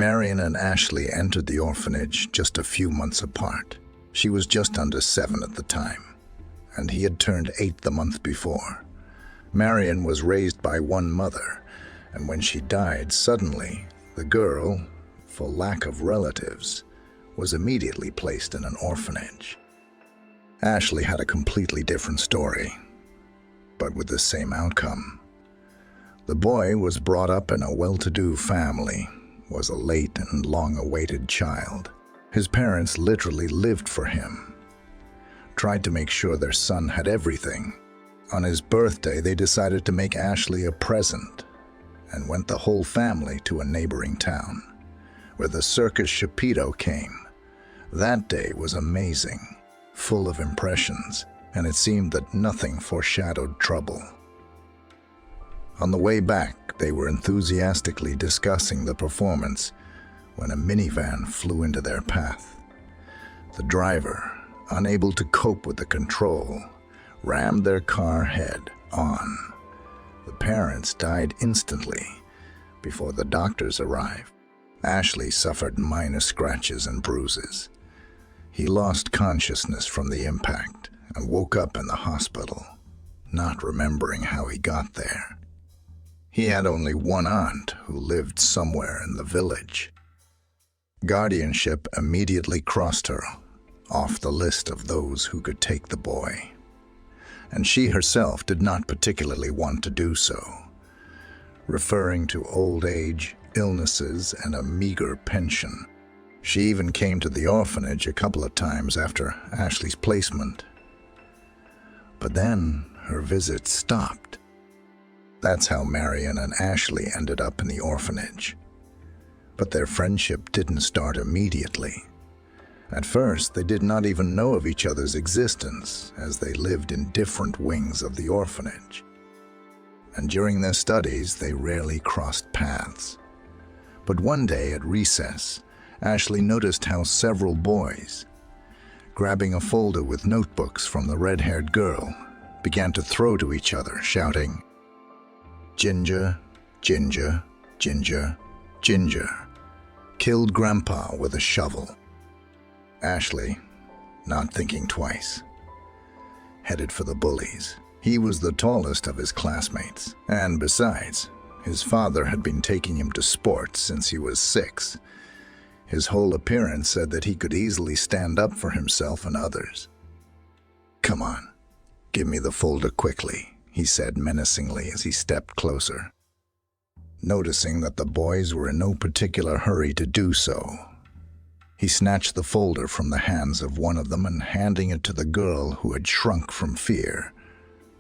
Marion and Ashley entered the orphanage just a few months apart. She was just under 7 at the time, and he had turned 8 the month before. Marion was raised by one mother, and when she died suddenly, the girl, for lack of relatives, was immediately placed in an orphanage. Ashley had a completely different story, but with the same outcome. The boy was brought up in a well-to-do family, was a late and long-awaited child. His parents literally lived for him, tried to make sure their son had everything. On his birthday, they decided to make Ashley a present and went the whole family to a neighboring town, where the Circus Shapiro came. That day was amazing, full of impressions, and it seemed that nothing foreshadowed trouble. On the way back, they were enthusiastically discussing the performance when a minivan flew into their path. The driver, unable to cope with the control, rammed their car head on. The parents died instantly before the doctors arrived. Ashley suffered minor scratches and bruises. He lost consciousness from the impact and woke up in the hospital, not remembering how he got there. He had only one aunt who lived somewhere in the village. Guardianship immediately crossed her off the list of those who could take the boy, and she herself did not particularly want to do so, referring to old age, illnesses, and a meager pension. She even came to the orphanage a couple of times after Ashley's placement. But then her visits stopped. That's how Marion and Ashley ended up in the orphanage. But their friendship didn't start immediately. At first, they did not even know of each other's existence, as they lived in different wings of the orphanage. And during their studies, they rarely crossed paths. But one day at recess, Ashley noticed how several boys, grabbing a folder with notebooks from the red-haired girl, began to throw to each other, shouting, "Ginger, Ginger, Ginger, Ginger. Killed Grandpa with a shovel." Ashley, not thinking twice, headed for the bullies. He was the tallest of his classmates, and besides, his father had been taking him to sports since he was 6. His whole appearance said that he could easily stand up for himself and others. "Come on, give me the folder quickly," he said menacingly as he stepped closer. Noticing that the boys were in no particular hurry to do so, he snatched the folder from the hands of one of them and, handing it to the girl who had shrunk from fear,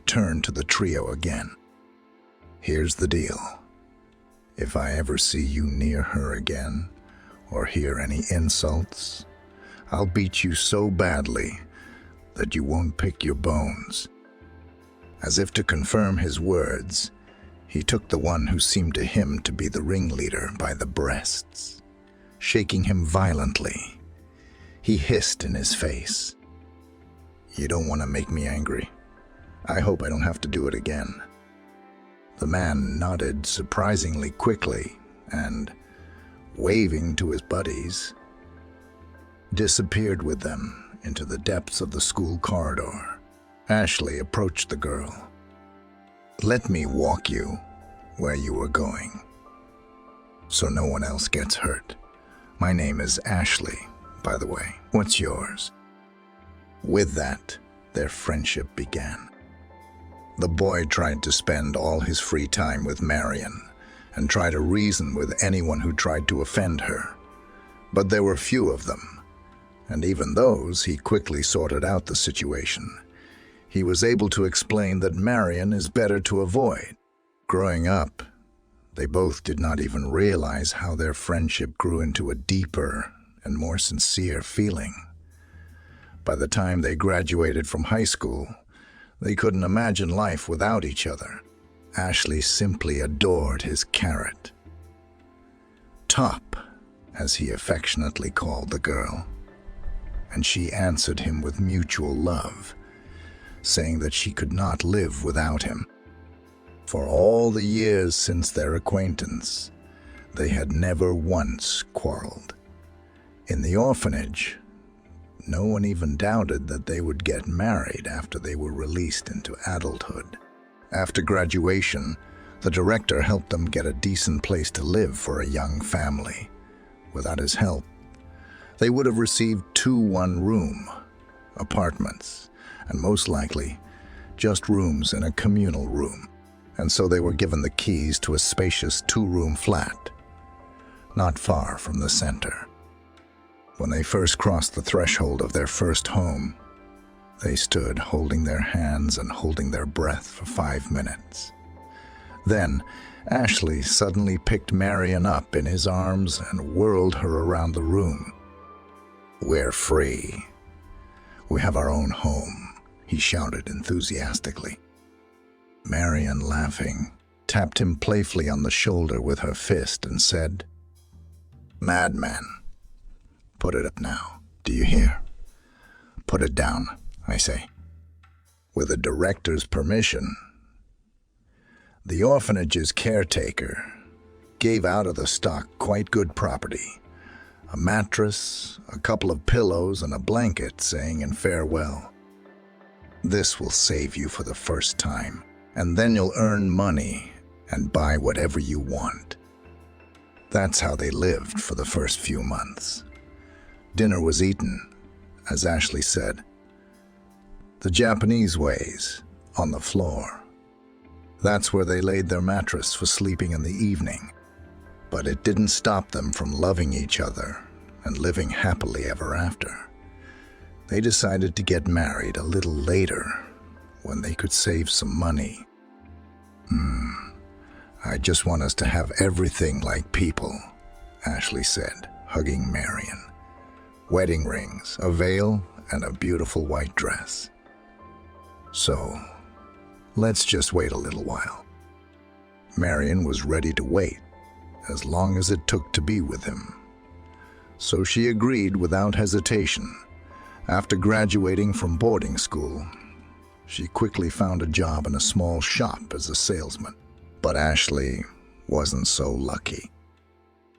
turned to the trio again. "Here's the deal. If I ever see you near her again, or hear any insults, I'll beat you so badly that you won't pick your bones." As if to confirm his words, he took the one who seemed to him to be the ringleader by the breasts. Shaking him violently, he hissed in his face, "You don't want to make me angry. I hope I don't have to do it again." The man nodded surprisingly quickly and, waving to his buddies, disappeared with them into the depths of the school corridor. Ashley approached the girl. "Let me walk you where you are going, so no one else gets hurt. My name is Ashley, by the way. What's yours?" With that, their friendship began. The boy tried to spend all his free time with Marion and try to reason with anyone who tried to offend her. But there were few of them, and even those, he quickly sorted out the situation. He was able to explain that Marion is better to avoid. Growing up, they both did not even realize how their friendship grew into a deeper and more sincere feeling. By the time they graduated from high school, they couldn't imagine life without each other. Ashley simply adored his carrot, Top, as he affectionately called the girl, and she answered him with mutual love, saying that she could not live without him. For all the years since their acquaintance, They had never once quarreled. In the orphanage, no one even doubted that they would get married after they were released into adulthood. After graduation, the director helped them get a decent place to live for a young family. Without his help, they would have received 2 one-room apartments, and most likely just rooms in a communal room. And so they were given the keys to a spacious 2-room flat, not far from the center. When they first crossed the threshold of their first home, they stood holding their hands and holding their breath for 5 minutes. Then, Ashley suddenly picked Marion up in his arms and whirled her around the room. "We're free. We have our own home," he shouted enthusiastically. Marion, laughing, tapped him playfully on the shoulder with her fist and said, "Madman, put it up now. Do you hear? Put it down, I say." With the director's permission, the orphanage's caretaker gave out of the stock quite good property: a mattress, a couple of pillows, and a blanket, saying in farewell, "This will save you for the first time, and then you'll earn money and buy whatever you want." That's how they lived for the first few months. Dinner was eaten, as Ashley said, the Japanese ways, on the floor. That's where they laid their mattress for sleeping in the evening. But it didn't stop them from loving each other and living happily ever after. They decided to get married a little later, when they could save some money. "I just want us to have everything like people," Ashley said, hugging Marion. "Wedding rings, a veil, and a beautiful white dress. So, let's just wait a little while." Marion was ready to wait, as long as it took to be with him. So she agreed without hesitation. After graduating from boarding school, she quickly found a job in a small shop as a salesman. But Ashley wasn't so lucky.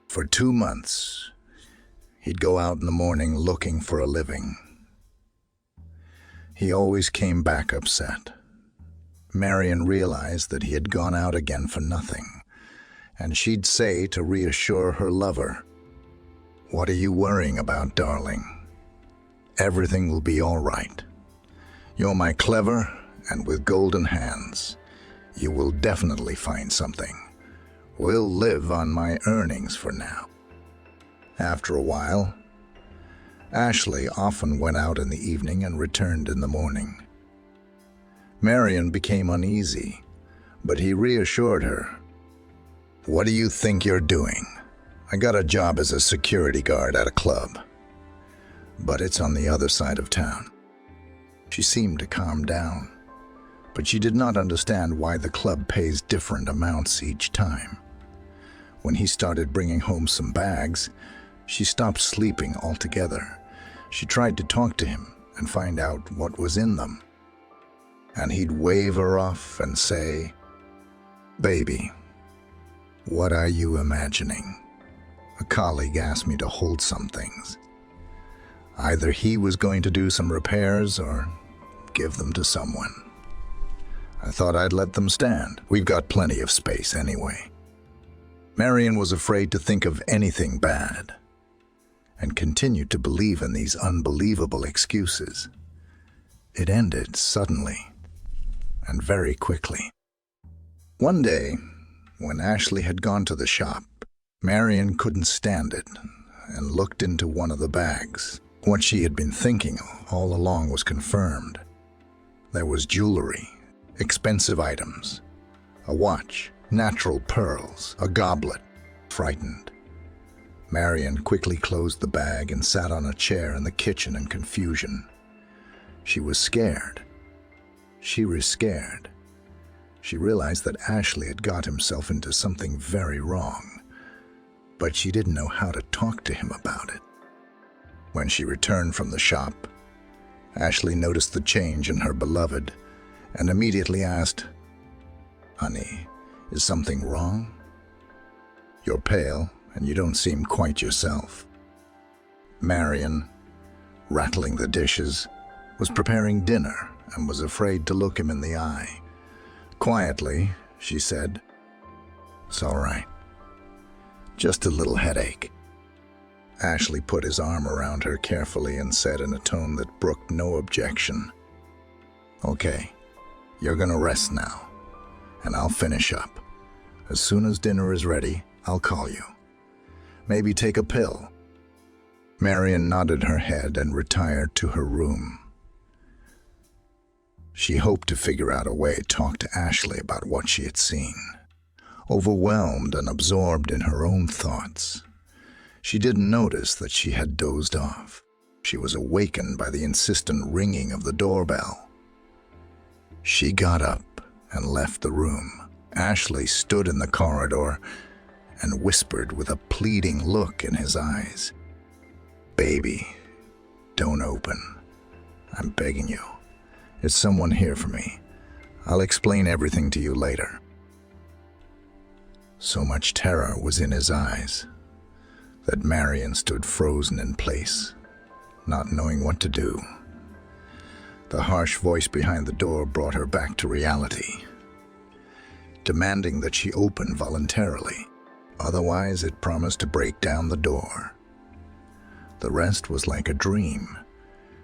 For 2 months, he'd go out in the morning looking for a living. He always came back upset. Marion realized that he had gone out again for nothing, and she'd say to reassure her lover, "What are you worrying about, darling? Everything will be all right. You're my clever, and with golden hands, you will definitely find something. We'll live on my earnings for now." After a while, Ashley often went out in the evening and returned in the morning. Marion became uneasy, but he reassured her. "What do you think you're doing? I got a job as a security guard at a club, but it's on the other side of town." She seemed to calm down, but she did not understand why the club pays different amounts each time. When he started bringing home some bags, she stopped sleeping altogether. She tried to talk to him and find out what was in them. And he'd wave her off and say, "Baby, what are you imagining? A colleague asked me to hold some things. Either he was going to do some repairs or give them to someone. I thought I'd let them stand. We've got plenty of space anyway." Marion was afraid to think of anything bad and continued to believe in these unbelievable excuses. It ended suddenly and very quickly. One day, when Ashley had gone to the shop, Marion couldn't stand it and looked into one of the bags. What she had been thinking all along was confirmed. There was jewelry, expensive items, a watch, natural pearls, a goblet. Frightened, Marion quickly closed the bag and sat on a chair in the kitchen in confusion. She was scared. She was scared. She realized that Ashley had got himself into something very wrong, but she didn't know how to talk to him about it. When she returned from the shop, Ashley noticed the change in her beloved and immediately asked, "Honey, is something wrong?" You're pale, and you don't seem quite yourself." Marion, rattling the dishes, was preparing dinner and was afraid to look him in the eye. Quietly, she said, "It's all right. Just a little headache." Ashley put his arm around her carefully and said in a tone that brooked no objection, "Okay, you're gonna rest now, and I'll finish up. As soon as dinner is ready, I'll call you. Maybe take a pill." Marion nodded her head and retired to her room. She hoped to figure out a way to talk to Ashley about what she had seen. Overwhelmed and absorbed in her own thoughts, she didn't notice that she had dozed off. She was awakened by the insistent ringing of the doorbell. She got up and left the room. Ashley stood in the corridor and whispered with a pleading look in his eyes, "Baby, don't open. I'm begging you. Is someone here for me? I'll explain everything to you later." So much terror was in his eyes that Marion stood frozen in place, not knowing what to do. The harsh voice behind the door brought her back to reality, demanding that she open voluntarily. Otherwise, it promised to break down the door. The rest was like a dream.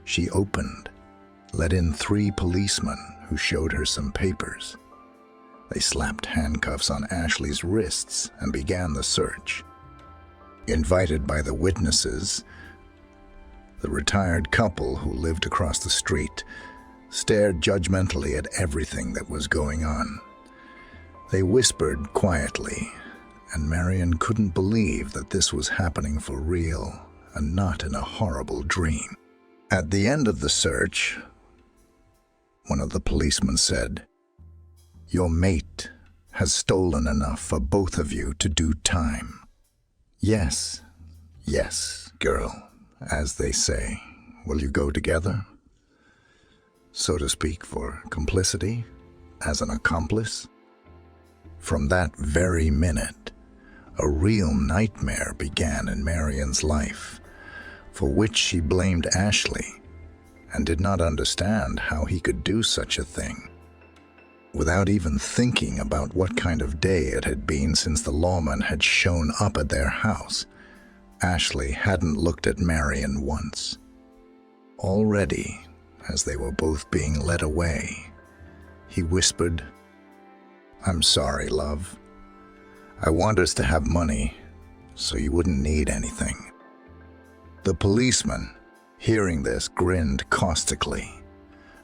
She opened, let in 3 policemen who showed her some papers. They slapped handcuffs on Ashley's wrists and began the search. Invited by the witnesses, the retired couple who lived across the street stared judgmentally at everything that was going on. They whispered quietly, and Marion couldn't believe that this was happening for real and not in a horrible dream. At the end of the search, one of the policemen said, "Your mate has stolen enough for both of you to do time." Yes, girl, as they say. Will you go together? So to speak, for complicity, as an accomplice? From that very minute, a real nightmare began in Marion's life, for which she blamed Ashley and did not understand how he could do such a thing. Without even thinking about what kind of day it had been since the lawman had shown up at their house, Ashley hadn't looked at Marion once. Already, as they were both being led away, he whispered, "I'm sorry, love. I want us to have money, so you wouldn't need anything." The policeman, hearing this, grinned caustically,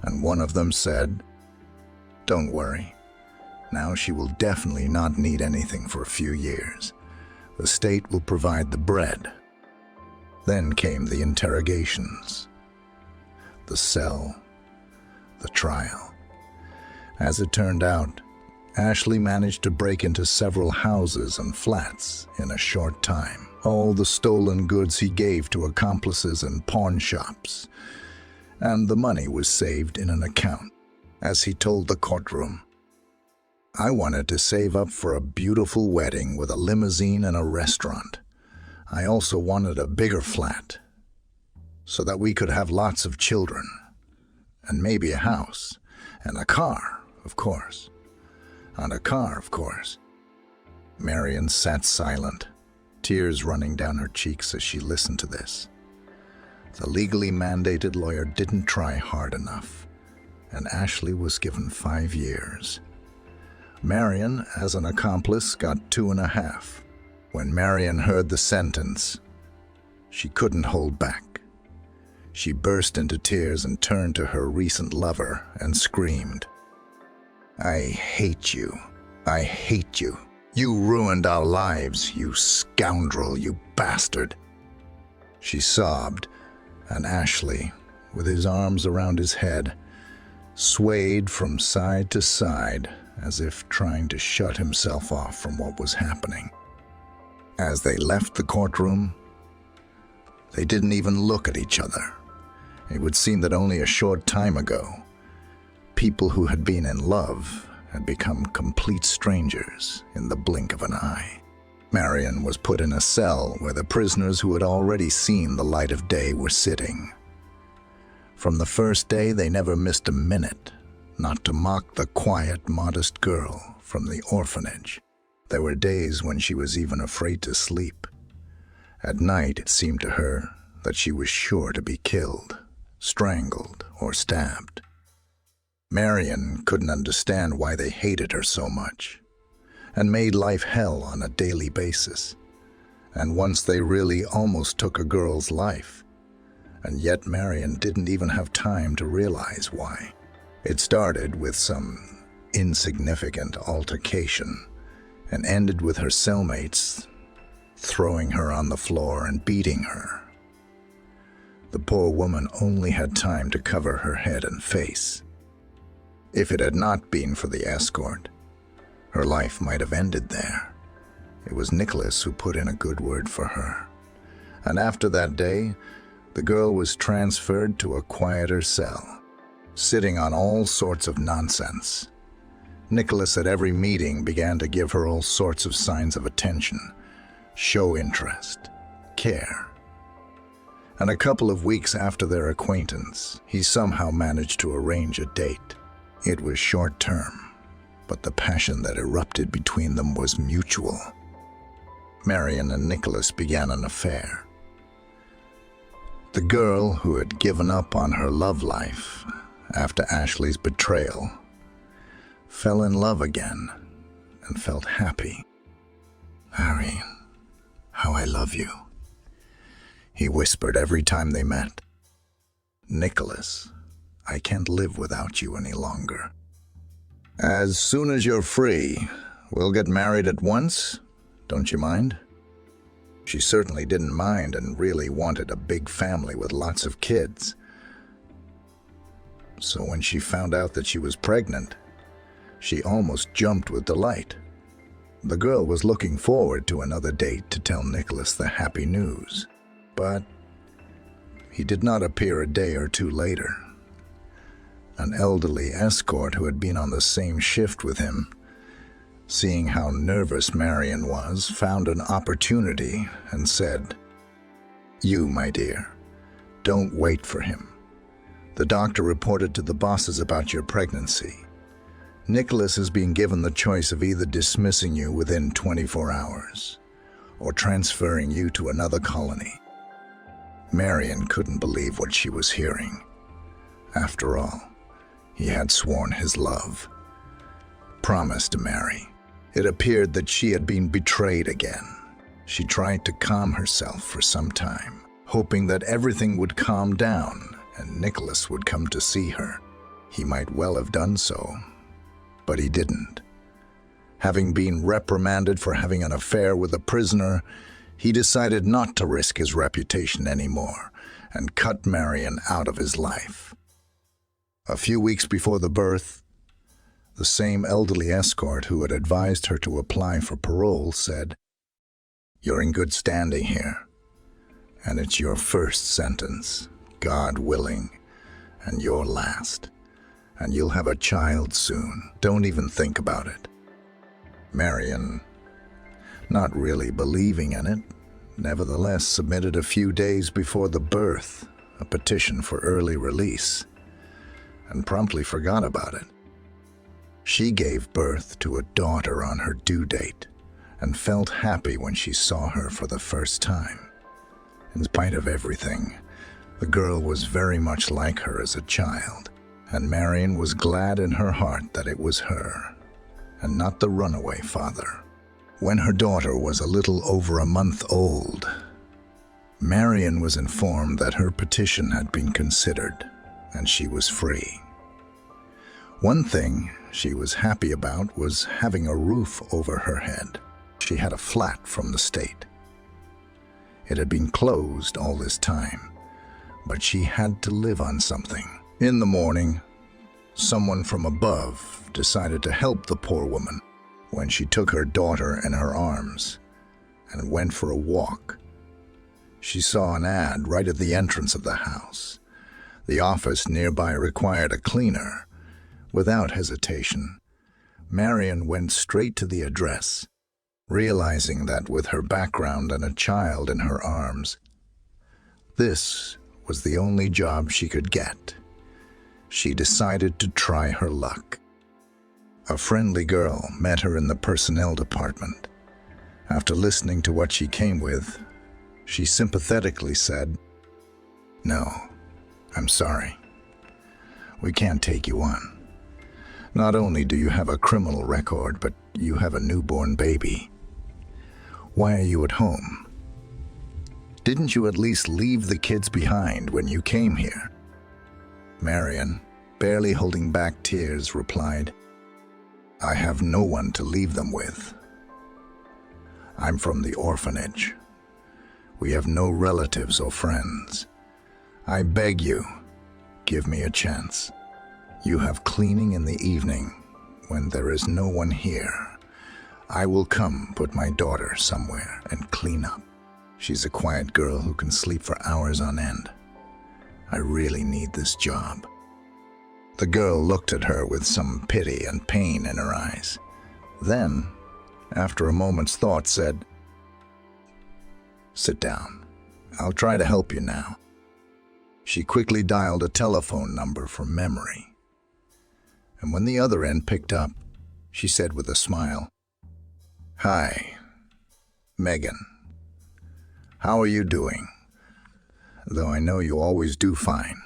and one of them said, "Don't worry. Now she will definitely not need anything for a few years. The state will provide the bread." Then came the interrogations, the cell, the trial. As it turned out, Ashley managed to break into several houses and flats in a short time. All the stolen goods he gave to accomplices and pawn shops, and the money was saved in an account. As he told the courtroom, "I wanted to save up for a beautiful wedding with a limousine and a restaurant. I also wanted a bigger flat, so that we could have lots of children, and maybe a house, and a car, of course. And a car, of course." Marion sat silent, tears running down her cheeks as she listened to this. The legally mandated lawyer didn't try hard enough, and Ashley was given 5 years. Marion, as an accomplice, got 2.5. When Marion heard the sentence, she couldn't hold back. She burst into tears and turned to her recent lover and screamed, "I hate you. I hate you. You ruined our lives, you scoundrel, you bastard." She sobbed, and Ashley, with his arms around his head, swayed from side to side as if trying to shut himself off from what was happening. As they left the courtroom, they didn't even look at each other. It would seem that only a short time ago, people who had been in love had become complete strangers in the blink of an eye. Marion was put in a cell where the prisoners who had already seen the light of day were sitting. From the first day, they never missed a minute, not to mock the quiet, modest girl from the orphanage. There were days when she was even afraid to sleep. At night, it seemed to her that she was sure to be killed, strangled, or stabbed. Marion couldn't understand why they hated her so much, and made life hell on a daily basis. And once they really almost took a girl's life, and yet Marion didn't even have time to realize why. It started with some insignificant altercation and ended with her cellmates throwing her on the floor and beating her. The poor woman only had time to cover her head and face. If it had not been for the escort, her life might have ended there. It was Nicholas who put in a good word for her. And after that day, the girl was transferred to a quieter cell, sitting on all sorts of nonsense. Nicholas at every meeting began to give her all sorts of signs of attention, show interest, care. And a couple of weeks after their acquaintance, he somehow managed to arrange a date. It was short-term, but the passion that erupted between them was mutual. Marion and Nicholas began an affair. The girl, who had given up on her love life after Ashley's betrayal, fell in love again and felt happy. "Marion, how I love you," he whispered every time they met. "Nicholas, I can't live without you any longer. As soon as you're free, we'll get married at once. Don't you mind?" She certainly didn't mind and really wanted a big family with lots of kids. So when she found out that she was pregnant, she almost jumped with delight. The girl was looking forward to another date to tell Nicholas the happy news, but he did not appear a day or two later. An elderly escort who had been on the same shift with him, seeing how nervous Marion was, found an opportunity and said, "You, my dear, don't wait for him. The doctor reported to the bosses about your pregnancy. Nicholas is being given the choice of either dismissing you within 24 hours or transferring you to another colony." Marion couldn't believe what she was hearing. After all, he had sworn his love, promised to marry. It appeared that she had been betrayed again. She tried to calm herself for some time, hoping that everything would calm down and Nicholas would come to see her. He might well have done so, but he didn't. Having been reprimanded for having an affair with a prisoner, he decided not to risk his reputation anymore and cut Marion out of his life. A few weeks before the birth, the same elderly escort who had advised her to apply for parole said, "You're in good standing here, and it's your first sentence, God willing, and your last. And you'll have a child soon. Don't even think about it." Marion, not really believing in it, nevertheless submitted a few days before the birth a petition for early release, and promptly forgot about it. She gave birth to a daughter on her due date and felt happy when she saw her for the first time. In spite of everything, the girl was very much like her as a child, and Marion was glad in her heart that it was her, and not the runaway father. When her daughter was a little over a month old, Marion was informed that her petition had been considered, and she was free. One thing she was happy about was having a roof over her head. She had a flat from the state. It had been closed all this time, but she had to live on something. In the morning, someone from above decided to help the poor woman when she took her daughter in her arms and went for a walk. She saw an ad right at the entrance of the house. The office nearby required a cleaner. Without hesitation, Marion went straight to the address realizing that with her background and a child in her arms, this was the only job she could get. She decided to try her luck. A friendly girl met her in the personnel department. After listening to what she came with, she sympathetically said, "No, I'm sorry. We can't take you on. Not only do you have a criminal record, but you have a newborn baby. Why are you at home? Didn't you at least leave the kids behind when you came here?" Marion, barely holding back tears, replied, "I have no one to leave them with. I'm from the orphanage. We have no relatives or friends. I beg you, give me a chance. You have cleaning in the evening when there is no one here. I will come put my daughter somewhere and clean up. She's a quiet girl who can sleep for hours on end. I really need this job." The girl looked at her with some pity and pain in her eyes. Then, after a moment's thought, said, "Sit down. I'll try to help you now." She quickly dialed a telephone number from memory. And when the other end picked up, she said with a smile, "Hi, Megan. How are you doing? Though I know you always do fine.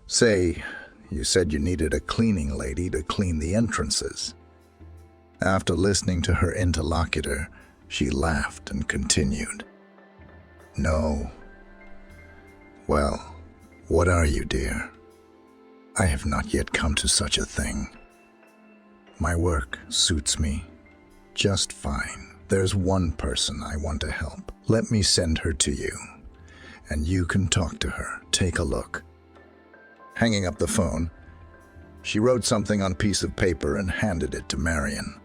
Say, you said you needed a cleaning lady to clean the entrances." After listening to her interlocutor, she laughed and continued, "No. Well, what are you, dear? I have not yet come to such a thing. My work suits me just fine. There's one person I want to help. Let me send her to you, and you can talk to her. Take a look." Hanging up the phone, she wrote something on a piece of paper and handed it to Marion.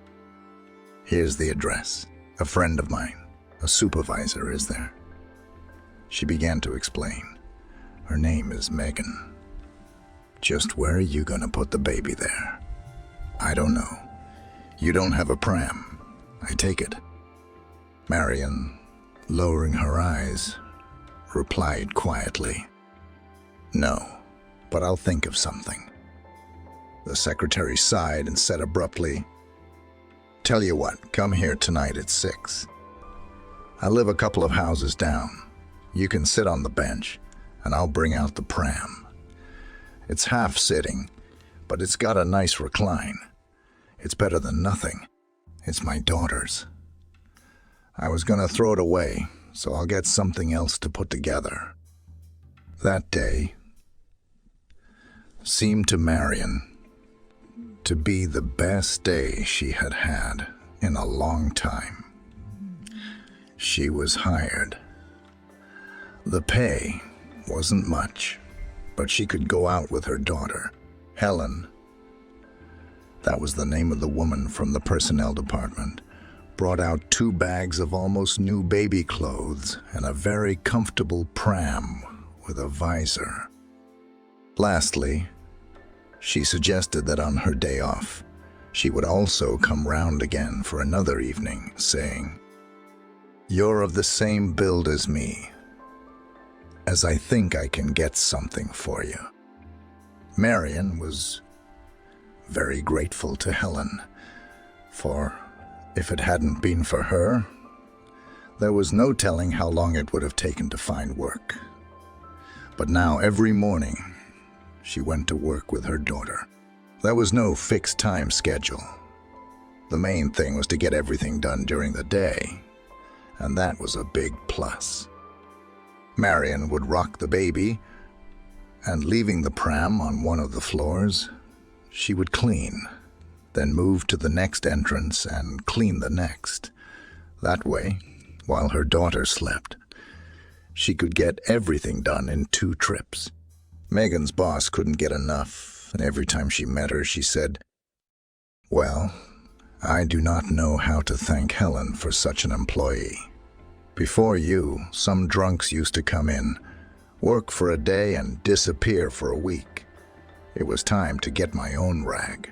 "Here's the address. A friend of mine, a supervisor, is there." She began to explain. "Her name is Megan. Just where are you going to put the baby there?" "I don't know. You don't have a pram, I take it." Marion, lowering her eyes, replied quietly, "No, but I'll think of something." The secretary sighed and said abruptly, "Tell you what, come here tonight at 6. I live a couple of houses down. You can sit on the bench, and I'll bring out the pram. It's half sitting, but it's got a nice recline. It's better than nothing. It's my daughter's. I was going to throw it away, so I'll get something else to put together." That day seemed to Marion to be the best day she had had in a long time. She was hired. The pay wasn't much, but she could go out with her daughter, Helen. That was the name of the woman from the personnel department. Brought out 2 bags of almost new baby clothes and a very comfortable pram with a visor. Lastly, she suggested that on her day off, she would also come round again for another evening, saying, "You're of the same build as me, as I think I can get something for you." Marion was very grateful to Helen, for if it hadn't been for her, there was no telling how long it would have taken to find work. But now every morning, she went to work with her daughter. There was no fixed time schedule. The main thing was to get everything done during the day, and that was a big plus. Marion would rock the baby, and leaving the pram on one of the floors, she would clean, then move to the next entrance and clean the next. That way, while her daughter slept, she could get everything done in 2 trips. Megan's boss couldn't get enough, and every time she met her, she said, "Well, I do not know how to thank Helen for such an employee. Before you, some drunks used to come in, work for a day and disappear for a week. It was time to get my own rag.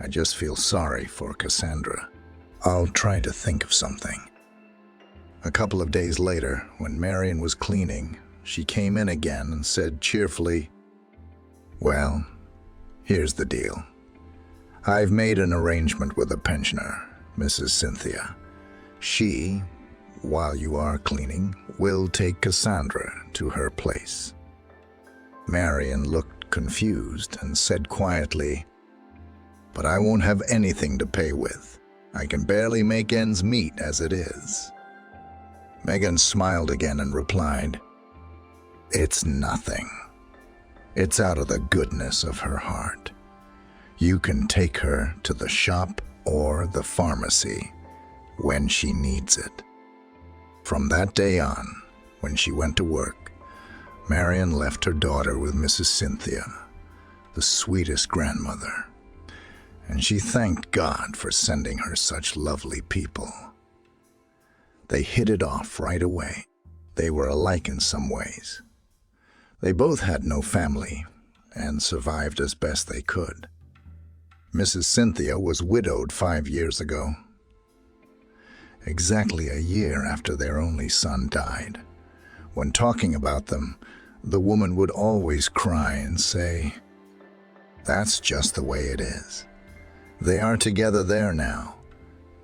I just feel sorry for Cassandra." I'll try to think of something." A couple of days later, when Marion was cleaning, she came in again and said cheerfully, "Well, here's the deal. I've made an arrangement with a pensioner, Mrs. Cynthia. She, while you are cleaning, will take Cassandra to her place." Marion looked confused and said quietly, "But I won't have anything to pay with. I can barely make ends meet as it is." Megan smiled again and replied, "It's nothing. It's out of the goodness of her heart. You can take her to the shop or the pharmacy when she needs it." From that day on, when she went to work, Marion left her daughter with Mrs. Cynthia, the sweetest grandmother, and she thanked God for sending her such lovely people. They hit it off right away. They were alike in some ways. They both had no family and survived as best they could. Mrs. Cynthia was widowed 5 years ago, exactly a year after their only son died. When talking about them, the woman would always cry and say, "That's just the way it is. They are together there now,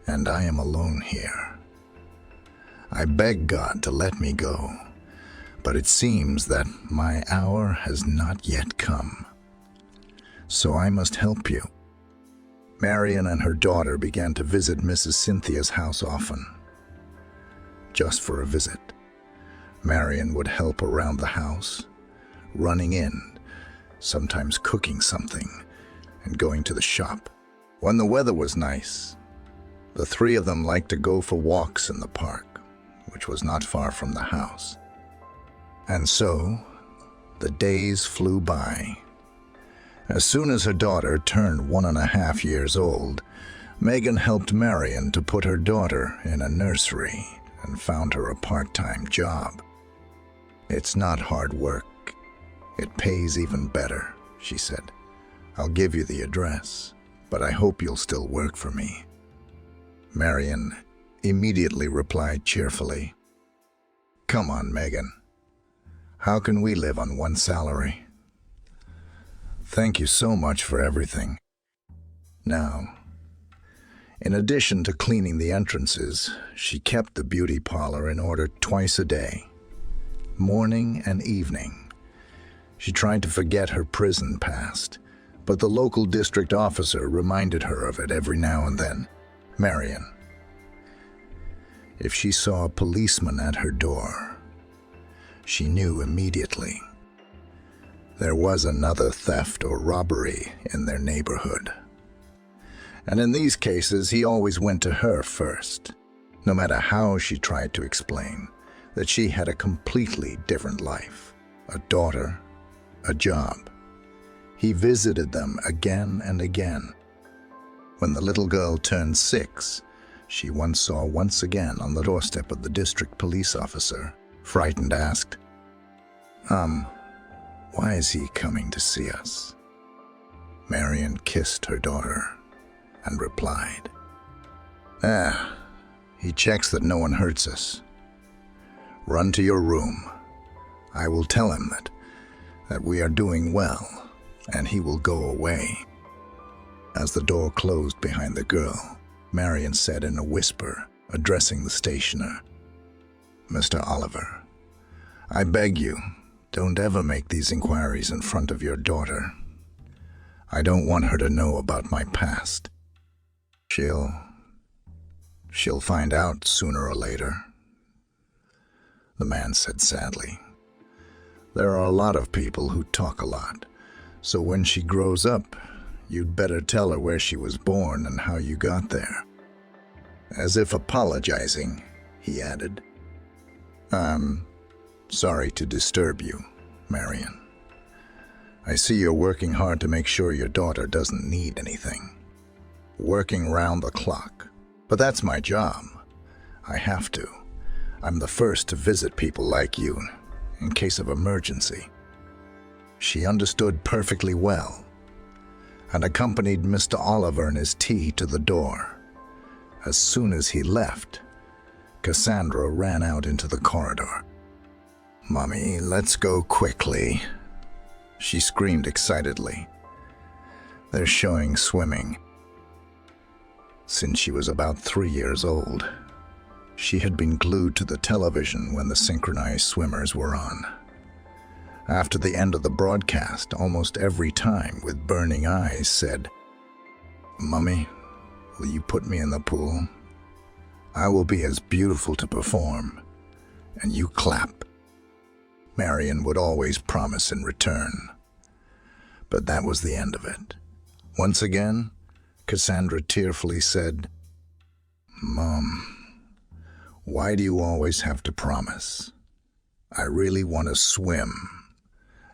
and I am alone here. I beg God to let me go, but it seems that my hour has not yet come. So I must help you." Marion and her daughter began to visit Mrs. Cynthia's house often, just for a visit. Marion would help around the house, running in, sometimes cooking something, and going to the shop. When the weather was nice, the three of them liked to go for walks in the park, which was not far from the house. And so, the days flew by. As soon as her daughter turned 1.5 years old, Megan helped Marion to put her daughter in a nursery and found her a part-time job. "It's not hard work. It pays even better," she said. "I'll give you the address, but I hope you'll still work for me." Marion immediately replied cheerfully, "Come on, Megan. How can we live on one salary? Thank you so much for everything." Now, in addition to cleaning the entrances, she kept the beauty parlor in order twice a day, morning and evening. She tried to forget her prison past, but the local district officer reminded her of it every now and then. Marion. If she saw a policeman at her door, she knew immediately. There was another theft or robbery in their neighborhood. And in these cases, he always went to her first, no matter how she tried to explain that she had a completely different life, a daughter, a job. He visited them again and again. When the little girl turned 6, she once again on the doorstep of the district police officer, frightened, asked, Why is he coming to see us?" Marion kissed her daughter and replied, He checks that no one hurts us. Run to your room. I will tell him that we are doing well, and he will go away." As the door closed behind the girl, Marion said in a whisper, addressing the stationer, "Mr. Oliver, I beg you, don't ever make these inquiries in front of your daughter. I don't want her to know about my past. She'll find out sooner or later." The man said sadly, "There are a lot of people who talk a lot, so when she grows up, you'd better tell her where she was born and how you got there." As if apologizing, he added, "I'm sorry to disturb you, Marion. I see you're working hard to make sure your daughter doesn't need anything. Working round the clock. But that's my job. I have to. I'm the first to visit people like you in case of emergency." She understood perfectly well and accompanied Mr. Oliver and his tea to the door. As soon as he left, Cassandra ran out into the corridor. "Mommy, let's go quickly," she screamed excitedly. "They're showing swimming." Since she was about 3 years old, she had been glued to the television when the synchronized swimmers were on. After the end of the broadcast, almost every time, with burning eyes, said, "Mummy, will you put me in the pool? I will be as beautiful to perform, and you clap." Marion would always promise in return. But that was the end of it. Once again, Cassandra tearfully said, "Mom, why do you always have to promise? I really want to swim,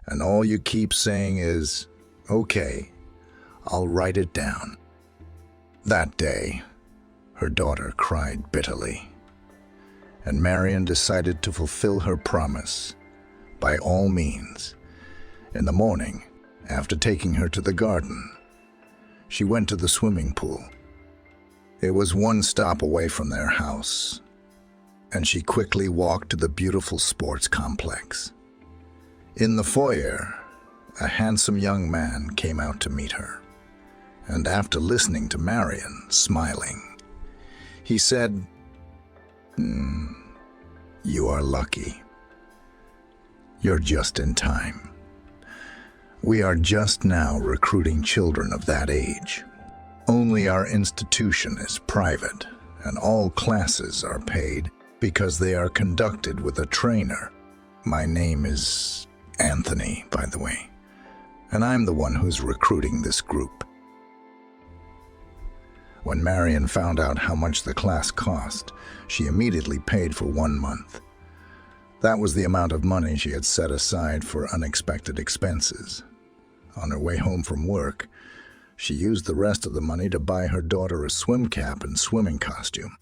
and all you keep saying is, 'Okay, I'll write it down.'" That day, her daughter cried bitterly, and Marion decided to fulfill her promise by all means. In the morning, after taking her to the garden, she went to the swimming pool. It was one stop away from their house, and she quickly walked to the beautiful sports complex. In the foyer, a handsome young man came out to meet her, and after listening to Marion, smiling, he said, "You are lucky. You're just in time. We are just now recruiting children of that age. Only our institution is private, and all classes are paid because they are conducted with a trainer. My name is Anthony, by the way, and I'm the one who's recruiting this group." When Marion found out how much the class cost, she immediately paid for 1 month. That was the amount of money she had set aside for unexpected expenses. On her way home from work, she used the rest of the money to buy her daughter a swim cap and swimming costume.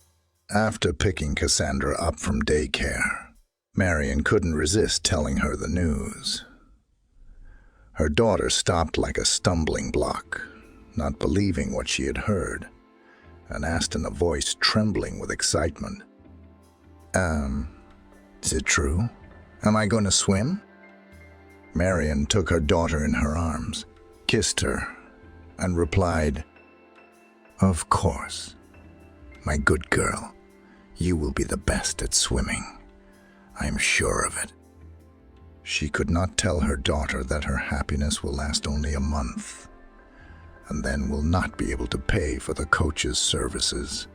After picking Cassandra up from daycare, Marion couldn't resist telling her the news. Her daughter stopped like a stumbling block, not believing what she had heard, and asked in a voice trembling with excitement, Is it true? Am I going to swim?" Marion took her daughter in her arms, kissed her, and replied, "Of course. My good girl, you will be the best at swimming. I'm sure of it." She could not tell her daughter that her happiness will last only a month, and then will not be able to pay for the coach's services.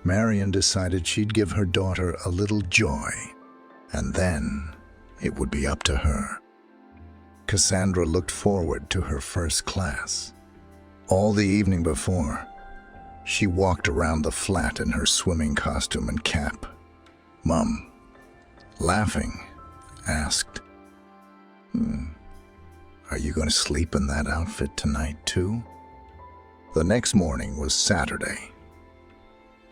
Marion decided she'd give her daughter a little joy, and then it would be up to her. Cassandra looked forward to her first class. All the evening before, she walked around the flat in her swimming costume and cap. Mom, laughing, asked, "Are you going to sleep in that outfit tonight too?" The next morning was Saturday.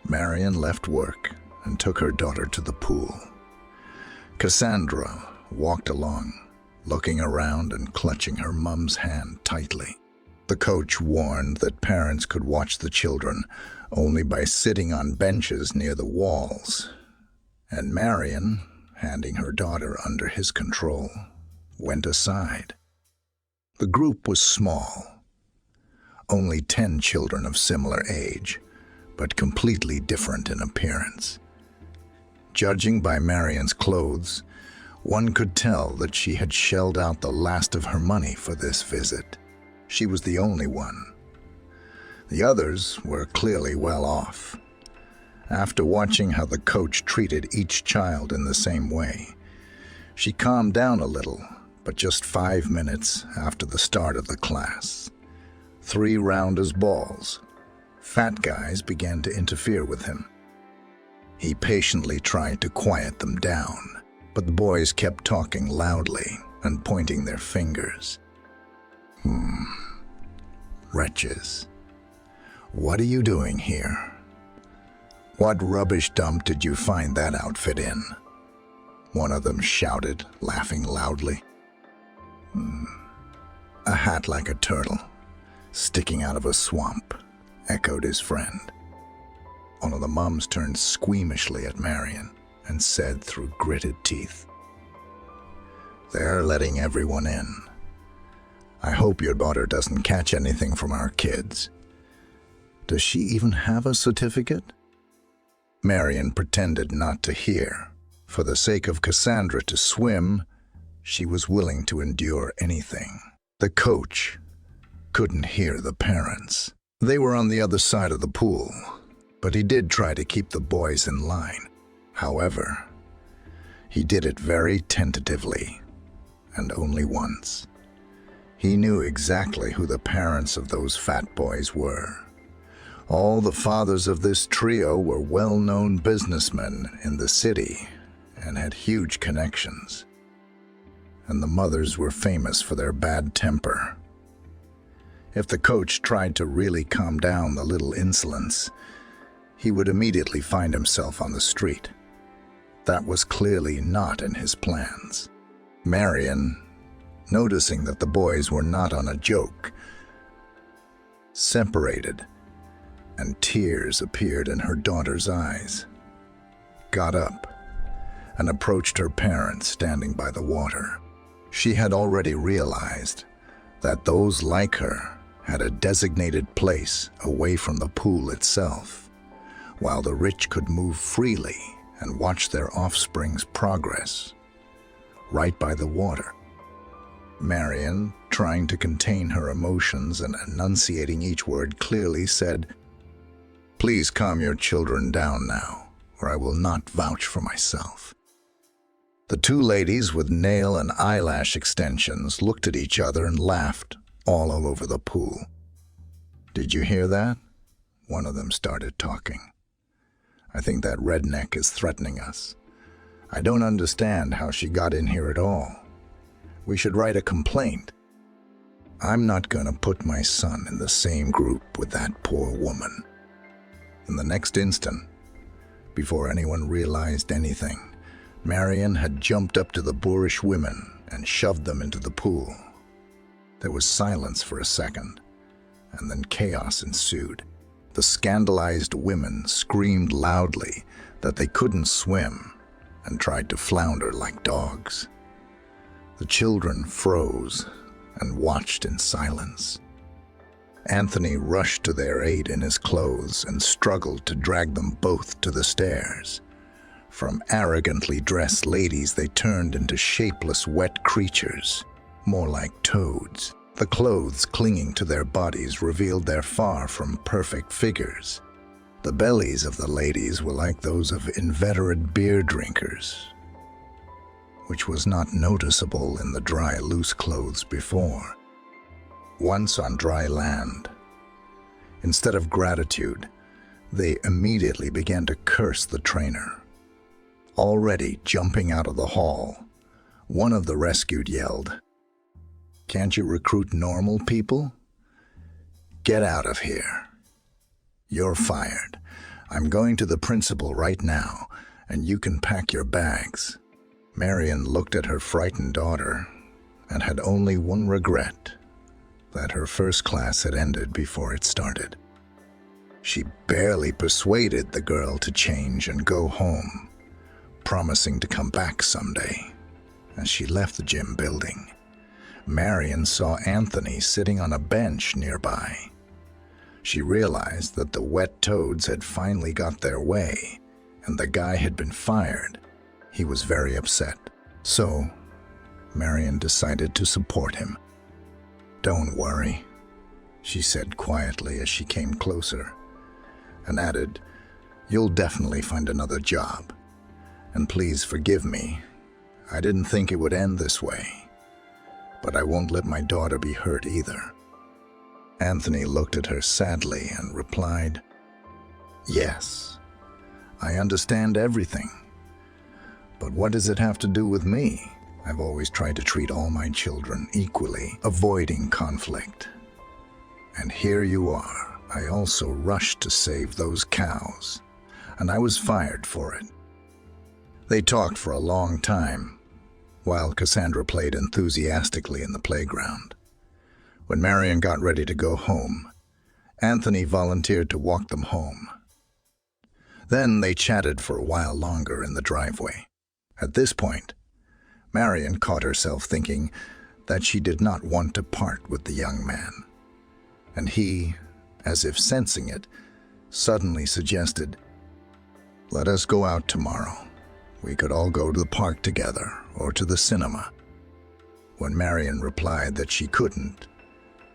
Marion left work and took her daughter to the pool. Cassandra walked along, looking around and clutching her mom's hand tightly. The coach warned that parents could watch the children only by sitting on benches near the walls, and Marion, handing her daughter under his control, went aside. The group was small, only 10 children of similar age, but completely different in appearance. Judging by Marion's clothes, one could tell that she had shelled out the last of her money for this visit. She was the only one. The others were clearly well off. After watching how the coach treated each child in the same way, she calmed down a little, but just 5 minutes after the start of the class, 3 round as balls, fat guys began to interfere with him. He patiently tried to quiet them down, but the boys kept talking loudly and pointing their fingers. Wretches. What are you doing here? What rubbish dump did you find that outfit in? One of them shouted, laughing loudly. A hat like a turtle, sticking out of a swamp, echoed his friend. One of the moms turned squeamishly at Marion and said through gritted teeth, "They're letting everyone in. I hope your daughter doesn't catch anything from our kids. Does she even have a certificate?" Marion pretended not to hear. For the sake of Cassandra to swim, she was willing to endure anything. The coach couldn't hear the parents. They were on the other side of the pool, but he did try to keep the boys in line. However, he did it very tentatively, and only once. He knew exactly who the parents of those fat boys were. All the fathers of this trio were well-known businessmen in the city and had huge connections. And the mothers were famous for their bad temper. If the coach tried to really calm down the little insolence, he would immediately find himself on the street. That was clearly not in his plans. Marion, noticing that the boys were not on a joke, separated, and tears appeared in her daughter's eyes, got up, and approached her parents standing by the water. She had already realized that those like her had a designated place away from the pool itself, while the rich could move freely and watch their offspring's progress right by the water. Marion, trying to contain her emotions and enunciating each word clearly, said, "Please calm your children down now, or I will not vouch for myself." The two ladies with nail and eyelash extensions looked at each other and laughed all over the pool. "Did you hear that?" One of them started talking. "I think that redneck is threatening us. I don't understand how she got in here at all. We should write a complaint. I'm not going to put my son in the same group with that poor woman." In the next instant, before anyone realized anything, Marion had jumped up to the boorish women and shoved them into the pool. There was silence for a second, and then chaos ensued. The scandalized women screamed loudly that they couldn't swim and tried to flounder like dogs. The children froze and watched in silence. Anthony rushed to their aid in his clothes and struggled to drag them both to the stairs. From arrogantly dressed ladies, they turned into shapeless, wet creatures, more like toads. The clothes clinging to their bodies revealed their far from perfect figures. The bellies of the ladies were like those of inveterate beer drinkers, which was not noticeable in the dry, loose clothes before. Once on dry land, instead of gratitude, they immediately began to curse the trainer. Already jumping out of the hall, one of the rescued yelled, "Can't you recruit normal people? Get out of here. You're fired. I'm going to the principal right now, and you can pack your bags." Marion looked at her frightened daughter and had only one regret, that her first class had ended before it started. She barely persuaded the girl to change and go home, promising to come back someday. As she left the gym building, Marion saw Anthony sitting on a bench nearby. She realized that the wet toads had finally got their way, and the guy had been fired. He was very upset. So, Marion decided to support him. "Don't worry," she said quietly as she came closer, and added, "You'll definitely find another job. And please forgive me. I didn't think it would end this way. But I won't let my daughter be hurt either." Anthony looked at her sadly and replied, "Yes, I understand everything. But what does it have to do with me? I've always tried to treat all my children equally, avoiding conflict. And here you are. I also rushed to save those cows, and I was fired for it." They talked for a long time, while Cassandra played enthusiastically in the playground. When Marion got ready to go home, Anthony volunteered to walk them home. Then they chatted for a while longer in the driveway. At this point, Marion caught herself thinking that she did not want to part with the young man. And he, as if sensing it, suddenly suggested, "Let us go out tomorrow. We could all go to the park together or to the cinema." When Marion replied that she couldn't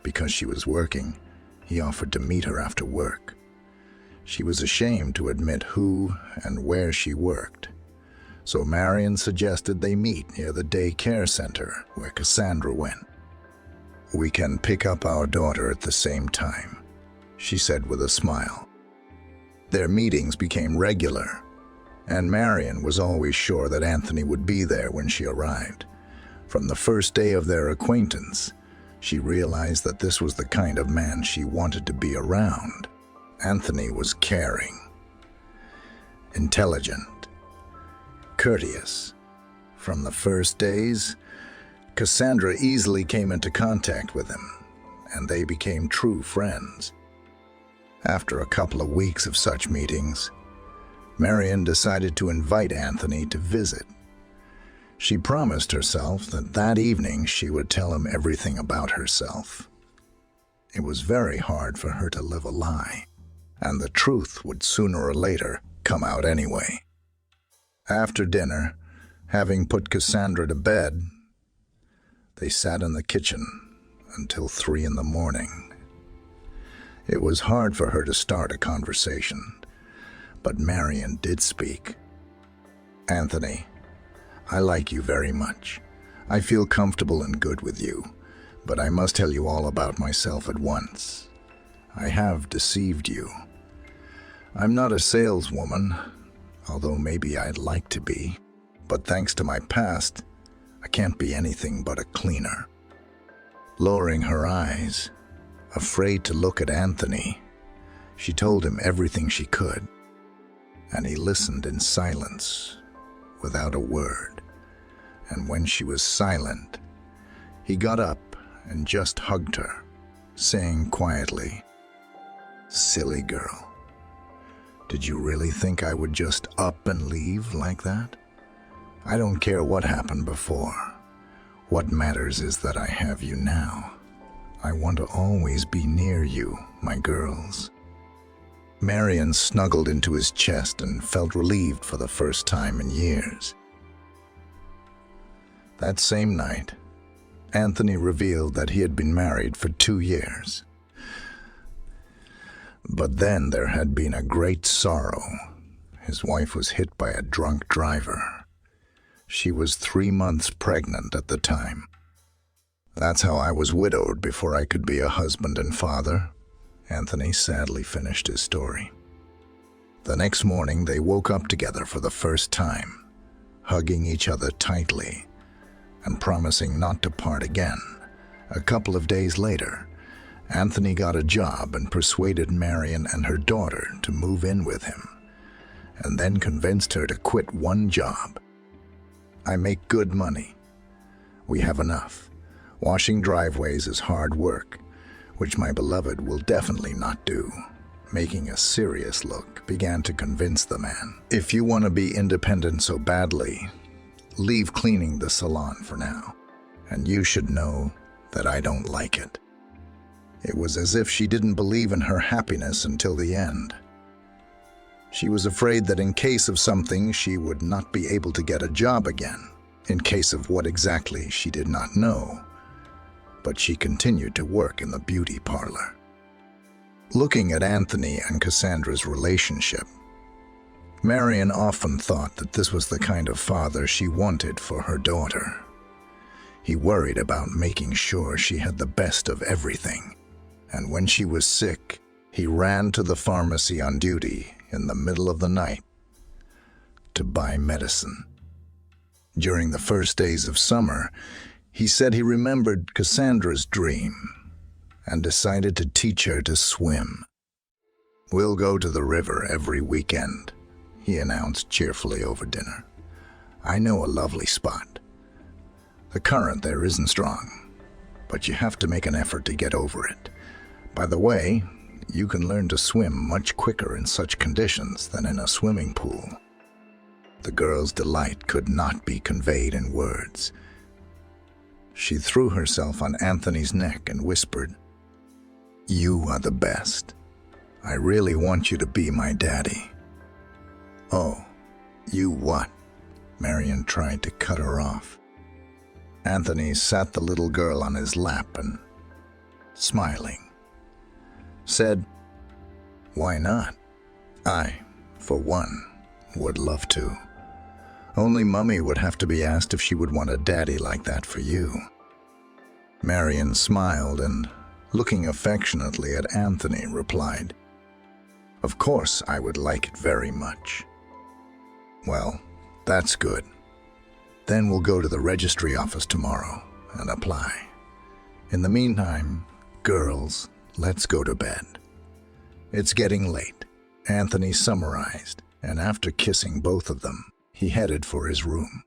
because she was working, he offered to meet her after work. She was ashamed to admit who and where she worked, so Marion suggested they meet near the daycare center where Cassandra went. "We can pick up our daughter at the same time," she said with a smile. Their meetings became regular, and Marion was always sure that Anthony would be there when she arrived. From the first day of their acquaintance, she realized that this was the kind of man she wanted to be around. Anthony was caring, intelligent, courteous. From the first days, Cassandra easily came into contact with him, and they became true friends. After a couple of weeks of such meetings, Marion decided to invite Anthony to visit. She promised herself that evening she would tell him everything about herself. It was very hard for her to live a lie, and the truth would sooner or later come out anyway. After dinner, having put Cassandra to bed, they sat in the kitchen until 3 in the morning. It was hard for her to start a conversation, but Marion did speak. "Anthony, I like you very much. I feel comfortable and good with you, but I must tell you all about myself at once. I have deceived you. I'm not a saleswoman, although maybe I'd like to be, but thanks to my past, I can't be anything but a cleaner." Lowering her eyes, afraid to look at Anthony, she told him everything she could, and he listened in silence, without a word. And when she was silent, he got up and just hugged her, saying quietly, "Silly girl. Did you really think I would just up and leave like that? I don't care what happened before. What matters is that I have you now. I want to always be near you, my girls." Marion snuggled into his chest and felt relieved for the first time in years. That same night, Anthony revealed that he had been married for 2 years. But then there had been a great sorrow. His wife was hit by a drunk driver. She was 3 months pregnant at the time. "That's how I was widowed before I could be a husband and father," Anthony sadly finished his story. The next morning, they woke up together for the first time, hugging each other tightly and promising not to part again. A couple of days later, Anthony got a job and persuaded Marion and her daughter to move in with him, and then convinced her to quit one job. "I make good money. We have enough. Washing driveways is hard work, which my beloved will definitely not do." Making a serious look, began to convince the man, "If you want to be independent so badly, leave cleaning the salon for now, and you should know that I don't like it." It was as if she didn't believe in her happiness until the end. She was afraid that in case of something, she would not be able to get a job again. In case of what exactly, she did not know, but she continued to work in the beauty parlor. Looking at Anthony and Cassandra's relationship, Marion often thought that this was the kind of father she wanted for her daughter. He worried about making sure she had the best of everything, and when she was sick, he ran to the pharmacy on duty in the middle of the night to buy medicine. During the first days of summer, he said he remembered Cassandra's dream and decided to teach her to swim. "We'll go to the river every weekend," he announced cheerfully over dinner. "I know a lovely spot. The current there isn't strong, but you have to make an effort to get over it. By the way, You can learn to swim much quicker in such conditions than in a swimming pool." The girl's delight could not be conveyed in words. She threw herself on Anthony's neck and whispered, "You are the best. I really want you to be my daddy." "Oh, you what?" Marion tried to cut her off. Anthony sat the little girl on his lap and, smiling, said, "Why not? I, for one, would love to. Only Mummy would have to be asked if she would want a daddy like that for you." Marion smiled and, looking affectionately at Anthony, replied, "Of course I would like it very much." "Well, that's good. Then we'll go to the registry office tomorrow and apply. In the meantime, girls, let's go to bed. It's getting late," Anthony summarized, and after kissing both of them, he headed for his room.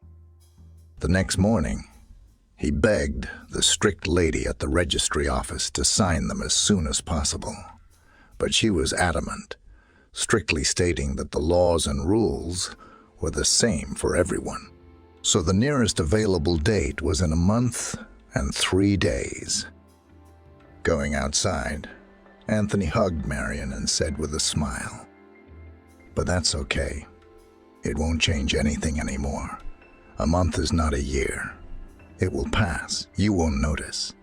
The next morning, he begged the strict lady at the registry office to sign them as soon as possible. But she was adamant, strictly stating that the laws and rules were the same for everyone. So the nearest available date was in a month and 3 days. Going outside, Anthony hugged Marion and said with a smile, "But that's okay. It won't change anything anymore. A month is not a year. It will pass. You won't notice.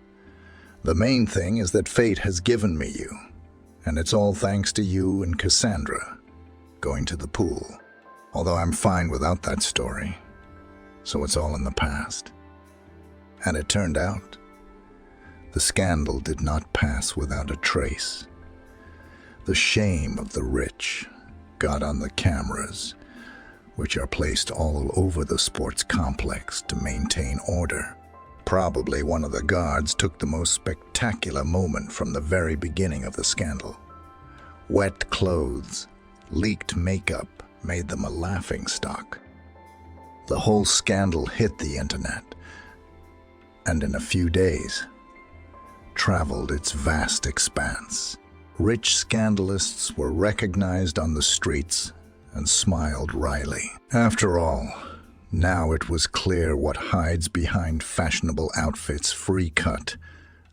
The main thing is that fate has given me you, and it's all thanks to you and Cassandra going to the pool. Although I'm fine without that story, so it's all in the past." And it turned out, the scandal did not pass without a trace. The shame of the rich got on the cameras, which are placed all over the sports complex to maintain order. Probably one of the guards took the most spectacular moment from the very beginning of the scandal. Wet clothes, leaked makeup made them a laughingstock. The whole scandal hit the internet, and in a few days, traveled its vast expanse. Rich scandalists were recognized on the streets and smiled wryly. After all, now it was clear what hides behind fashionable outfits, free cut,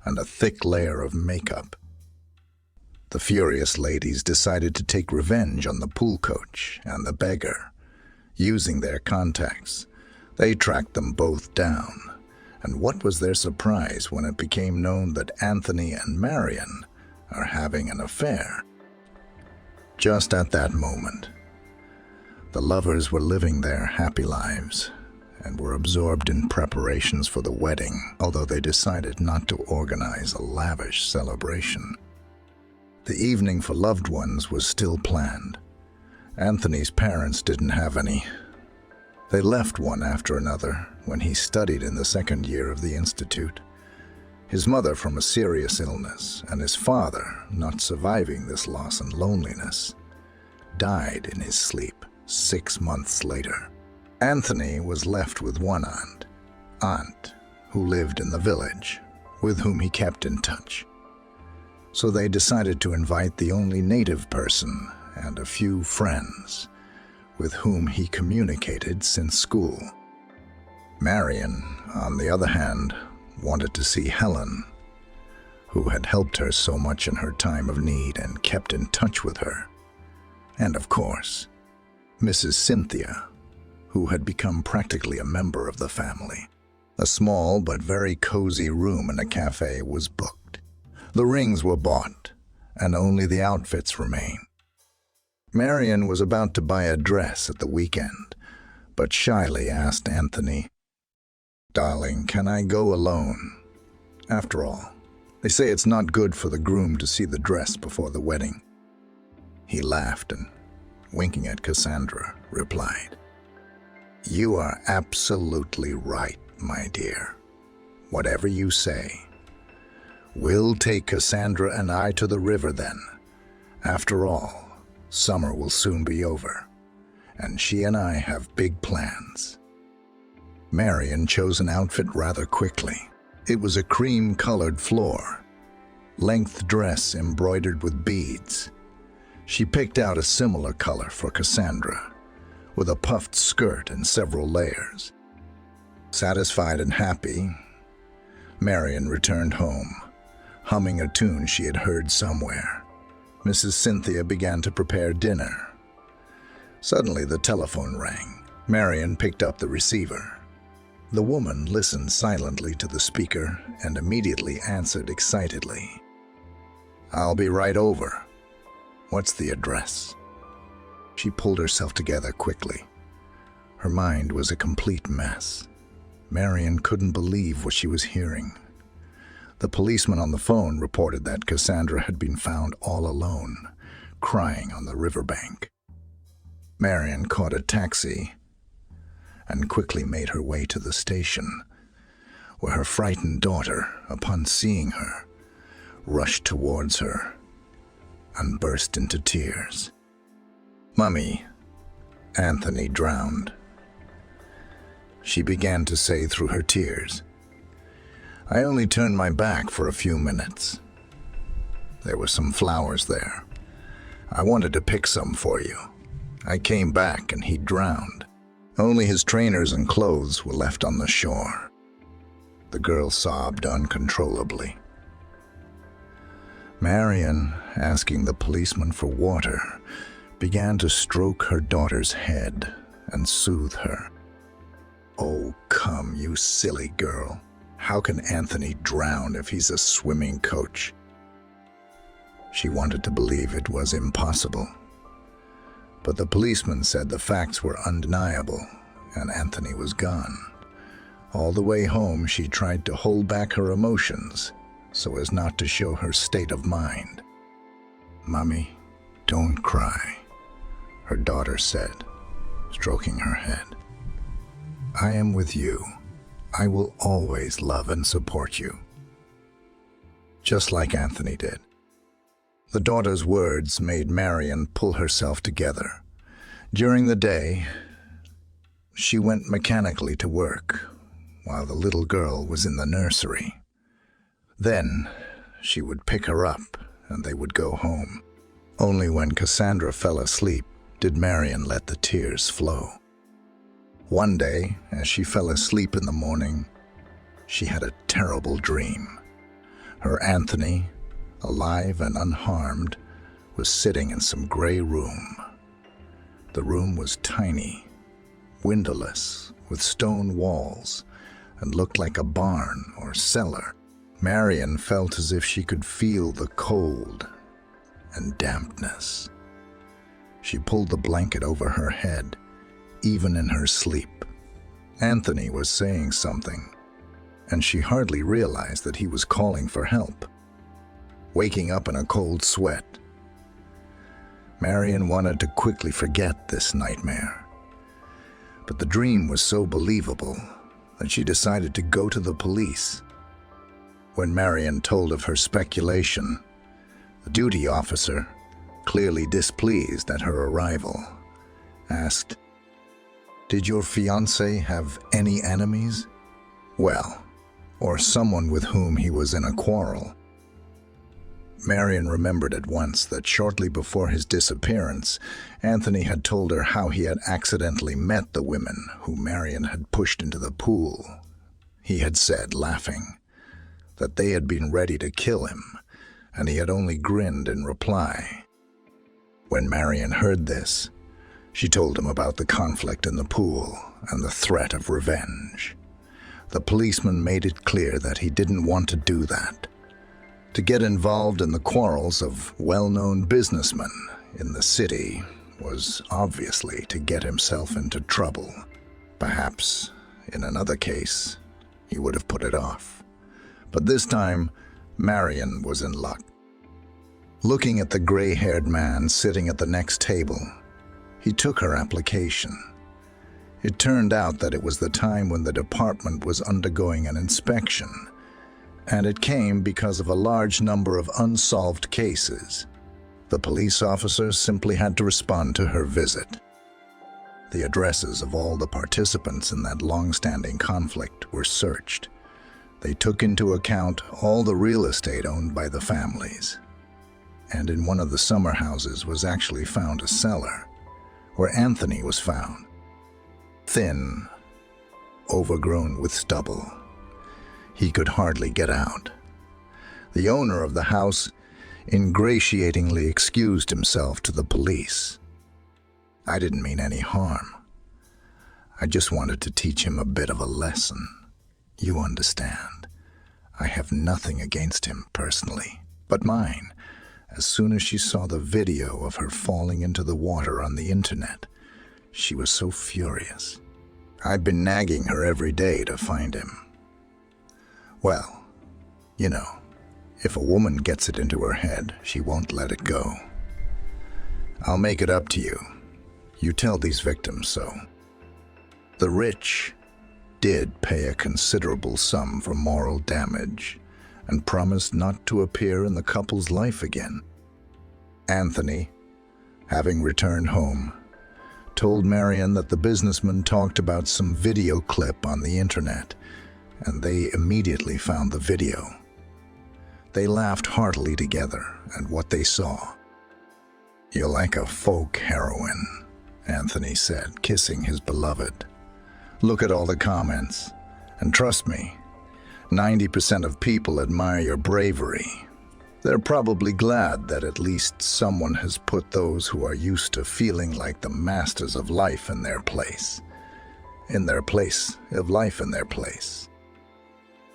and a thick layer of makeup. The furious ladies decided to take revenge on the pool coach and the beggar. Using their contacts, they tracked them both down. And what was their surprise when it became known that Anthony and Marion are having an affair? Just at that moment, the lovers were living their happy lives and were absorbed in preparations for the wedding, although they decided not to organize a lavish celebration. The evening for loved ones was still planned. Anthony's parents didn't have any. They left one after another when he studied in the second year of the institute. His mother from a serious illness, and his father, not surviving this loss and loneliness, died in his sleep 6 months later. Anthony was left with one aunt, who lived in the village, with whom he kept in touch. So they decided to invite the only native person and a few friends with whom he communicated since school. Marion, on the other hand, wanted to see Helen, who had helped her so much in her time of need and kept in touch with her. And of course, Mrs. Cynthia, who had become practically a member of the family. A small but very cozy room in a cafe was booked. The rings were bought, and only the outfits remained. Marion was about to buy a dress at the weekend, but shyly asked Anthony, "Darling, can I go alone? After all, they say it's not good for the groom to see the dress before the wedding." He laughed and, winking at Cassandra, replied, "You are absolutely right, my dear. Whatever you say. We'll take Cassandra and I to the river then. After all, summer will soon be over, and she and I have big plans." Marion chose an outfit rather quickly. It was a cream-colored floor, length dress embroidered with beads. She picked out a similar color for Cassandra, with a puffed skirt and several layers. Satisfied and happy, Marion returned home, humming a tune she had heard somewhere. Mrs. Cynthia began to prepare dinner. Suddenly the telephone rang. Marion picked up the receiver. The woman listened silently to the speaker and immediately answered excitedly. "I'll be right over. What's the address?" She pulled herself together quickly. Her mind was a complete mess. Marion couldn't believe what she was hearing. The policeman on the phone reported that Cassandra had been found all alone, crying on the riverbank. Marion caught a taxi and quickly made her way to the station, where her frightened daughter, upon seeing her, rushed towards her and burst into tears. "Mummy, Anthony drowned," she began to say through her tears. "I only turned my back for a few minutes. There were some flowers there. I wanted to pick some for you. I came back and he drowned. Only his trainers and clothes were left on the shore." The girl sobbed uncontrollably. Marion, asking the policeman for water, began to stroke her daughter's head and soothe her. "Oh, come, you silly girl. How can Anthony drown if he's a swimming coach?" She wanted to believe it was impossible. But the policeman said the facts were undeniable, and Anthony was gone. All the way home, she tried to hold back her emotions so as not to show her state of mind. "Mummy, don't cry," her daughter said, stroking her head. "I am with you. I will always love and support you." Just like Anthony did. The daughter's words made Marion pull herself together. During the day, she went mechanically to work, while the little girl was in the nursery. Then she would pick her up and they would go home. Only when Cassandra fell asleep did Marion let the tears flow. One day, as she fell asleep in the morning, she had a terrible dream. Her Anthony, alive and unharmed, was sitting in some gray room. The room was tiny, windowless, with stone walls, and looked like a barn or cellar. Marion felt as if she could feel the cold and dampness. She pulled the blanket over her head, even in her sleep. Anthony was saying something, and she hardly realized that he was calling for help. Waking up in a cold sweat, Marion wanted to quickly forget this nightmare. But the dream was so believable that she decided to go to the police. When Marion told of her speculation, the duty officer, clearly displeased at her arrival, asked, "Did your fiancé have any enemies?" "Well, or someone with whom he was in a quarrel." Marion remembered at once that shortly before his disappearance, Anthony had told her how he had accidentally met the women whom Marion had pushed into the pool. He had said, laughing, that they had been ready to kill him, and he had only grinned in reply. When Marion heard this, she told him about the conflict in the pool and the threat of revenge. The policeman made it clear that he didn't want to do that. To get involved in the quarrels of well-known businessmen in the city was obviously to get himself into trouble. Perhaps, in another case, he would have put it off. But this time, Marion was in luck. Looking at the gray-haired man sitting at the next table, he took her application. It turned out that it was the time when the department was undergoing an inspection, and it came because of a large number of unsolved cases. The police officers simply had to respond to her visit. The addresses of all the participants in that long-standing conflict were searched. They took into account all the real estate owned by the families. And in one of the summer houses was actually found a cellar, where Anthony was found. Thin, overgrown with stubble. He could hardly get out. The owner of the house ingratiatingly excused himself to the police. I didn't mean any harm. I just wanted to teach him a bit of a lesson. You understand. I have nothing against him personally, but mine, as soon as she saw the video of her falling into the water on the internet, she was so furious. I've been nagging her every day to find him. Well, you know, if a woman gets it into her head, she won't let it go. I'll make it up to you. You tell these victims so. The rich did pay a considerable sum for moral damage and promised not to appear in the couple's life again. Anthony, having returned home, told Marion that the businessman talked about some video clip on the internet, and they immediately found the video. They laughed heartily together at what they saw. "You're like a folk heroine," Anthony said, kissing his beloved. "Look at all the comments, and trust me, 90% of people admire your bravery. They're probably glad that at least someone has put those who are used to feeling like the masters of life in their place.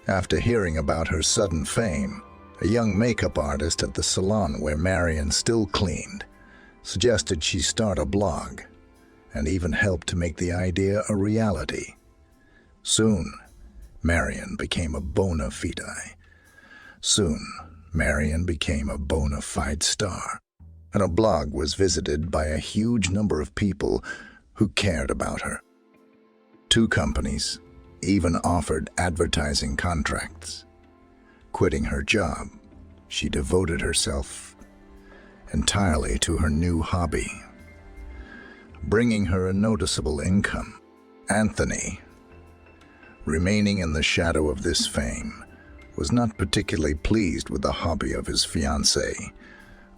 After hearing about her sudden fame, a young makeup artist at the salon where Marion still cleaned suggested she start a blog, and even helped to make the idea a reality. Soon, Marion became a bona fide star, and a blog was visited by a huge number of people who cared about her. 2 companies even offered advertising contracts. Quitting her job, she devoted herself entirely to her new hobby, bringing her a noticeable income. Anthony, remaining in the shadow of this fame, was not particularly pleased with the hobby of his fiancée,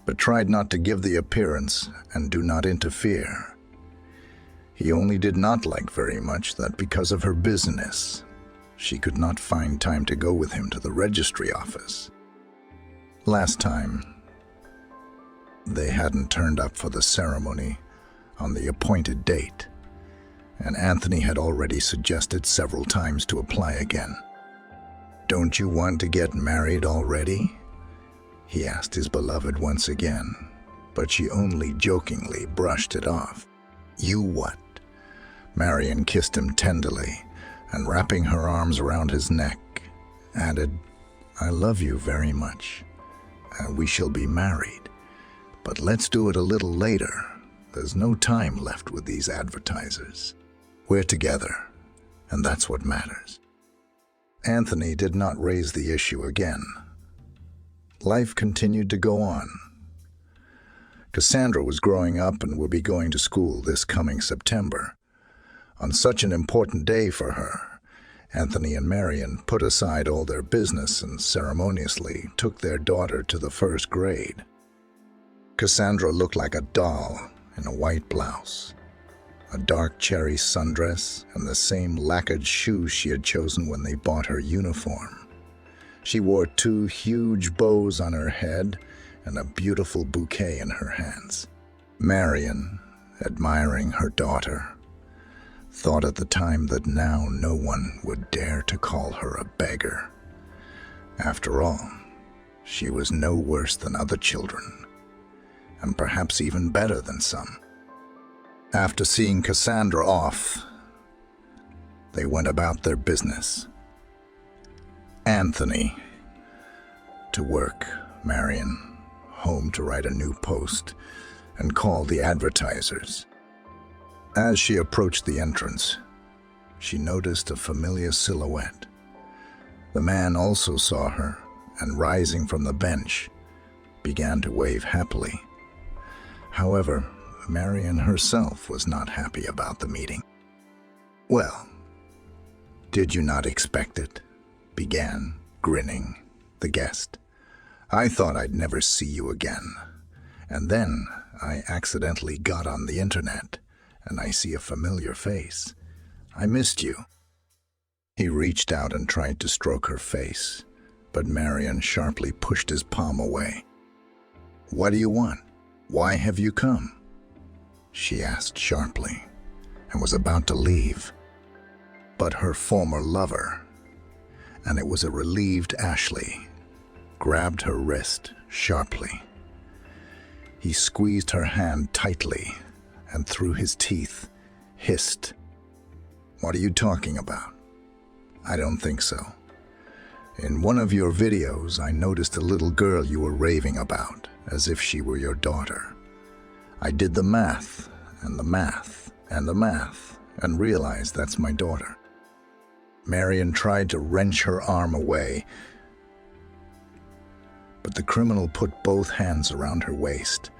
but tried not to give the appearance and do not interfere. He only did not like very much that because of her business, she could not find time to go with him to the registry office. Last time, they hadn't turned up for the ceremony on the appointed date, and Anthony had already suggested several times to apply again. "Don't you want to get married already?" he asked his beloved once again, but she only jokingly brushed it off. "You what?" Marion kissed him tenderly, and wrapping her arms around his neck, added, "I love you very much, and we shall be married. But let's do it a little later. There's no time left with these advertisers. We're together, and that's what matters." Anthony did not raise the issue again. Life continued to go on. Cassandra was growing up and would be going to school this coming September. On such an important day for her, Anthony and Marion put aside all their business and ceremoniously took their daughter to the 1st grade. Cassandra looked like a doll in a white blouse, a dark cherry sundress, and the same lacquered shoes she had chosen when they bought her uniform. She wore 2 huge bows on her head and a beautiful bouquet in her hands. Marion, admiring her daughter, thought at the time that now no one would dare to call her a beggar. After all, she was no worse than other children, and perhaps even better than some. After seeing Cassandra off, they went about their business. Anthony to work, Marion home to write a new post and call the advertisers. As she approached the entrance, she noticed a familiar silhouette. The man also saw her, and rising from the bench, began to wave happily. However, Marion herself was not happy about the meeting. "Well, did you not expect it?" began, grinning, the guest. "I thought I'd never see you again. And then I accidentally got on the internet, and I see a familiar face. I missed you." He reached out and tried to stroke her face, but Marion sharply pushed his palm away. "What do you want? Why have you come?" she asked sharply, and was about to leave. But her former lover, and it was a relieved Ashley, grabbed her wrist sharply. He squeezed her hand tightly and through his teeth hissed, "What are you talking about? I don't think so. In one of your videos, I noticed a little girl you were raving about, as if she were your daughter. I did the math, and the math, and the math, and realized that's my daughter." Marion tried to wrench her arm away, but the criminal put both hands around her waist,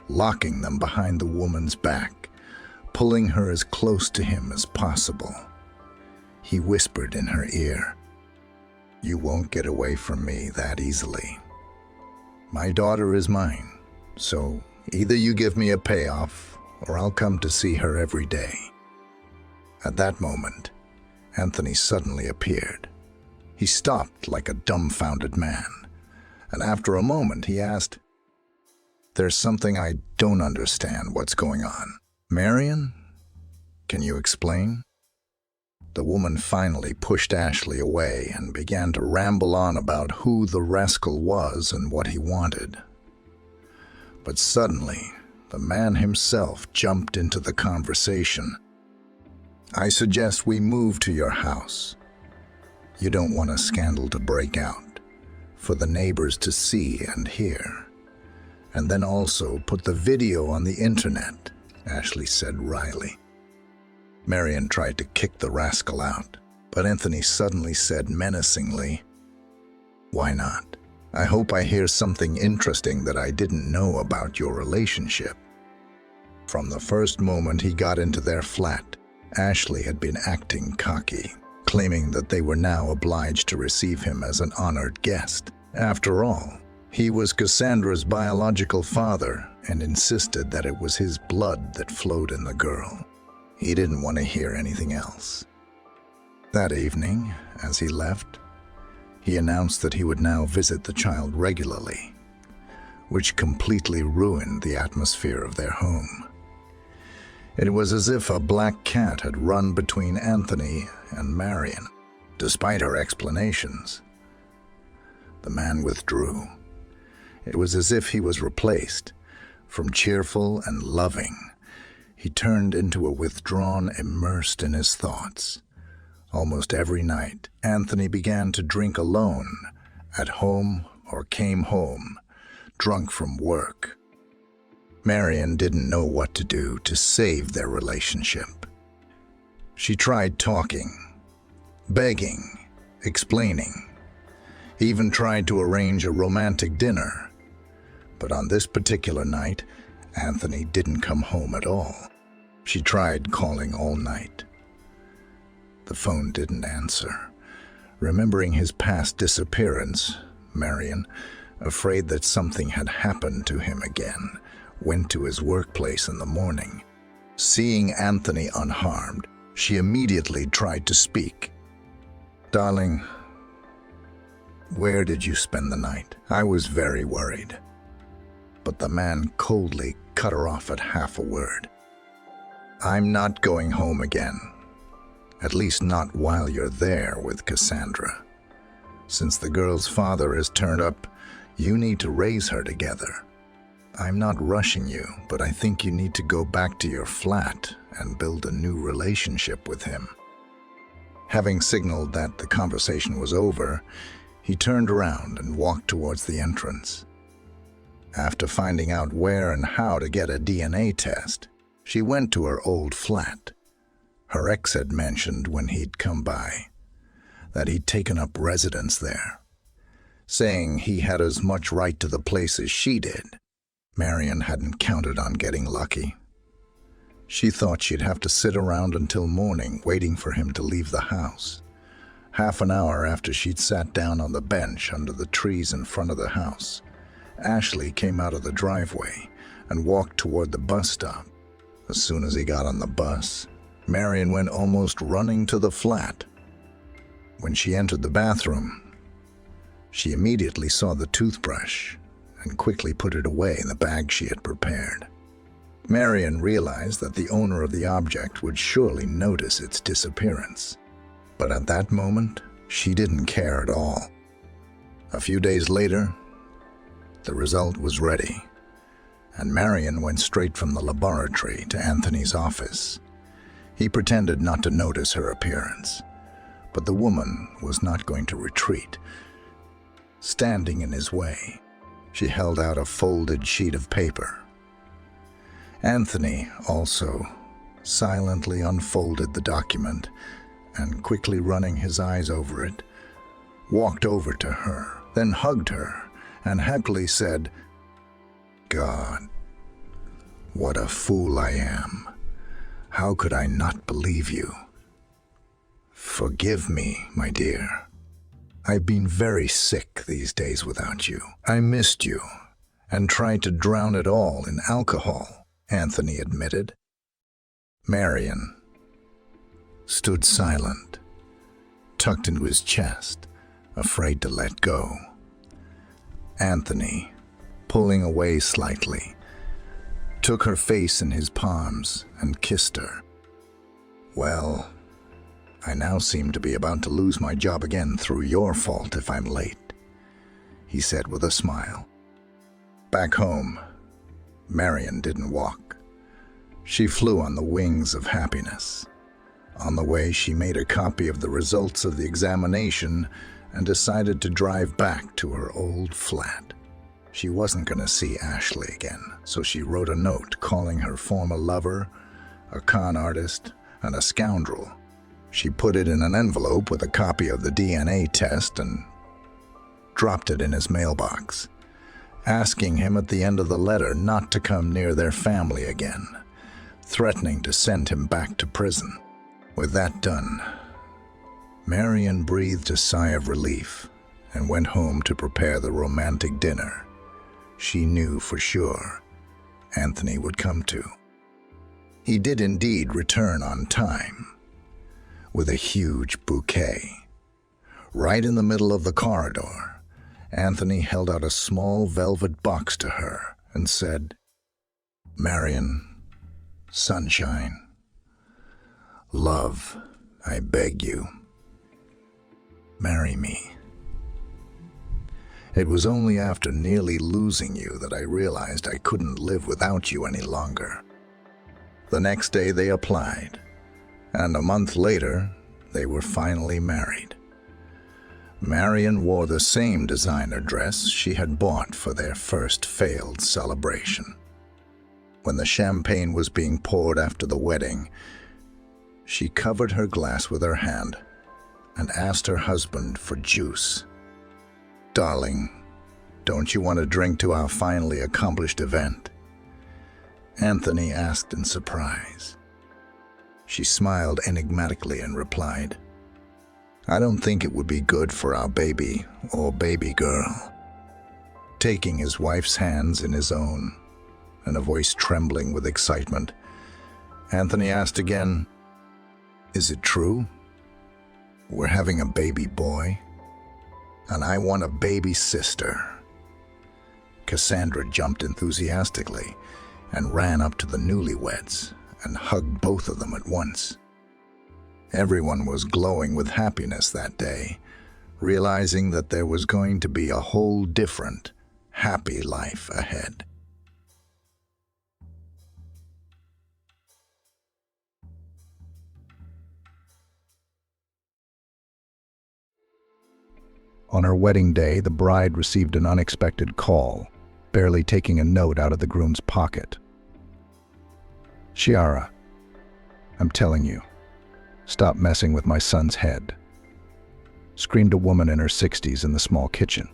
locking them behind the woman's back, pulling her as close to him as possible. He whispered in her ear, "You won't get away from me that easily. My daughter is mine, so either you give me a payoff or I'll come to see her every day." At that moment, Anthony suddenly appeared. He stopped like a dumbfounded man, and after a moment he asked, "There's something I don't understand what's going on. Marion, can you explain?" The woman finally pushed Ashley away and began to ramble on about who the rascal was and what he wanted. But suddenly, the man himself jumped into the conversation. "I suggest we move to your house. You don't want a scandal to break out, for the neighbors to see and hear. And then also put the video on the internet," Ashley said wryly. Marion tried to kick the rascal out, but Anthony suddenly said menacingly, "Why not? I hope I hear something interesting that I didn't know about your relationship." From the first moment he got into their flat, Ashley had been acting cocky, claiming that they were now obliged to receive him as an honored guest. After all, he was Cassandra's biological father and insisted that it was his blood that flowed in the girl. He didn't want to hear anything else. That evening, as he left, he announced that he would now visit the child regularly, which completely ruined the atmosphere of their home. It was as if a black cat had run between Anthony and Marion. Despite her explanations, the man withdrew. It was as if he was replaced. From cheerful and loving, he turned into a withdrawn, immersed in his thoughts. Almost every night, Anthony began to drink alone, at home or came home, drunk from work. Marion didn't know what to do to save their relationship. She tried talking, begging, explaining, even tried to arrange a romantic dinner. But on this particular night, Anthony didn't come home at all. She tried calling all night. The phone didn't answer. Remembering his past disappearance, Marion, afraid that something had happened to him again, went to his workplace in the morning. Seeing Anthony unharmed, she immediately tried to speak. "Darling, where did you spend the night? I was very worried." But the man coldly cut her off at half a word. "I'm not going home again. At least not while you're there with Cassandra. Since the girl's father has turned up, you need to raise her together. I'm not rushing you, but I think you need to go back to your flat and build a new relationship with him." Having signaled that the conversation was over, he turned around and walked towards the entrance. After finding out where and how to get a DNA test, she went to her old flat. Her ex had mentioned when he'd come by that he'd taken up residence there, saying he had as much right to the place as she did. Marion hadn't counted on getting lucky. She thought she'd have to sit around until morning waiting for him to leave the house, Half an hour after she'd sat down on the bench under the trees in front of the house, Ashley came out of the driveway and walked toward the bus stop. As soon as he got on the bus, Marion went almost running to the flat. When she entered the bathroom, she immediately saw the toothbrush and quickly put it away in the bag she had prepared. Marion realized that the owner of the object would surely notice its disappearance. But at that moment, she didn't care at all. A few days later, the result was ready, and Marion went straight from the laboratory to Anthony's office. He pretended not to notice her appearance, but the woman was not going to retreat. Standing in his way, she held out a folded sheet of paper. Anthony also silently unfolded the document and, quickly running his eyes over it, walked over to her, then hugged her and happily said, "God, what a fool I am. How could I not believe you? Forgive me, my dear. I've been very sick these days without you. I missed you and tried to drown it all in alcohol," Anthony admitted. Marion stood silent, tucked into his chest, afraid to let go. Anthony, pulling away slightly, took her face in his palms and kissed her. "Well, I now seem to be about to lose my job again through your fault if I'm late," he said with a smile. Back home, Marion didn't walk. She flew on the wings of happiness. On the way, she made a copy of the results of the examination and decided to drive back to her old flat. She wasn't going to see Ashley again, so she wrote a note calling her former lover a con artist and a scoundrel. She put it in an envelope with a copy of the DNA test and dropped it in his mailbox, asking him at the end of the letter not to come near their family again, threatening to send him back to prison. With that done, Marion breathed a sigh of relief and went home to prepare the romantic dinner she knew for sure Anthony would come to. He did indeed return on time, with a huge bouquet. Right in the middle of the corridor, Anthony held out a small velvet box to her and said, "Marion, sunshine, love, I beg you, marry me." It was only after nearly losing you that I realized I couldn't live without you any longer. The next day they applied, and a month later, they were finally married. Marion wore the same designer dress she had bought for their first failed celebration. When the champagne was being poured after the wedding, she covered her glass with her hand and asked her husband for juice. "Darling, don't you want a drink to our finally accomplished event?" Anthony asked in surprise. She smiled enigmatically and replied, "I don't think it would be good for our baby or baby girl." Taking his wife's hands in his own, and a voice trembling with excitement, Anthony asked again, "Is it true? We're having a baby boy, and I want a baby sister." Cassandra jumped enthusiastically and ran up to the newlyweds and hugged both of them at once. Everyone was glowing with happiness that day, realizing that there was going to be a whole different, happy life ahead. On her wedding day, the bride received an unexpected call, barely taking a note out of the groom's pocket. "Chiara, I'm telling you, stop messing with my son's head," screamed a woman in her 60s in the small kitchen.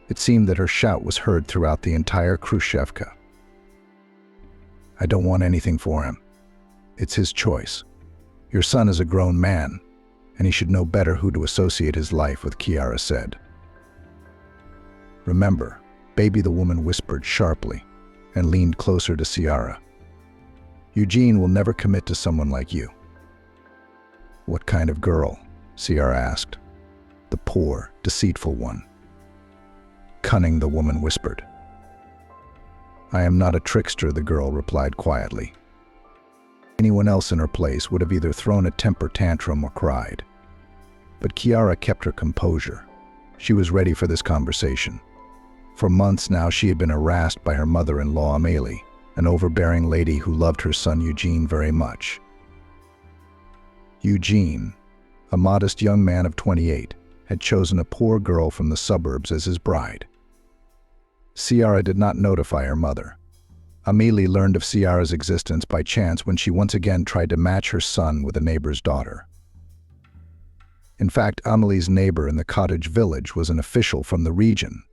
It seemed that her shout was heard throughout the entire Khrushchevka. "I don't want anything for him. It's his choice. Your son is a grown man, and he should know better who to associate his life with, Kiara said. Remember, baby, the woman whispered sharply and leaned closer to Ciara. Eugene will never commit to someone like you. What kind of girl? Ciara asked. The poor, deceitful one. Cunning, the woman whispered. I am not a trickster, the girl replied quietly. Anyone else in her place would have either thrown a temper tantrum or cried. But Kiara kept her composure. She was ready for this conversation. For months now she had been harassed by her mother-in-law Amélie, an overbearing lady who loved her son Eugene very much. Eugene, a modest young man of 28, had chosen a poor girl from the suburbs as his bride. Ciara did not notify her mother. Amélie learned of Ciara's existence by chance when she once again tried to match her son with a neighbor's daughter. In fact, Amélie's neighbor in the cottage village was an official from the region,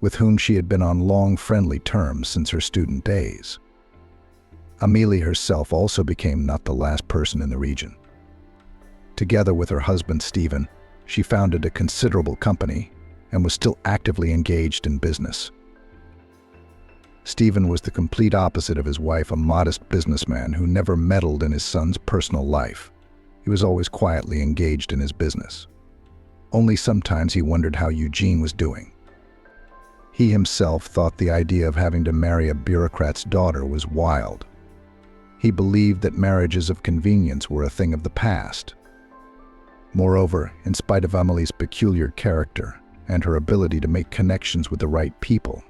with whom she had been on long friendly terms since her student days. Amélie herself also became not the last person in the region. Together with her husband Stephen, she founded a considerable company and was still actively engaged in business. Stephen was the complete opposite of his wife, a modest businessman who never meddled in his son's personal life. He was always quietly engaged in his business. Only sometimes he wondered how Eugene was doing. He himself thought the idea of having to marry a bureaucrat's daughter was wild. He believed that marriages of convenience were a thing of the past. Moreover, in spite of Amélie's peculiar character and her ability to make connections with the right people,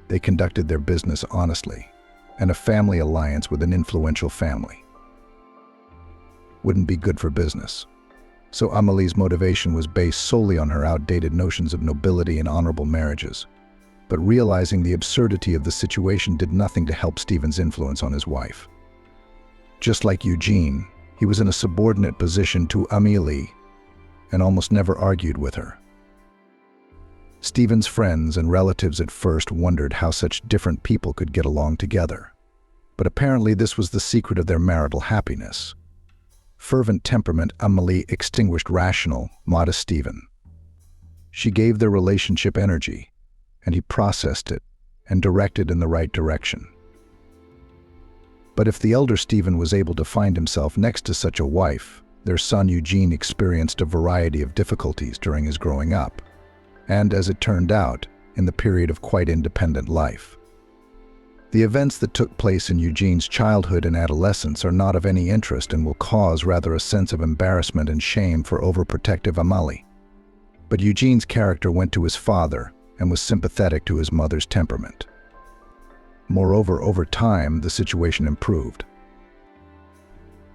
they conducted their business honestly, and a family alliance with an influential family wouldn't be good for business. So Amélie's motivation was based solely on her outdated notions of nobility and honorable marriages. But realizing the absurdity of the situation did nothing to help Stephen's influence on his wife. Just like Eugene, he was in a subordinate position to Amélie and almost never argued with her. Stephen's friends and relatives at first wondered how such different people could get along together. But apparently this was the secret of their marital happiness. Fervent temperament Amélie extinguished rational, modest Stephen. She gave their relationship energy, and he processed it and directed in the right direction. But if the elder Stephen was able to find himself next to such a wife, their son Eugene experienced a variety of difficulties during his growing up, and as it turned out, in the period of quite independent life. The events that took place in Eugene's childhood and adolescence are not of any interest and will cause rather a sense of embarrassment and shame for overprotective Amélie. But Eugene's character went to his father and was sympathetic to his mother's temperament. Moreover, over time, the situation improved.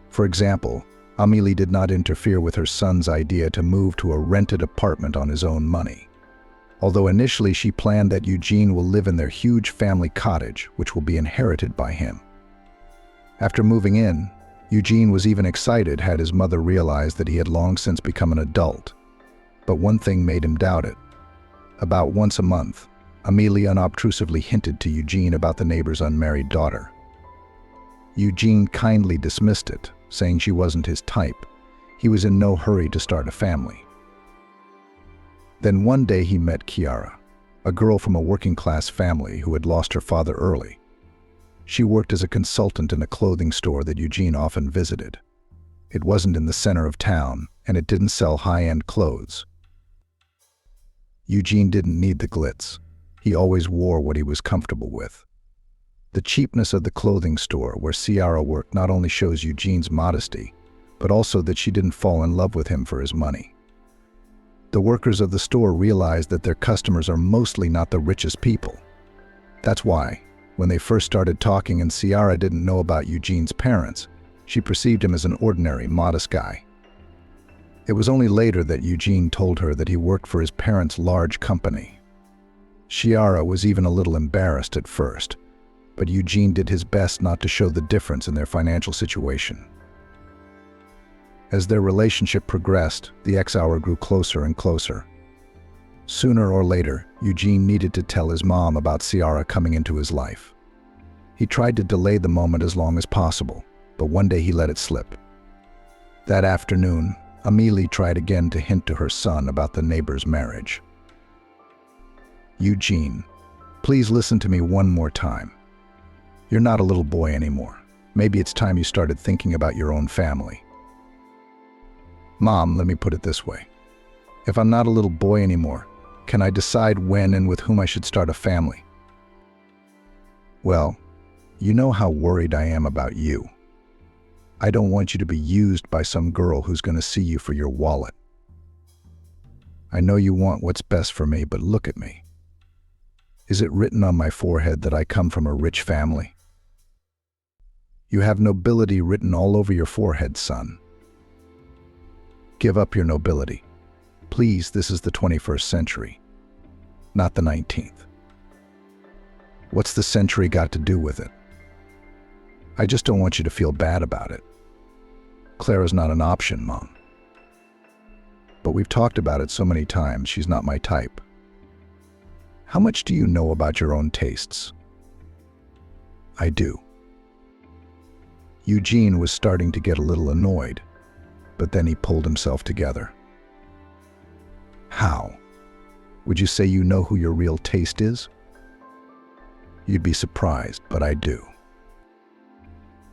For example, Amélie did not interfere with her son's idea to move to a rented apartment on his own money. Although initially she planned that Eugene will live in their huge family cottage, which will be inherited by him. After moving in, Eugene was even excited had his mother realized that he had long since become an adult. But one thing made him doubt it. About once a month, Amélie unobtrusively hinted to Eugene about the neighbor's unmarried daughter. Eugene kindly dismissed it, saying she wasn't his type. He was in no hurry to start a family. Then one day he met Kiara, a girl from a working-class family who had lost her father early. She worked as a consultant in a clothing store that Eugene often visited. It wasn't in the center of town, and it didn't sell high-end clothes. Eugene didn't need the glitz. He always wore what he was comfortable with. The cheapness of the clothing store where Ciara worked not only shows Eugene's modesty, but also that she didn't fall in love with him for his money. The workers of the store realized that their customers are mostly not the richest people. That's why, when they first started talking and Ciara didn't know about Eugene's parents, she perceived him as an ordinary, modest guy. It was only later that Eugene told her that he worked for his parents' large company. Ciara was even a little embarrassed at first, but Eugene did his best not to show the difference in their financial situation. As their relationship progressed, the X-hour grew closer and closer. Sooner or later, Eugene needed to tell his mom about Ciara coming into his life. He tried to delay the moment as long as possible, but one day he let it slip. That afternoon, Amelie tried again to hint to her son about the neighbor's marriage. Eugene, please listen to me one more time. You're not a little boy anymore. Maybe it's time you started thinking about your own family. Mom, let me put it this way. If I'm not a little boy anymore, can I decide when and with whom I should start a family? Well, you know how worried I am about you. I don't want you to be used by some girl who's going to see you for your wallet. I know you want what's best for me, but look at me. Is it written on my forehead that I come from a rich family? You have nobility written all over your forehead, son. Give up your nobility. Please, this is the 21st century, not the 19th. What's the century got to do with it? I just don't want you to feel bad about it. Clara's not an option, Mom. But we've talked about it so many times, she's not my type. How much do you know about your own tastes? I do. Eugene was starting to get a little annoyed, but then he pulled himself together. How? Would you say you know who your real taste is? You'd be surprised, but I do.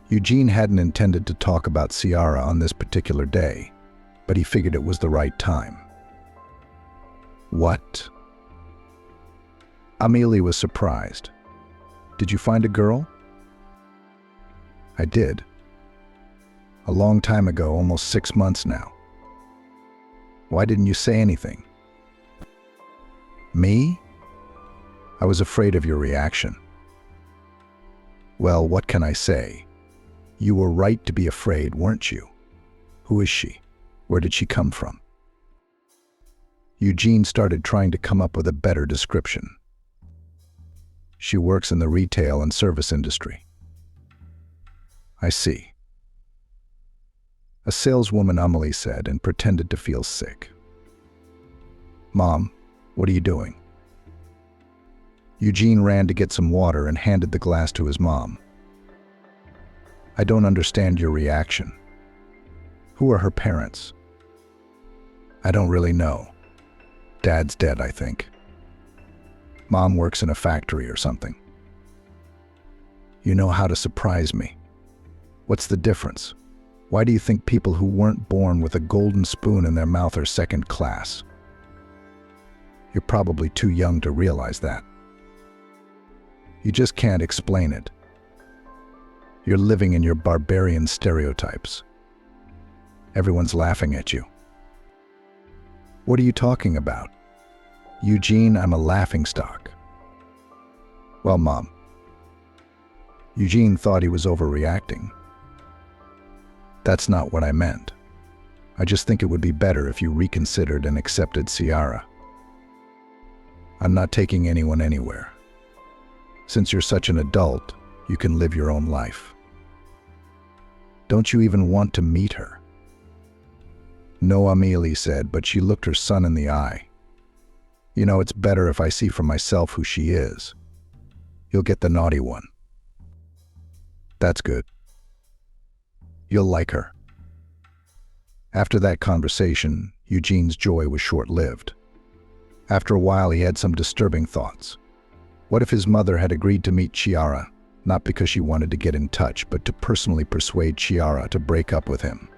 Eugene hadn't intended to talk about Ciara on this particular day, but he figured it was the right time. What? Amelie was surprised. Did you find a girl? I did. A long time ago, almost 6 months now. Why didn't you say anything? Me? I was afraid of your reaction. Well, what can I say? You were right to be afraid, weren't you? Who is she? Where did she come from? Eugene started trying to come up with a better description. She works in the retail and service industry. I see. A saleswoman, Amelie said, and pretended to feel sick. Mom, what are you doing? Eugene ran to get some water and handed the glass to his mom. I don't understand your reaction. Who are her parents? I don't really know. Dad's dead, I think. Mom works in a factory or something. You know how to surprise me. What's the difference? Why do you think people who weren't born with a golden spoon in their mouth are second class? You're probably too young to realize that. You just can't explain it. You're living in your barbarian stereotypes. Everyone's laughing at you. What are you talking about? Eugene, I'm a laughingstock. Well, Mom. Eugene thought he was overreacting. That's not what I meant. I just think it would be better if you reconsidered and accepted Ciara. I'm not taking anyone anywhere. Since you're such an adult, you can live your own life. Don't you even want to meet her? No, Amelie said, but she looked her son in the eye. You know, it's better if I see for myself who she is. You'll get the naughty one. That's good. You'll like her. After that conversation, Eugene's joy was short-lived. After a while, he had some disturbing thoughts. What if his mother had agreed to meet Ciara, not because she wanted to get in touch, but to personally persuade Ciara to break up with him?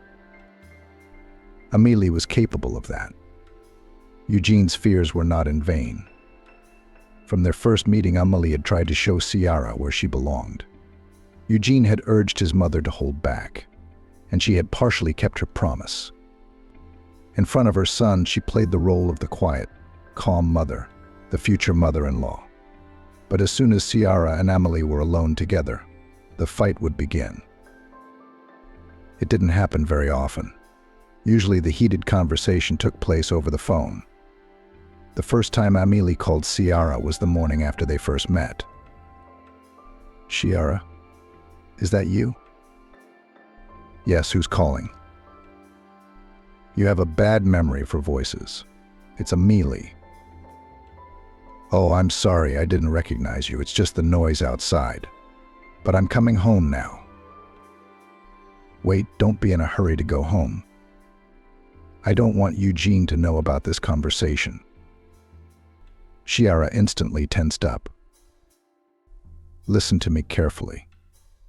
Amelie was capable of that. Eugene's fears were not in vain. From their first meeting, Amelie had tried to show Ciara where she belonged. Eugene had urged his mother to hold back, and she had partially kept her promise. In front of her son, she played the role of the quiet, calm mother, the future mother-in-law. But as soon as Ciara and Amelie were alone together, the fight would begin. It didn't happen very often. Usually the heated conversation took place over the phone. The first time Amelie called Ciara was the morning after they first met. Ciara, is that you? Yes, who's calling? You have a bad memory for voices. It's Amelie. Oh, I'm sorry, I didn't recognize you. It's just the noise outside. But I'm coming home now. Wait, don't be in a hurry to go home. I don't want Eugene to know about this conversation. Ciara instantly tensed up. Listen to me carefully.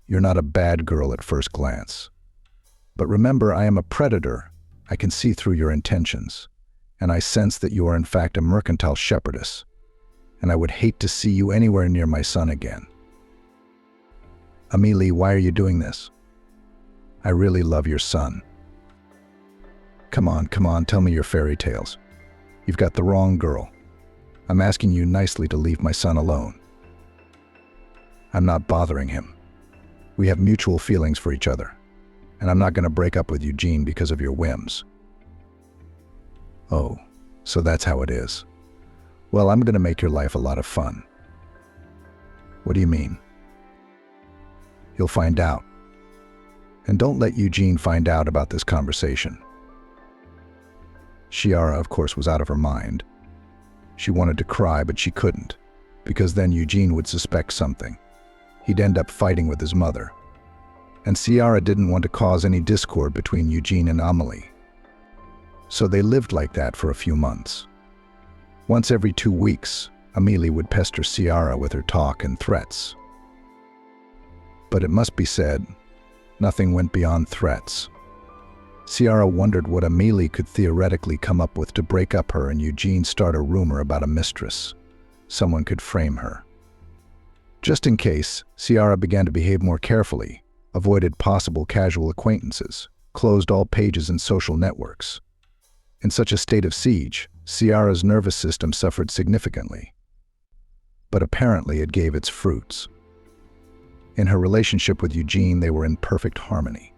You're not a bad girl at first glance. But remember, I am a predator. I can see through your intentions. And I sense that you are in fact a mercantile shepherdess. And I would hate to see you anywhere near my son again. Amelie, why are you doing this? I really love your son. Come on, tell me your fairy tales. You've got the wrong girl. I'm asking you nicely to leave my son alone. I'm not bothering him. We have mutual feelings for each other, and I'm not going to break up with Eugene because of your whims. Oh, so that's how it is. Well, I'm going to make your life a lot of fun. What do you mean? You'll find out. And don't let Eugene find out about this conversation. Ciara, of course, was out of her mind. She wanted to cry, but she couldn't, because then Eugene would suspect something. He'd end up fighting with his mother. And Ciara didn't want to cause any discord between Eugene and Amelie. So they lived like that for a few months. Once every 2 weeks, Amelie would pester Ciara with her talk and threats. But it must be said, nothing went beyond threats. Ciara wondered what Amelie could theoretically come up with to break up her and Eugene start a rumor about a mistress. Someone could frame her. Just in case, Ciara began to behave more carefully, avoided possible casual acquaintances, closed all pages in social networks. In such a state of siege, Ciara's nervous system suffered significantly. But apparently it gave its fruits. In her relationship with Eugene, they were in perfect harmony.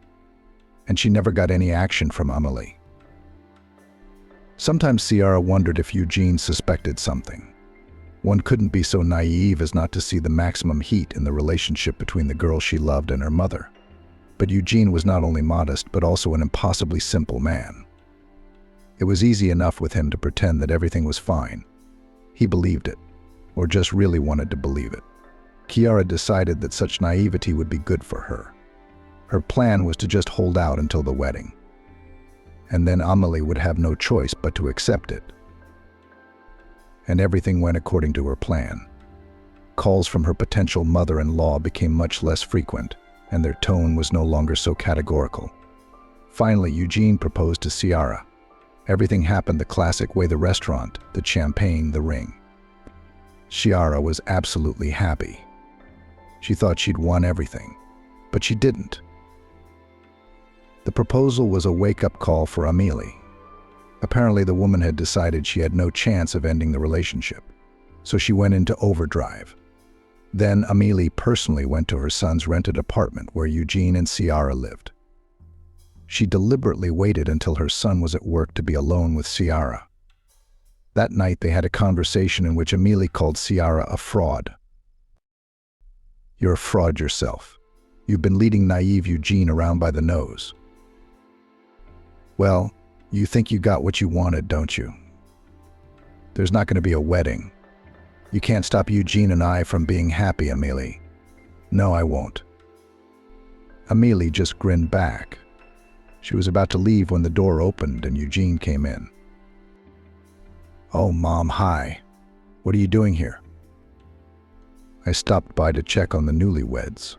And she never got any action from Amelie. Sometimes Ciara wondered if Eugene suspected something. One couldn't be so naive as not to see the maximum heat in the relationship between the girl she loved and her mother. But Eugene was not only modest, but also an impossibly simple man. It was easy enough with him to pretend that everything was fine. He believed it, or just really wanted to believe it. Ciara decided that such naivety would be good for her. Her plan was to just hold out until the wedding. And then Amelie would have no choice but to accept it. And everything went according to her plan. Calls from her potential mother-in-law became much less frequent, and their tone was no longer so categorical. Finally, Eugene proposed to Ciara. Everything happened the classic way: the restaurant, the champagne, the ring. Ciara was absolutely happy. She thought she'd won everything, but she didn't. The proposal was a wake-up call for Amelie. Apparently, the woman had decided she had no chance of ending the relationship, so she went into overdrive. Then Amelie personally went to her son's rented apartment where Eugene and Ciara lived. She deliberately waited until her son was at work to be alone with Ciara. That night, they had a conversation in which Amelie called Ciara a fraud. You're a fraud yourself. You've been leading naive Eugene around by the nose. Well, you think you got what you wanted, don't you? There's not going to be a wedding. You can't stop Eugene and I from being happy, Amelie. No, I won't. Amelie just grinned back. She was about to leave when the door opened and Eugene came in. Oh, Mom, hi. What are you doing here? I stopped by to check on the newlyweds.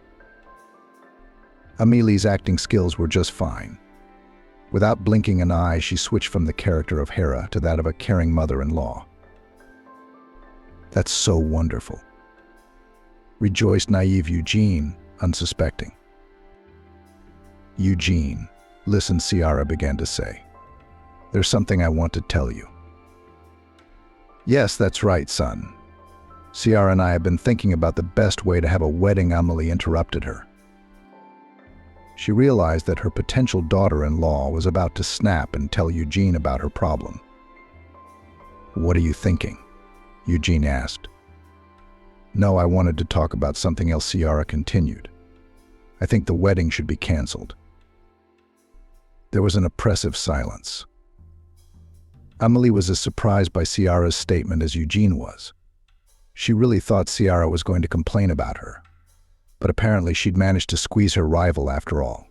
Amelie's acting skills were just fine. Without blinking an eye, she switched from the character of Hera to that of a caring mother-in-law. That's so wonderful. Rejoiced naive Eugene, unsuspecting. Eugene, listen, Ciara began to say. There's something I want to tell you. Yes, that's right, son. Ciara and I have been thinking about the best way to have a wedding. Amelie interrupted her. She realized that her potential daughter-in-law was about to snap and tell Eugene about her problem. What are you thinking? Eugene asked. No, I wanted to talk about something else, Ciara continued. I think the wedding should be canceled. There was an oppressive silence. Amelie was as surprised by Ciara's statement as Eugene was. She really thought Ciara was going to complain about her, but apparently she'd managed to squeeze her rival after all.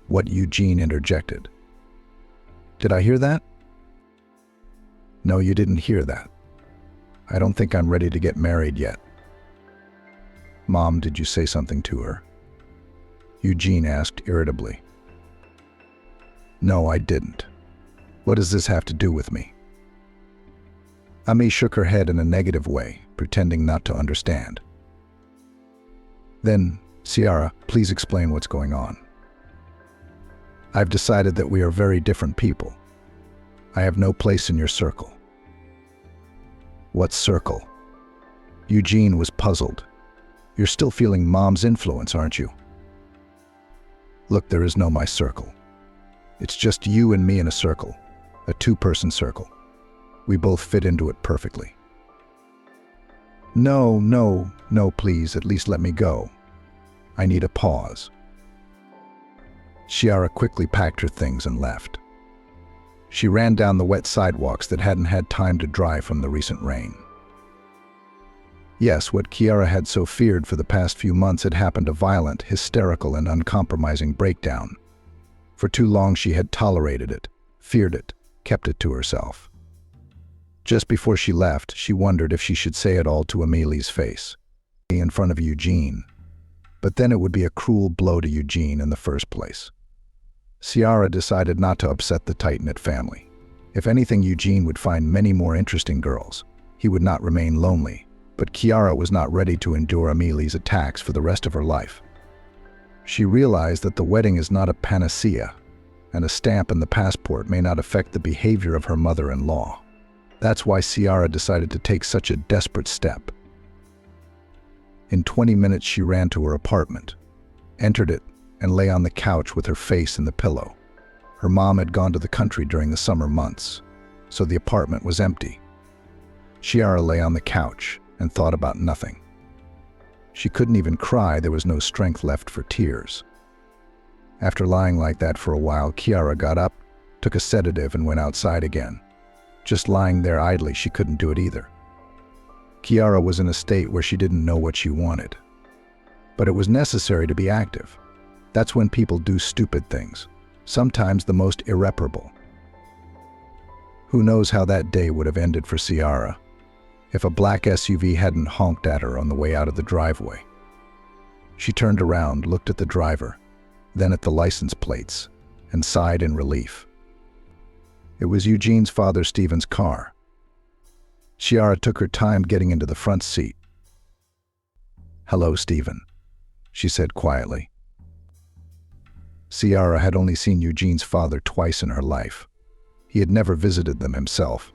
What? Eugene interjected. Did I hear that? No, you didn't hear that. I don't think I'm ready to get married yet. Mom, did you say something to her? Eugene asked irritably. No, I didn't. What does this have to do with me? Ami shook her head in a negative way, pretending not to understand. Then, Ciara, please explain what's going on. I've decided that we are very different people. I have no place in your circle. What circle? Eugene was puzzled. You're still feeling Mom's influence, aren't you? Look, there is no my circle. It's just you and me in a circle, a two-person circle. We both fit into it perfectly. No, please, at least let me go. I need a pause. Ciara quickly packed her things and left. She ran down the wet sidewalks that hadn't had time to dry from the recent rain. Yes, what Ciara had so feared for the past few months had happened, a violent, hysterical, and uncompromising breakdown. For too long she had tolerated it, feared it, kept it to herself. Just before she left, she wondered if she should say it all to Amélie's face, in front of Eugene. But then it would be a cruel blow to Eugene in the first place. Ciara decided not to upset the tight-knit family. If anything, Eugene would find many more interesting girls. He would not remain lonely, but Ciara was not ready to endure Amélie's attacks for the rest of her life. She realized that the wedding is not a panacea, and a stamp in the passport may not affect the behavior of her mother-in-law. That's why Ciara decided to take such a desperate step. In 20 minutes, she ran to her apartment, entered it, and lay on the couch with her face in the pillow. Her mom had gone to the country during the summer months, so the apartment was empty. Ciara lay on the couch and thought about nothing. She couldn't even cry. There was no strength left for tears. After lying like that for a while, Ciara got up, took a sedative, and went outside again. Just lying there idly, she couldn't do it either. Ciara was in a state where she didn't know what she wanted. But it was necessary to be active. That's when people do stupid things, sometimes the most irreparable. Who knows how that day would have ended for Ciara if a black SUV hadn't honked at her on the way out of the driveway. She turned around, looked at the driver, then at the license plates, and sighed in relief. It was Eugene's father, Stephen's car. Ciara took her time getting into the front seat. "Hello, Stephen," she said quietly. Ciara had only seen Eugene's father twice in her life. He had never visited them himself.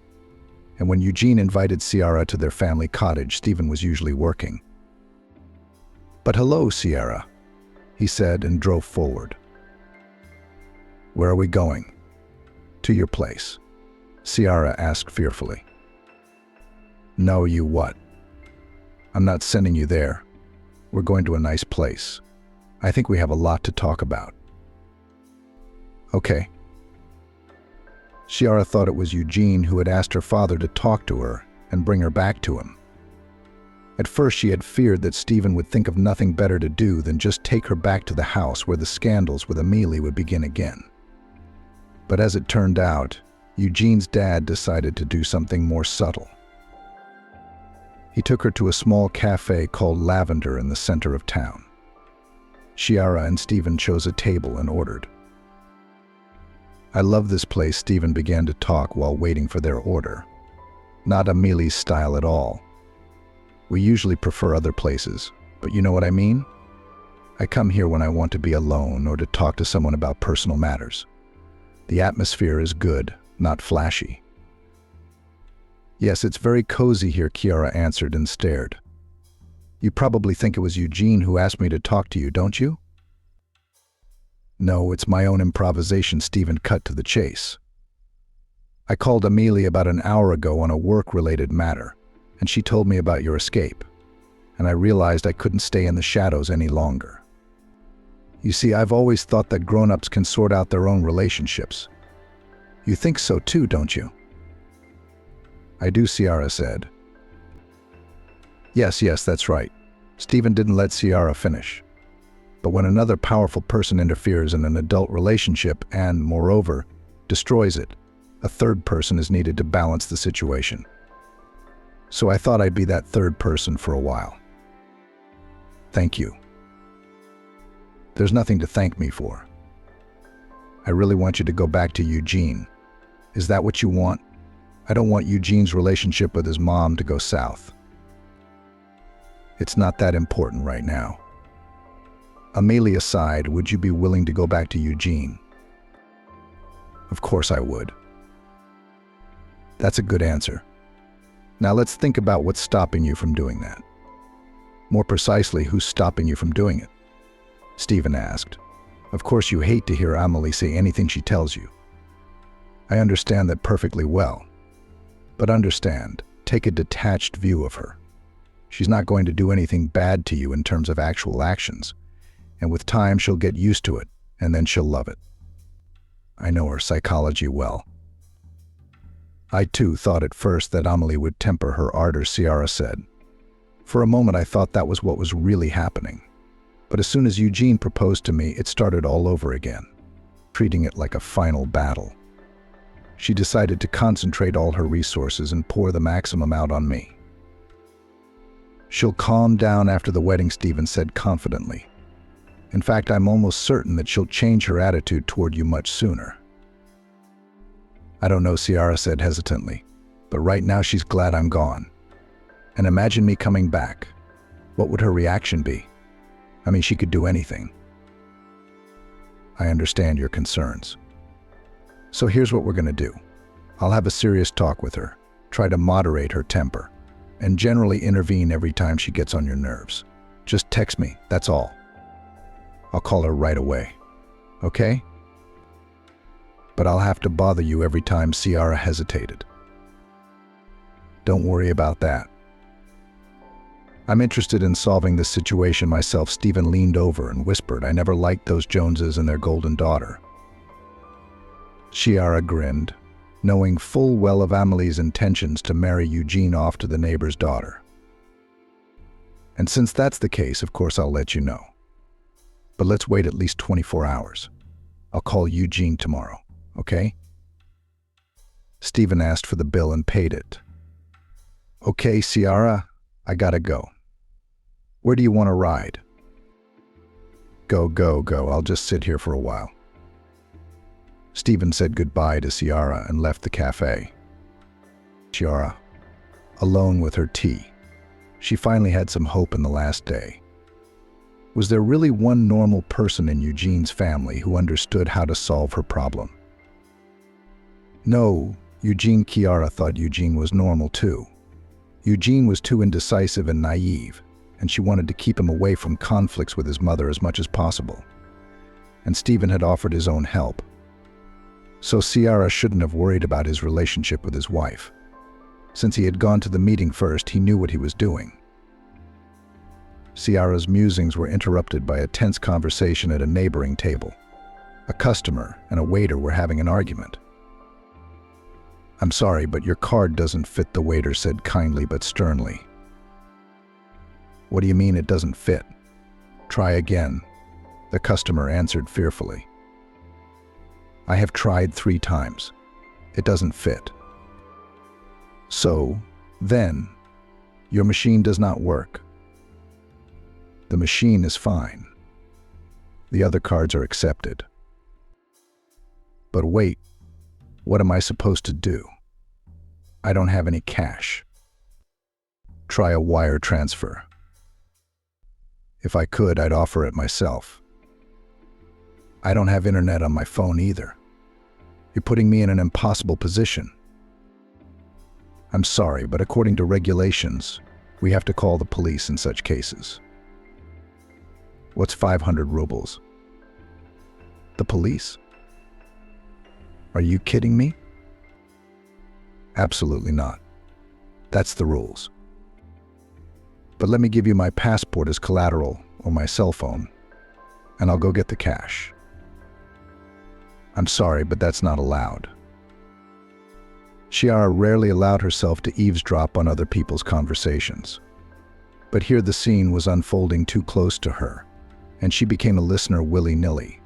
And when Eugene invited Ciara to their family cottage, Stephen was usually working. "But hello, Ciara," he said and drove forward. "Where are we going?" "To your place," Ciara asked fearfully. "No, you what? I'm not sending you there. We're going to a nice place. I think we have a lot to talk about." "Okay." Ciara thought it was Eugene who had asked her father to talk to her and bring her back to him. At first, she had feared that Stephen would think of nothing better to do than just take her back to the house where the scandals with Amélie would begin again. But as it turned out, Eugene's dad decided to do something more subtle. He took her to a small cafe called Lavender in the center of town. Ciara and Stephen chose a table and ordered. "I love this place," Stephen began to talk while waiting for their order. "Not Amélie's style at all. We usually prefer other places, but you know what I mean? I come here when I want to be alone or to talk to someone about personal matters. The atmosphere is good, not flashy." "Yes, it's very cozy here," Ciara answered and stared. "You probably think it was Eugene who asked me to talk to you, don't you?" "No, it's my own improvisation," Stephen cut to the chase. "I called Amélie about an hour ago on a work-related matter, and she told me about your escape, and I realized I couldn't stay in the shadows any longer. You see, I've always thought that grown-ups can sort out their own relationships. You think so too, don't you?" "I do," Ciara said. Yes, that's right." Stephen didn't let Ciara finish. "But when another powerful person interferes in an adult relationship and, moreover, destroys it. A third person is needed to balance the situation. So I thought I'd be that third person for a while. Thank you. There's nothing to thank me for. I really want you to go back to Eugene. Is that what you want? I don't want Eugene's relationship with his mom to go south. It's not that important right now. Amelia aside, would you be willing to go back to Eugene? Of course I would. That's a good answer. Now let's think about what's stopping you from doing that. More precisely, who's stopping you from doing it? Stephen asked. Of course you hate to hear Amelie say anything she tells you. I understand that perfectly well. But understand, take a detached view of her. She's not going to do anything bad to you in terms of actual actions, and with time she'll get used to it, and then she'll love it. I know her psychology well. I too thought at first that Amelie would temper her ardor, Ciara said. For a moment I thought that was what was really happening. But as soon as Eugene proposed to me, it started all over again, treating it like a final battle. She decided to concentrate all her resources and pour the maximum out on me. She'll calm down after the wedding, Stephen said confidently. In fact, I'm almost certain that she'll change her attitude toward you much sooner. I don't know, Ciara said hesitantly, but right now she's glad I'm gone. And imagine me coming back. What would her reaction be? I mean, she could do anything. I understand your concerns. So here's what we're going to do. I'll have a serious talk with her, try to moderate her temper, and generally intervene every time she gets on your nerves. Just text me, that's all. I'll call her right away. Okay? But I'll have to bother you every time. Ciara hesitated. Don't worry about that. I'm interested in solving this situation myself. Stephen leaned over and whispered, I never liked those Joneses and their golden daughter. Ciara grinned, knowing full well of Amelie's intentions to marry Eugene off to the neighbor's daughter. And since that's the case, of course I'll let you know. But let's wait at least 24 hours. I'll call Eugene tomorrow, okay? Stephen asked for the bill and paid it. Okay, Ciara, I gotta go. Where do you want to ride? Go. I'll just sit here for a while. Stephen said goodbye to Ciara and left the cafe. Ciara, alone with her tea. She finally had some hope in the last day. Was there really one normal person in Eugene's family who understood how to solve her problem? No, Ciara thought Eugene was normal too. Eugene was too indecisive and naive, and she wanted to keep him away from conflicts with his mother as much as possible. And Stephen had offered his own help. So Ciara shouldn't have worried about his relationship with his wife. Since he had gone to the meeting first, he knew what he was doing. Ciara's musings were interrupted by a tense conversation at a neighboring table. A customer and a waiter were having an argument. I'm sorry, but your card doesn't fit, the waiter said kindly but sternly. What do you mean it doesn't fit? Try again, the customer answered fearfully. I have tried 3 times. It doesn't fit. So, then, your machine does not work. The machine is fine. The other cards are accepted. But wait, what am I supposed to do? I don't have any cash. Try a wire transfer. If I could, I'd offer it myself. I don't have internet on my phone either. You're putting me in an impossible position. I'm sorry, but according to regulations, we have to call the police in such cases. What's 500 rubles? The police? Are you kidding me? Absolutely not. That's the rules. But let me give you my passport as collateral, or my cell phone, and I'll go get the cash. I'm sorry, but that's not allowed. Ciara rarely allowed herself to eavesdrop on other people's conversations. But here the scene was unfolding too close to her, and she became a listener willy-nilly.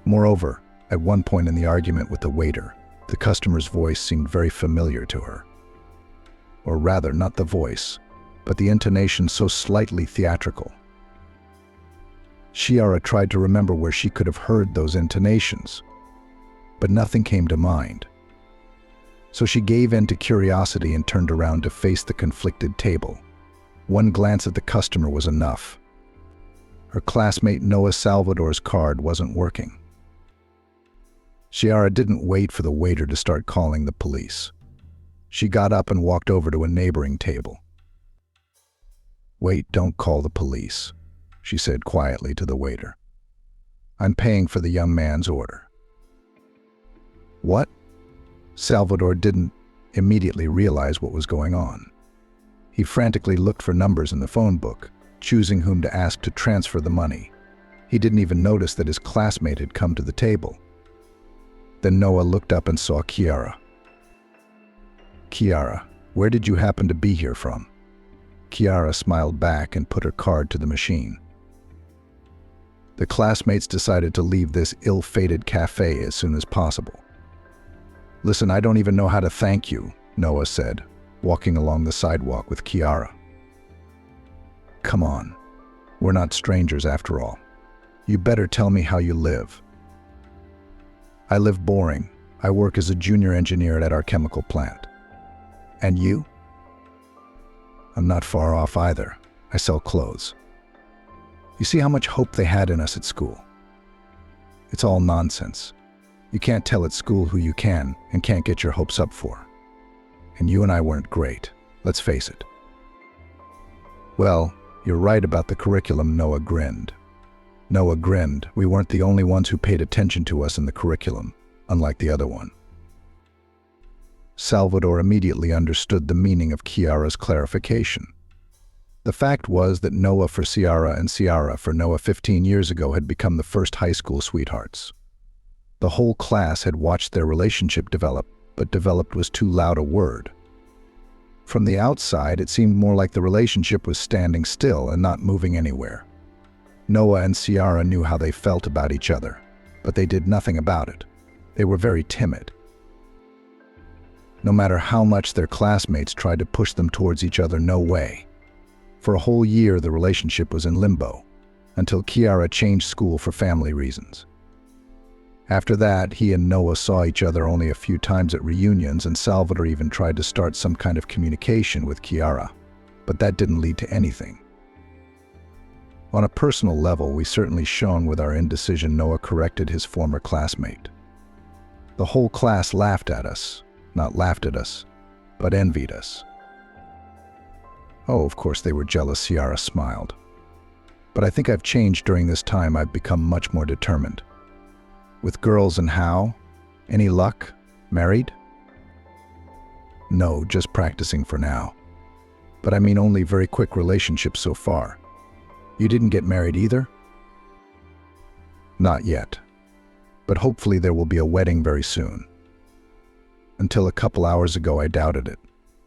Moreover, At one point in the argument with the waiter, the customer's voice seemed very familiar to her. Or rather, not the voice, but the intonation so slightly theatrical. Chiara tried to remember where she could have heard those intonations, but nothing came to mind. So she gave in to curiosity and turned around to face the conflicted table. One glance at the customer was enough. Her classmate Noah Salvador's card wasn't working. Chiara didn't wait for the waiter to start calling the police. She got up and walked over to a neighboring table. "Wait, don't call the police," she said quietly to the waiter. "I'm paying for the young man's order." "What?" Salvador didn't immediately realize what was going on. He frantically looked for numbers in the phone book, choosing whom to ask to transfer the money. He didn't even notice that his classmate had come to the table. Then Noah looked up and saw Chiara. "Chiara, where did you happen to be here from?" Chiara smiled back and put her card to the machine. The classmates decided to leave this ill-fated cafe as soon as possible. "Listen, I don't even know how to thank you," Noah said, walking along the sidewalk with Chiara. "Come on, we're not strangers after all. You better tell me how you live." "I live boring. I work as a junior engineer at our chemical plant." "And you?" "I'm not far off either. I sell clothes." You see how much hope they had in us at school? It's all nonsense. You can't tell at school who you can and can't get your hopes up for. And you and I weren't great, let's face it. "Well, you're right about the curriculum," Noah grinned. Noah grinned. We weren't the only ones who paid attention to us in the curriculum, unlike the other one. Salvador immediately understood the meaning of Chiara's clarification. The fact was that Noah for Ciara and Ciara for Noah 15 years ago had become the first high school sweethearts. The whole class had watched their relationship develop, but developed was too loud a word. From the outside, it seemed more like the relationship was standing still and not moving anywhere. Noah and Ciara knew how they felt about each other, but they did nothing about it. They were very timid. No matter how much their classmates tried to push them towards each other, no way. For a whole year, the relationship was in limbo, until Chiara changed school for family reasons. After that, he and Noah saw each other only a few times at reunions, and Salvador even tried to start some kind of communication with Chiara, but that didn't lead to anything. On a personal level, we certainly shone with our indecision. Noah corrected his former classmate. The whole class laughed at us, not laughed at us, but envied us. Oh, of course they were jealous, Ciara smiled. But I think I've changed during this time. I've become much more determined. With girls and how? Any luck? Married? No, just practicing for now. But I mean only very quick relationships so far. You didn't get married either? Not yet. But hopefully there will be a wedding very soon. Until a couple hours ago I doubted it,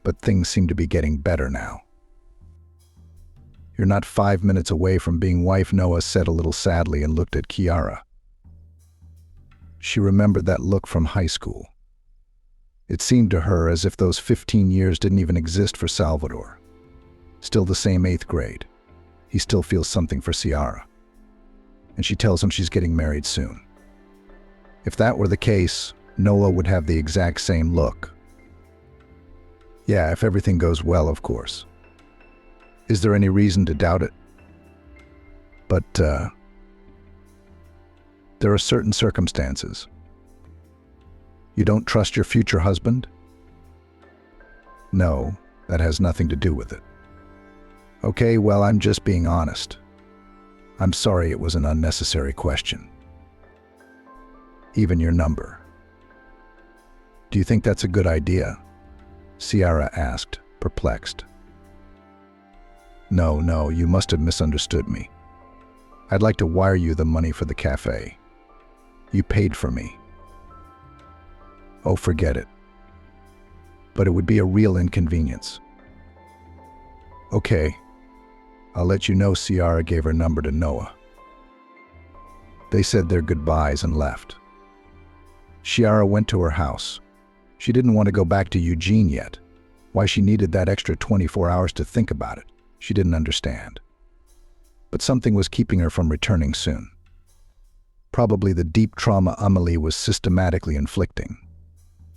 but things seem to be getting better now. You're not 5 minutes away from being wife, Noah said a little sadly and looked at Chiara. She remembered that look from high school. It seemed to her as if those 15 years didn't even exist for Salvador. Still the same 8th grade. He still feels something for Ciara. And she tells him she's getting married soon. If that were the case, Noah would have the exact same look. Yeah, if everything goes well, of course. Is there any reason to doubt it? But, there are certain circumstances. You don't trust your future husband? No, that has nothing to do with it. Okay, well, I'm just being honest. I'm sorry it was an unnecessary question. Even your number. Do you think that's a good idea? Ciara asked, perplexed. No, you must have misunderstood me. I'd like to wire you the money for the cafe. You paid for me. Oh, forget it. But it would be a real inconvenience. Okay, I'll let you know. Ciara gave her number to Noah. They said their goodbyes and left. Chiara went to her house. She didn't want to go back to Eugene yet. Why she needed that extra 24 hours to think about it, she didn't understand. But something was keeping her from returning soon. Probably the deep trauma Amelie was systematically inflicting.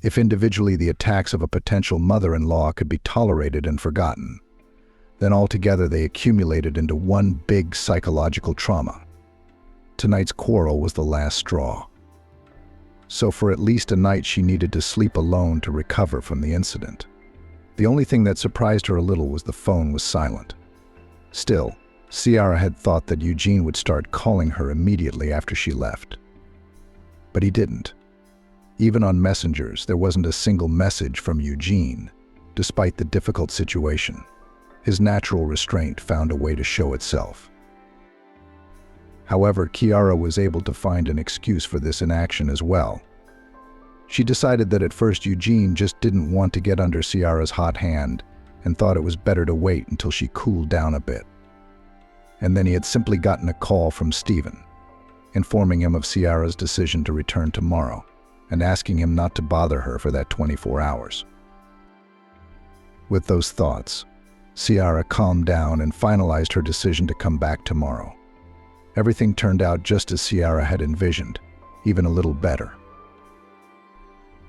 If individually the attacks of a potential mother-in-law could be tolerated and forgotten, then altogether they accumulated into one big psychological trauma. Tonight's quarrel was the last straw. So for at least a night she needed to sleep alone to recover from the incident. The only thing that surprised her a little was the phone was silent. Still, Chiara had thought that Eugene would start calling her immediately after she left. But he didn't. Even on messengers, there wasn't a single message from Eugene, despite the difficult situation. His natural restraint found a way to show itself. However, Chiara was able to find an excuse for this inaction as well. She decided that at first Eugene just didn't want to get under Chiara's hot hand and thought it was better to wait until she cooled down a bit. And then he had simply gotten a call from Stephen, informing him of Chiara's decision to return tomorrow and asking him not to bother her for that 24 hours. With those thoughts, Chiara calmed down and finalized her decision to come back tomorrow. Everything turned out just as Chiara had envisioned, even a little better.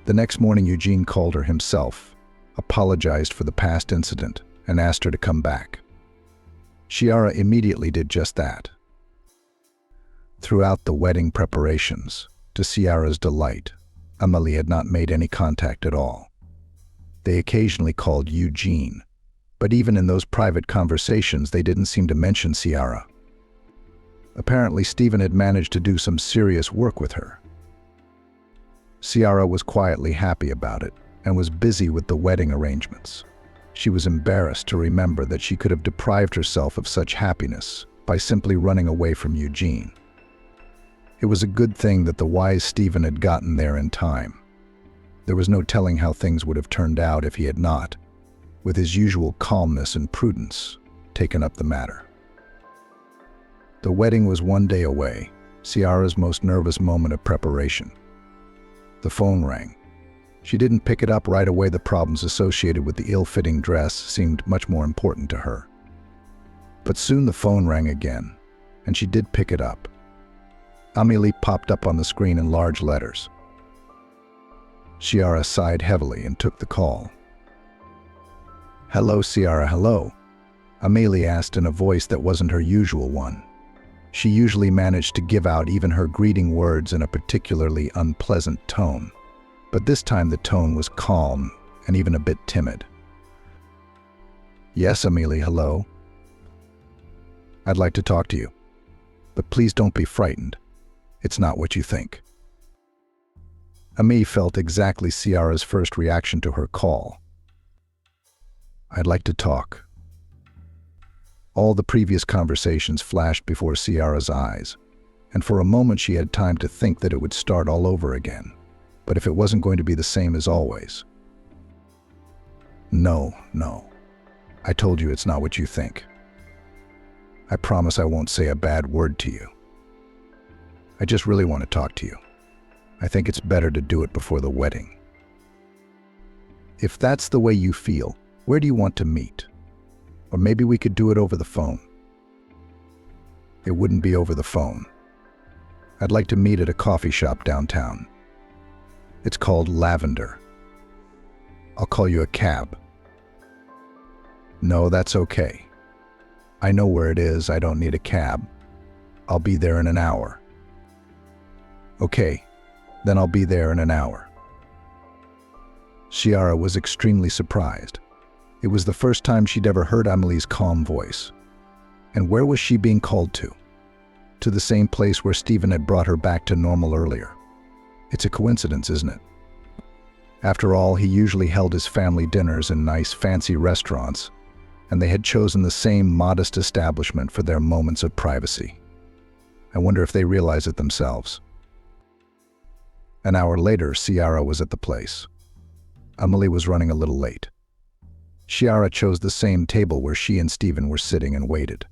The next morning, Eugene called her himself, apologized for the past incident, and asked her to come back. Chiara immediately did just that. Throughout the wedding preparations, to Chiara's delight, Amelie had not made any contact at all. They occasionally called Eugene, but even in those private conversations, they didn't seem to mention Chiara. Apparently, Stephen had managed to do some serious work with her. Chiara was quietly happy about it and was busy with the wedding arrangements. She was embarrassed to remember that she could have deprived herself of such happiness by simply running away from Eugene. It was a good thing that the wise Stephen had gotten there in time. There was no telling how things would have turned out if he had not, with his usual calmness and prudence, taken up the matter. The wedding was one day away, Chiara's most nervous moment of preparation. The phone rang. She didn't pick it up right away. The problems associated with the ill-fitting dress seemed much more important to her. But soon the phone rang again, and she did pick it up. Amelie popped up on the screen in large letters. Chiara sighed heavily and took the call. "Hello, Chiara, hello," Amelie asked in a voice that wasn't her usual one. She usually managed to give out even her greeting words in a particularly unpleasant tone, but this time the tone was calm and even a bit timid. "Yes, Amelie, hello. I'd like to talk to you, but please don't be frightened. It's not what you think." Amelie felt exactly Chiara's first reaction to her call. "I'd like to talk." All the previous conversations flashed before Chiara's eyes, and for a moment she had time to think that it would start all over again, but if it wasn't going to be the same as always. No, I told you it's not what you think. I promise I won't say a bad word to you. I just really want to talk to you. I think it's better to do it before the wedding. If that's the way you feel, where do you want to meet? Or maybe we could do it over the phone. It wouldn't be over the phone. I'd like to meet at a coffee shop downtown. It's called Lavender. I'll call you a cab. No, that's okay. I know where it is. I don't need a cab. I'll be there in an hour. Okay, then I'll be there in an hour. Chiara was extremely surprised. It was the first time she'd ever heard Amelie's calm voice. And where was she being called to? To the same place where Stephen had brought her back to normal earlier. It's a coincidence, isn't it? After all, he usually held his family dinners in nice, fancy restaurants, and they had chosen the same modest establishment for their moments of privacy. I wonder if they realize it themselves. An hour later, Chiara was at the place. Amelie was running a little late. Chiara chose the same table where she and Stephen were sitting and waited.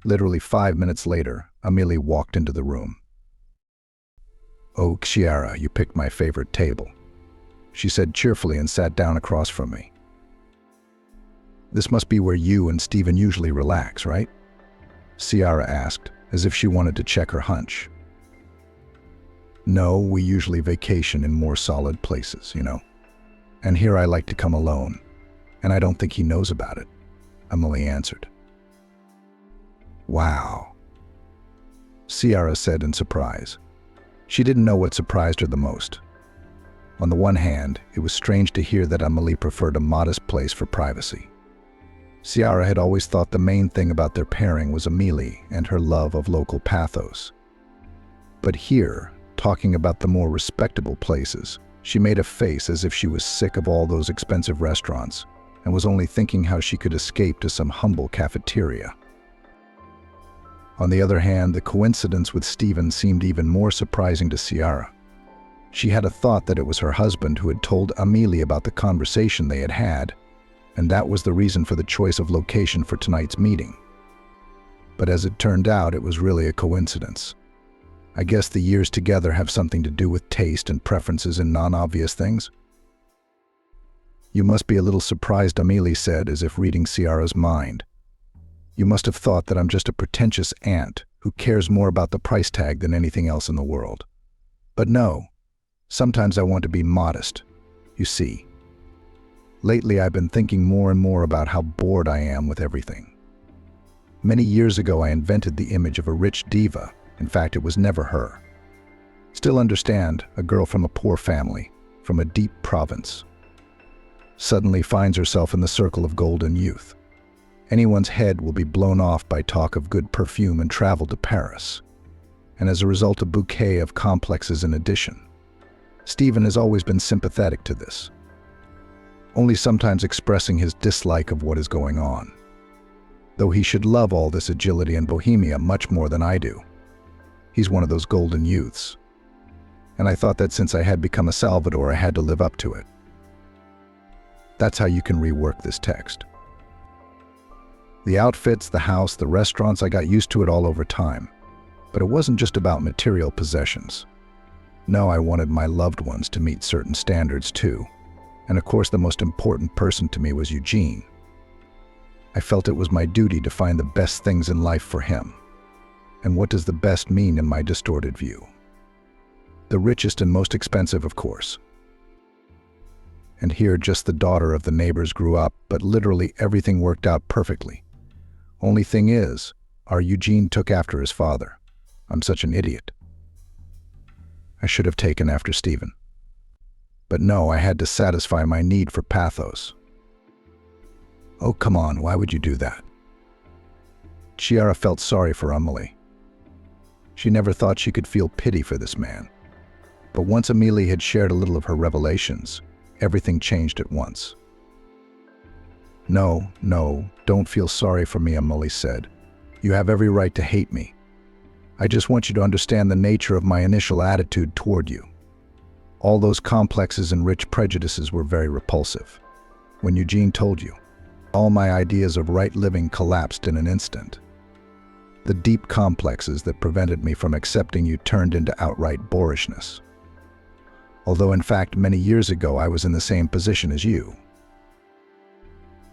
Literally 5 minutes later, Amelie walked into the room. "Oh, Chiara, you picked my favorite table," she said cheerfully and sat down across from me. "This must be where you and Stephen usually relax, right?" Ciara asked, as if she wanted to check her hunch. "No, we usually vacation in more solid places, you know. And here I like to come alone, and I don't think he knows about it," Emily answered. "Wow," Ciara said in surprise. She didn't know what surprised her the most. On the one hand, it was strange to hear that Emily preferred a modest place for privacy. Ciara had always thought the main thing about their pairing was Emily and her love of local pathos. But here, talking about the more respectable places, she made a face as if she was sick of all those expensive restaurants and was only thinking how she could escape to some humble cafeteria. On the other hand, the coincidence with Stephen seemed even more surprising to Ciara. She had a thought that it was her husband who had told Amelie about the conversation they had had, and that was the reason for the choice of location for tonight's meeting. But as it turned out, it was really a coincidence. I guess the years together have something to do with taste and preferences in non-obvious things. "You must be a little surprised," Amelie said, as if reading Ciara's mind. "You must have thought that I'm just a pretentious aunt who cares more about the price tag than anything else in the world. But no, sometimes I want to be modest, you see. Lately I've been thinking more and more about how bored I am with everything. Many years ago I invented the image of a rich diva. In fact, it was never her. Still understand, a girl from a poor family, from a deep province, suddenly finds herself in the circle of golden youth. Anyone's head will be blown off by talk of good perfume and travel to Paris. And as a result, a bouquet of complexes in addition. Stephen has always been sympathetic to this, only sometimes expressing his dislike of what is going on. Though he should love all this agility and bohemia much more than I do. He's one of those golden youths. And I thought that since I had become a Salvador, I had to live up to it. That's how you can rework this text. The outfits, the house, the restaurants, I got used to it all over time. But it wasn't just about material possessions. No, I wanted my loved ones to meet certain standards too. And of course, the most important person to me was Eugene. I felt it was my duty to find the best things in life for him. And what does the best mean in my distorted view? The richest and most expensive, of course. And here, just the daughter of the neighbors grew up, but literally everything worked out perfectly. Only thing is, our Eugene took after his father. I'm such an idiot. I should have taken after Stephen. But no, I had to satisfy my need for pathos. Oh, come on, why would you do that? Chiara felt sorry for Amelie. She never thought she could feel pity for this man. But once Amelie had shared a little of her revelations, everything changed at once. No, don't feel sorry for me, Amelie said. You have every right to hate me. I just want you to understand the nature of my initial attitude toward you. All those complexes and rich prejudices were very repulsive. When Eugene told you, all my ideas of right living collapsed in an instant. The deep complexes that prevented me from accepting you turned into outright boorishness. Although in fact many years ago I was in the same position as you.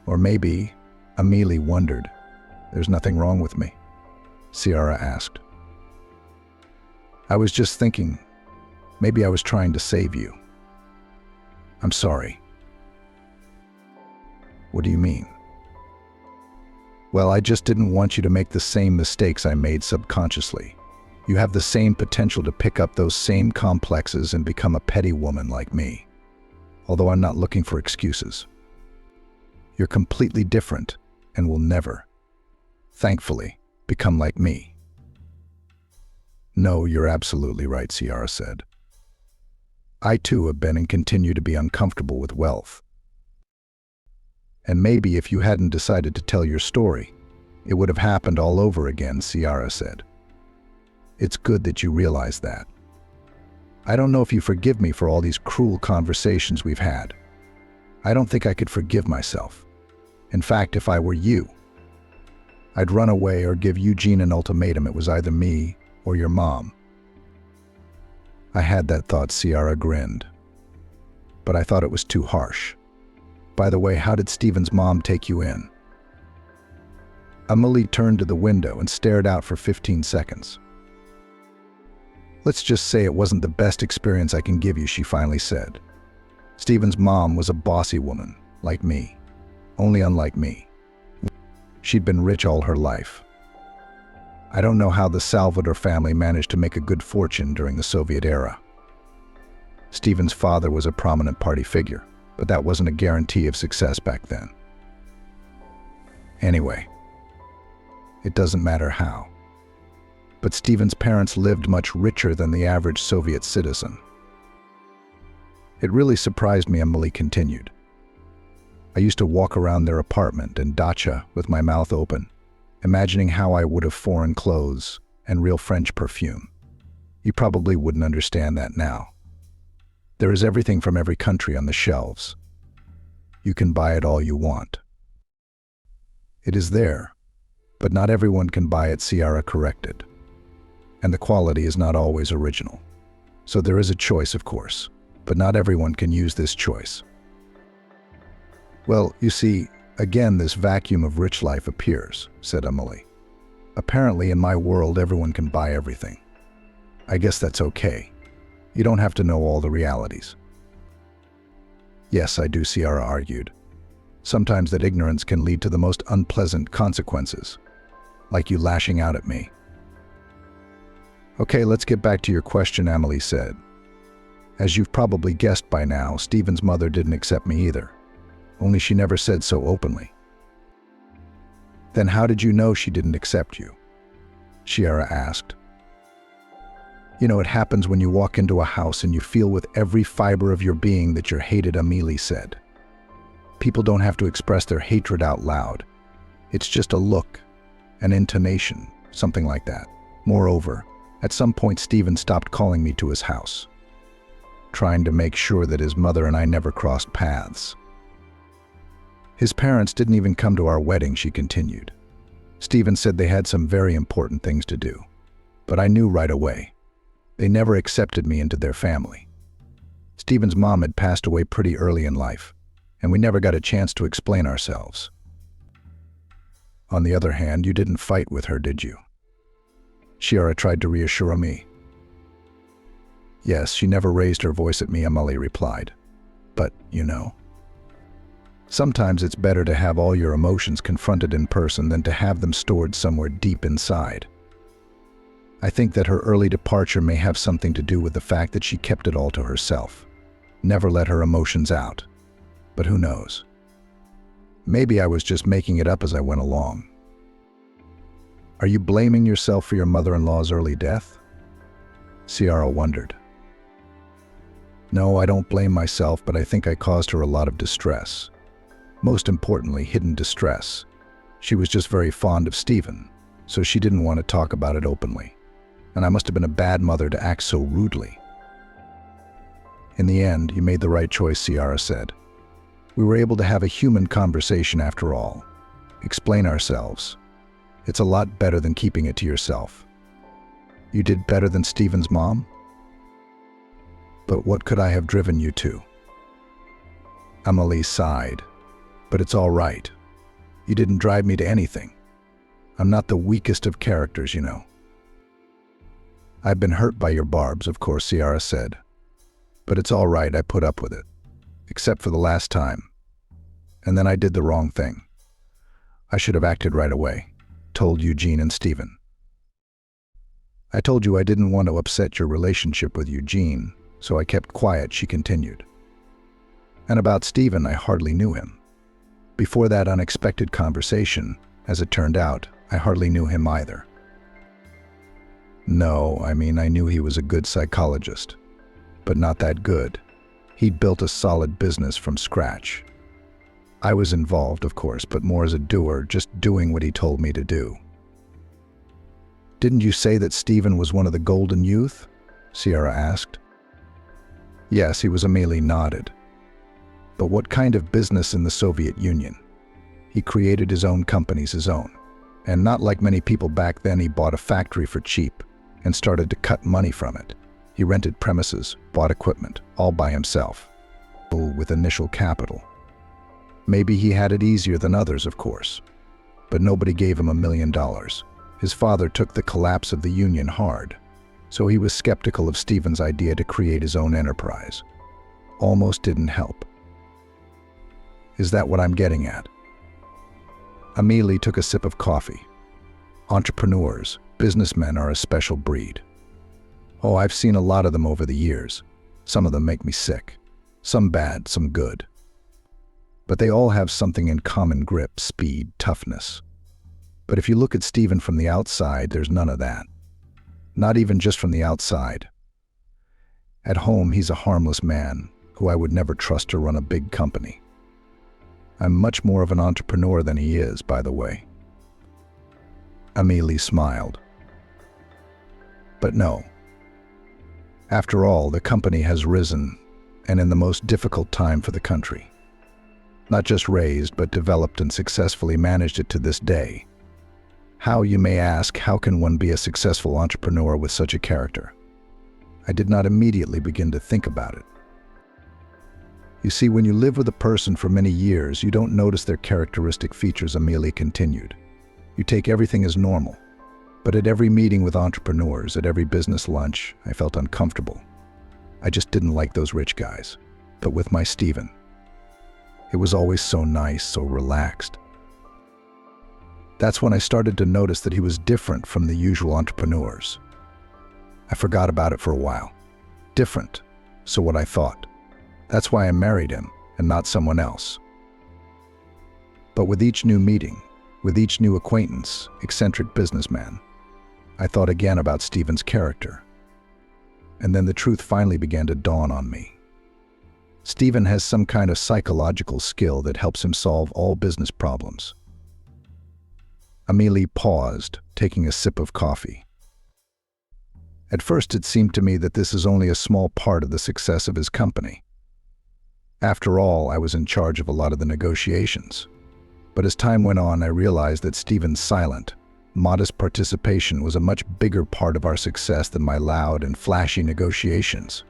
Or maybe, Amelie wondered, there's nothing wrong with me, Ciara asked. I was just thinking, maybe I was trying to save you. I'm sorry. What do you mean? Well, I just didn't want you to make the same mistakes I made subconsciously. You have the same potential to pick up those same complexes and become a petty woman like me. Although I'm not looking for excuses. You're completely different and will never, thankfully, become like me. No, you're absolutely right, Ciara said. I too have been and continue to be uncomfortable with wealth. And maybe if you hadn't decided to tell your story, it would have happened all over again, Ciara said. It's good that you realize that. I don't know if you forgive me for all these cruel conversations we've had. I don't think I could forgive myself. In fact, if I were you, I'd run away or give Eugene an ultimatum. It was either me or your mom. I had that thought, Ciara grinned. But I thought it was too harsh. By the way, how did Stephen's mom take you in? Amelie turned to the window and stared out for 15 seconds. Let's just say it wasn't the best experience I can give you, she finally said. Stephen's mom was a bossy woman, like me, only unlike me. She'd been rich all her life. I don't know how the Salvador family managed to make a good fortune during the Soviet era. Stephen's father was a prominent party figure, but that wasn't a guarantee of success back then. Anyway, it doesn't matter how. But Stephen's parents lived much richer than the average Soviet citizen. It really surprised me, Amelie continued. I used to walk around their apartment and dacha with my mouth open, imagining how I would have foreign clothes and real French perfume. You probably wouldn't understand that now. There is everything from every country on the shelves. You can buy it all you want. It is there, but not everyone can buy it, Ciara corrected. And the quality is not always original. So there is a choice, of course, but not everyone can use this choice. Well, you see, again this vacuum of rich life appears, said Amelie. Apparently in my world everyone can buy everything. I guess that's okay. You don't have to know all the realities. Yes, I do, Ciara argued. Sometimes that ignorance can lead to the most unpleasant consequences, like you lashing out at me. Okay, let's get back to your question, Amelie said. As you've probably guessed by now, Stephen's mother didn't accept me either. Only she never said so openly. Then how did you know she didn't accept you? Ciara asked. You know, it happens when you walk into a house and you feel with every fiber of your being that you're hated, Amelie said. People don't have to express their hatred out loud. It's just a look, an intonation, something like that. Moreover, at some point Stephen stopped calling me to his house, trying to make sure that his mother and I never crossed paths. His parents didn't even come to our wedding, she continued. Stephen said they had some very important things to do, but I knew right away. They never accepted me into their family. Stephen's mom had passed away pretty early in life, and we never got a chance to explain ourselves. On the other hand, you didn't fight with her, did you? Ciara tried to reassure me. Yes, she never raised her voice at me, Amelie replied. But, you know, sometimes it's better to have all your emotions confronted in person than to have them stored somewhere deep inside. I think that her early departure may have something to do with the fact that she kept it all to herself, never let her emotions out. But who knows? Maybe I was just making it up as I went along. Are you blaming yourself for your mother-in-law's early death? Ciara wondered. No, I don't blame myself, but I think I caused her a lot of distress. Most importantly, hidden distress. She was just very fond of Stephen, so she didn't want to talk about it openly. And I must have been a bad mother to act so rudely. In the end, you made the right choice, Ciara said. We were able to have a human conversation after all. Explain ourselves. It's a lot better than keeping it to yourself. You did better than Stephen's mom? But what could I have driven you to? Amelie sighed. But it's all right. You didn't drive me to anything. I'm not the weakest of characters, you know. I've been hurt by your barbs, of course, Ciara said. But it's all right, I put up with it. Except for the last time. And then I did the wrong thing. I should have acted right away, told Eugene and Stephen. I told you I didn't want to upset your relationship with Eugene, so I kept quiet, she continued. And about Stephen, I hardly knew him. Before that unexpected conversation, as it turned out, I hardly knew him either. No, I mean, I knew he was a good psychologist, but not that good. He'd built a solid business from scratch. I was involved, of course, but more as a doer, just doing what he told me to do. Didn't you say that Stephen was one of the golden youth? Ciara asked. Yes, he was. Amelie nodded. But what kind of business in the Soviet Union? He created his own companies, his own. And not like many people back then, he bought a factory for cheap and started to cut money from it. He rented premises, bought equipment, all by himself, with initial capital. Maybe he had it easier than others, of course, but nobody gave him $1 million. His father took the collapse of the union hard, so he was skeptical of Stephen's idea to create his own enterprise. Almost didn't help. Is that what I'm getting at? Amelie took a sip of coffee. Entrepreneurs, businessmen are a special breed. Oh, I've seen a lot of them over the years. Some of them make me sick. Some bad, some good. But they all have something in common: grip, speed, toughness. But if you look at Stephen from the outside, there's none of that. Not even just from the outside. At home, he's a harmless man who I would never trust to run a big company. I'm much more of an entrepreneur than he is, by the way. Amelie smiled. But no. After all, the company has risen, and in the most difficult time for the country. Not just raised, but developed and successfully managed it to this day. How, you may ask, how can one be a successful entrepreneur with such a character? I did not immediately begin to think about it. You see, when you live with a person for many years, you don't notice their characteristic features, Amelie continued. You take everything as normal. But at every meeting with entrepreneurs, at every business lunch, I felt uncomfortable. I just didn't like those rich guys. But with my Stephen, it was always so nice, so relaxed. That's when I started to notice that he was different from the usual entrepreneurs. I forgot about it for a while. Different, so what I thought. That's why I married him and not someone else. But with each new meeting, with each new acquaintance, eccentric businessman, I thought again about Stephen's character. And then the truth finally began to dawn on me. Stephen has some kind of psychological skill that helps him solve all business problems. Amelie paused, taking a sip of coffee. At first it seemed to me that this is only a small part of the success of his company. After all, I was in charge of a lot of the negotiations. But as time went on, I realized that Stephen's silent, modest participation was a much bigger part of our success than my loud and flashy negotiations.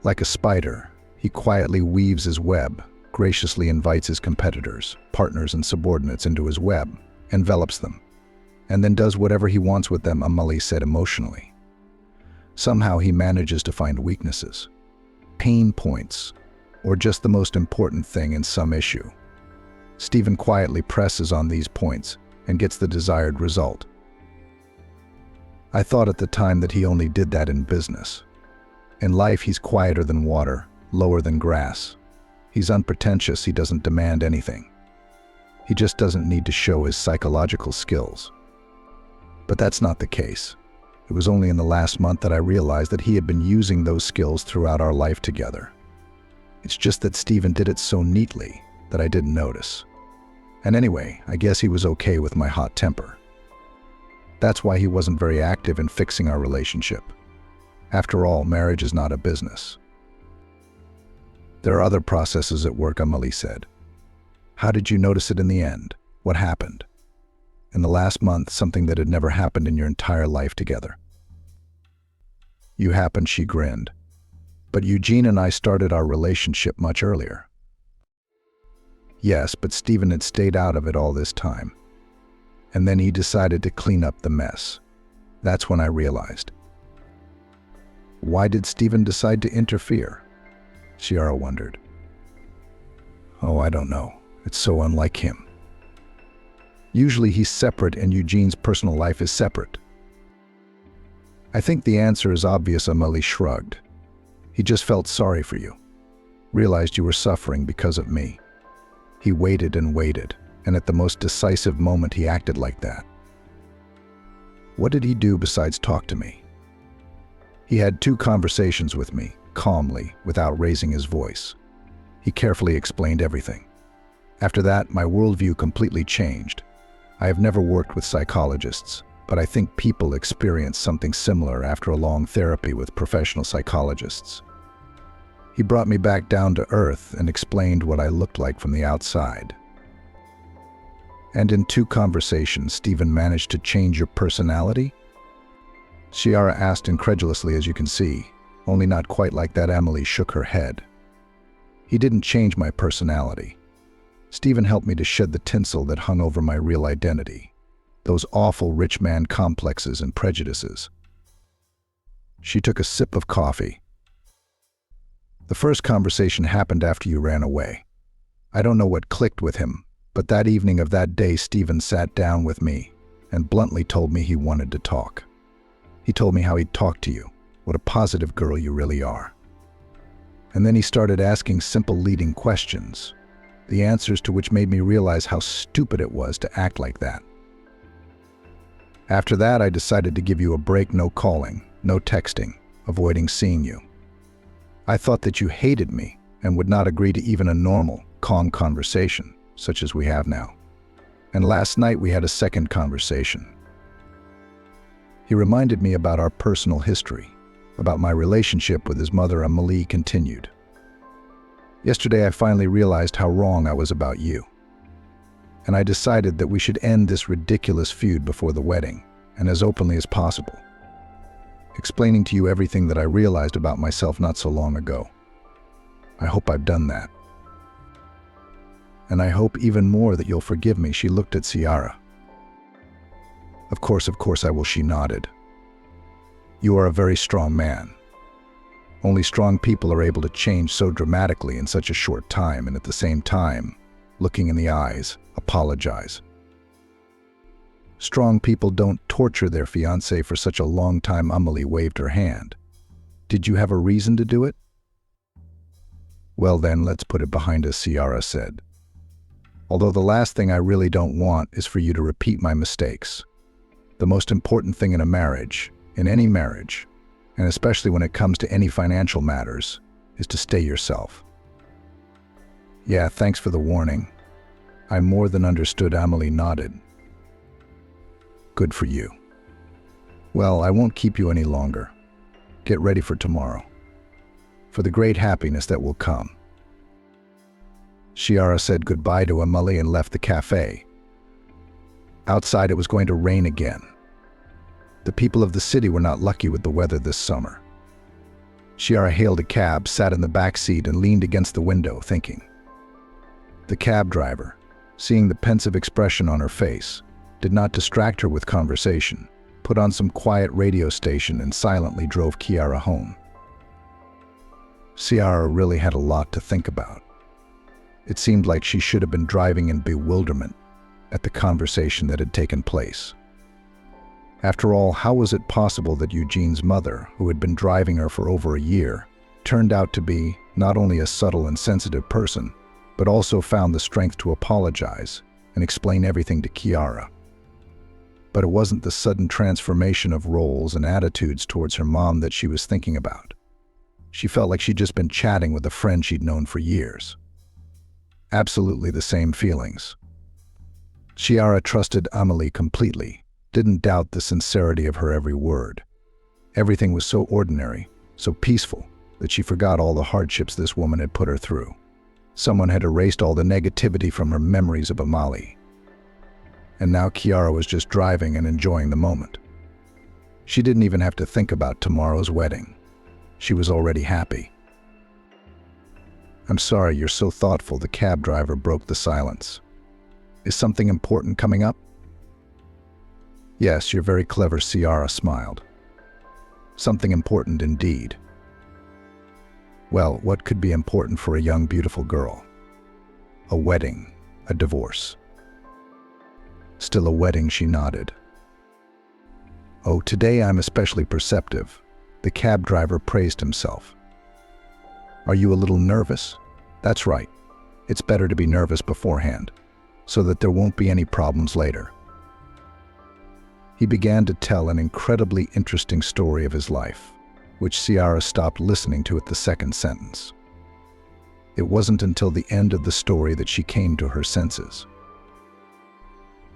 Like a spider, he quietly weaves his web, graciously invites his competitors, partners, and subordinates into his web, envelops them, and then does whatever he wants with them, Amelie said emotionally. Somehow he manages to find weaknesses, pain points, or just the most important thing in some issue. Stephen quietly presses on these points and gets the desired result. I thought at the time that he only did that in business. In life, he's quieter than water, lower than grass. He's unpretentious, he doesn't demand anything. He just doesn't need to show his psychological skills. But that's not the case. It was only in the last month that I realized that he had been using those skills throughout our life together. It's just that Stephen did it so neatly that I didn't notice. And anyway, I guess he was okay with my hot temper. That's why he wasn't very active in fixing our relationship. After all, marriage is not a business. There are other processes at work, Amelie said. How did you notice it in the end? What happened? In the last month, something that had never happened in your entire life together. You happened, she grinned. But Eugene and I started our relationship much earlier. Yes, but Stephen had stayed out of it all this time. And then he decided to clean up the mess. That's when I realized. Why did Stephen decide to interfere? Ciara wondered. Oh, I don't know. It's so unlike him. Usually he's separate and Eugene's personal life is separate. I think the answer is obvious, Amelie shrugged. He just felt sorry for you. Realized you were suffering because of me. He waited and waited, and at the most decisive moment he acted like that. What did he do besides talk to me? He had 2 conversations with me, calmly, without raising his voice. He carefully explained everything. After that, my worldview completely changed. I have never worked with psychologists, but I think people experience something similar after a long therapy with professional psychologists. He brought me back down to earth and explained what I looked like from the outside. And in 2 conversations, Stephen managed to change your personality? Ciara asked incredulously, as you can see, only not quite like that. Emily shook her head. He didn't change my personality. Stephen helped me to shed the tinsel that hung over my real identity, those awful rich man complexes and prejudices. She took a sip of coffee. The first conversation happened after you ran away. I don't know what clicked with him, but that evening of that day, Stephen sat down with me and bluntly told me he wanted to talk. He told me how he'd talked to you, what a positive girl you really are. And then he started asking simple leading questions, the answers to which made me realize how stupid it was to act like that. After that, I decided to give you a break. No calling, no texting, avoiding seeing you. I thought that you hated me and would not agree to even a normal, calm conversation, such as we have now. And last night we had a second conversation. He reminded me about our personal history, about my relationship with his mother. Amelie continued. Yesterday I finally realized how wrong I was about you. And I decided that we should end this ridiculous feud before the wedding, and as openly as possible, explaining to you everything that I realized about myself not so long ago. I hope I've done that. And I hope even more that you'll forgive me. She looked at Ciara. Of course I will, she nodded. You are a very strong man. Only strong people are able to change so dramatically in such a short time, and at the same time, looking in the eyes, apologize. Strong people don't torture their fiancé for such a long time. Amelie waved her hand. Did you have a reason to do it? Well then, let's put it behind us, Ciara said. Although the last thing I really don't want is for you to repeat my mistakes. The most important thing in a marriage, in any marriage, and especially when it comes to any financial matters, is to stay yourself. Yeah, thanks for the warning. I more than understood. Amelie nodded. Good for you. Well, I won't keep you any longer. Get ready for tomorrow, for the great happiness that will come. Ciara said goodbye to Amelie and left the cafe. Outside it was going to rain again. The people of the city were not lucky with the weather this summer. Ciara hailed a cab, sat in the back seat, and leaned against the window, thinking. The cab driver, seeing the pensive expression on her face, did not distract her with conversation, put on some quiet radio station, and silently drove Ciara home. Ciara really had a lot to think about. It seemed like she should have been driving in bewilderment at the conversation that had taken place. After all, how was it possible that Eugene's mother, who had been driving her for over a year, turned out to be not only a subtle and sensitive person, but also found the strength to apologize and explain everything to Ciara? But it wasn't the sudden transformation of roles and attitudes towards her mom that she was thinking about. She felt like she'd just been chatting with a friend she'd known for years. Absolutely the same feelings. Ciara trusted Amelie completely, didn't doubt the sincerity of her every word. Everything was so ordinary, so peaceful, that she forgot all the hardships this woman had put her through. Someone had erased all the negativity from her memories of Amelie. And now Ciara was just driving and enjoying the moment. She didn't even have to think about tomorrow's wedding. She was already happy. I'm sorry, you're so thoughtful. The cab driver broke the silence. Is something important coming up? Yes, you're very clever, Ciara smiled. Something important indeed. Well, what could be important for a young, beautiful girl? A wedding, a divorce. Still a wedding, she nodded. Oh, today I'm especially perceptive. The cab driver praised himself. Are you a little nervous? That's right. It's better to be nervous beforehand, so that there won't be any problems later. He began to tell an incredibly interesting story of his life, which Ciara stopped listening to at the second sentence. It wasn't until the end of the story that she came to her senses.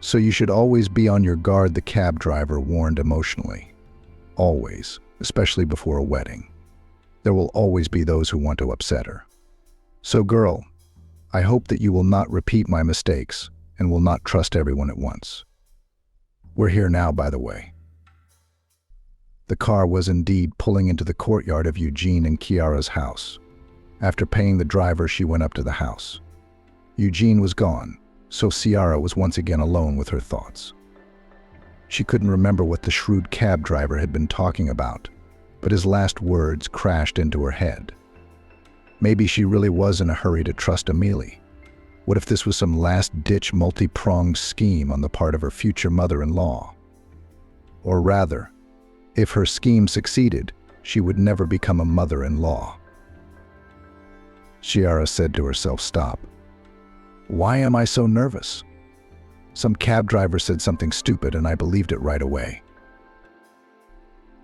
So you should always be on your guard, the cab driver warned emotionally. Always, especially before a wedding. There will always be those who want to upset her. So girl, I hope that you will not repeat my mistakes and will not trust everyone at once. We're here now, by the way. The car was indeed pulling into the courtyard of Eugene and Kiara's house. After paying the driver, she went up to the house. Eugene was gone, so Ciara was once again alone with her thoughts. She couldn't remember what the shrewd cab driver had been talking about, but his last words crashed into her head. Maybe she really was in a hurry to trust Amelie. What if this was some last-ditch, multi-pronged scheme on the part of her future mother-in-law? Or rather, if her scheme succeeded, she would never become a mother-in-law. Ciara said to herself, "Stop. Why am I so nervous? Some cab driver said something stupid and I believed it right away.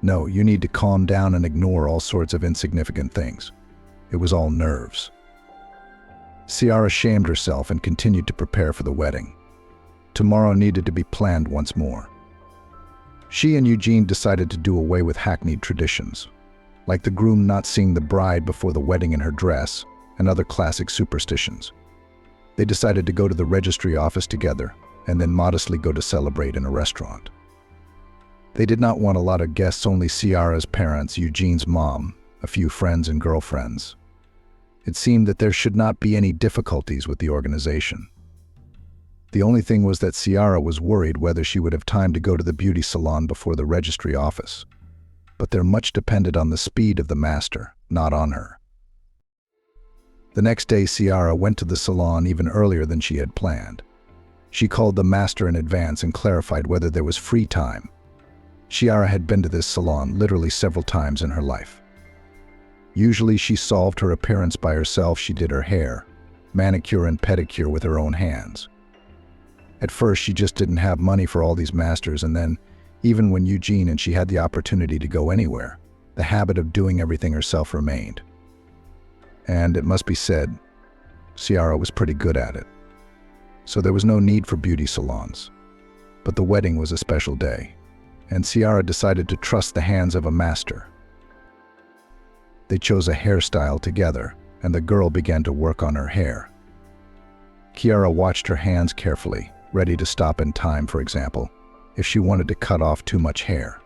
No, you need to calm down and ignore all sorts of insignificant things. It was all nerves." Ciara shamed herself and continued to prepare for the wedding. Tomorrow needed to be planned once more. She and Eugene decided to do away with hackneyed traditions, like the groom not seeing the bride before the wedding in her dress and other classic superstitions. They decided to go to the registry office together and then modestly go to celebrate in a restaurant. They did not want a lot of guests, only Ciara's parents, Eugene's mom, a few friends and girlfriends. It seemed that there should not be any difficulties with the organization. The only thing was that Ciara was worried whether she would have time to go to the beauty salon before the registry office. But there much depended on the speed of the master, not on her. The next day, Ciara went to the salon even earlier than she had planned. She called the master in advance and clarified whether there was free time. Ciara had been to this salon literally several times in her life. Usually she solved her appearance by herself. She did her hair, manicure and pedicure with her own hands. At first she just didn't have money for all these masters, and then, even when Eugene and she had the opportunity to go anywhere, the habit of doing everything herself remained. And it must be said, Ciara was pretty good at it. So there was no need for beauty salons. But the wedding was a special day, and Ciara decided to trust the hands of a master. They chose a hairstyle together, and the girl began to work on her hair. Ciara watched her hands carefully, ready to stop in time, for example, if she wanted to cut off too much hair.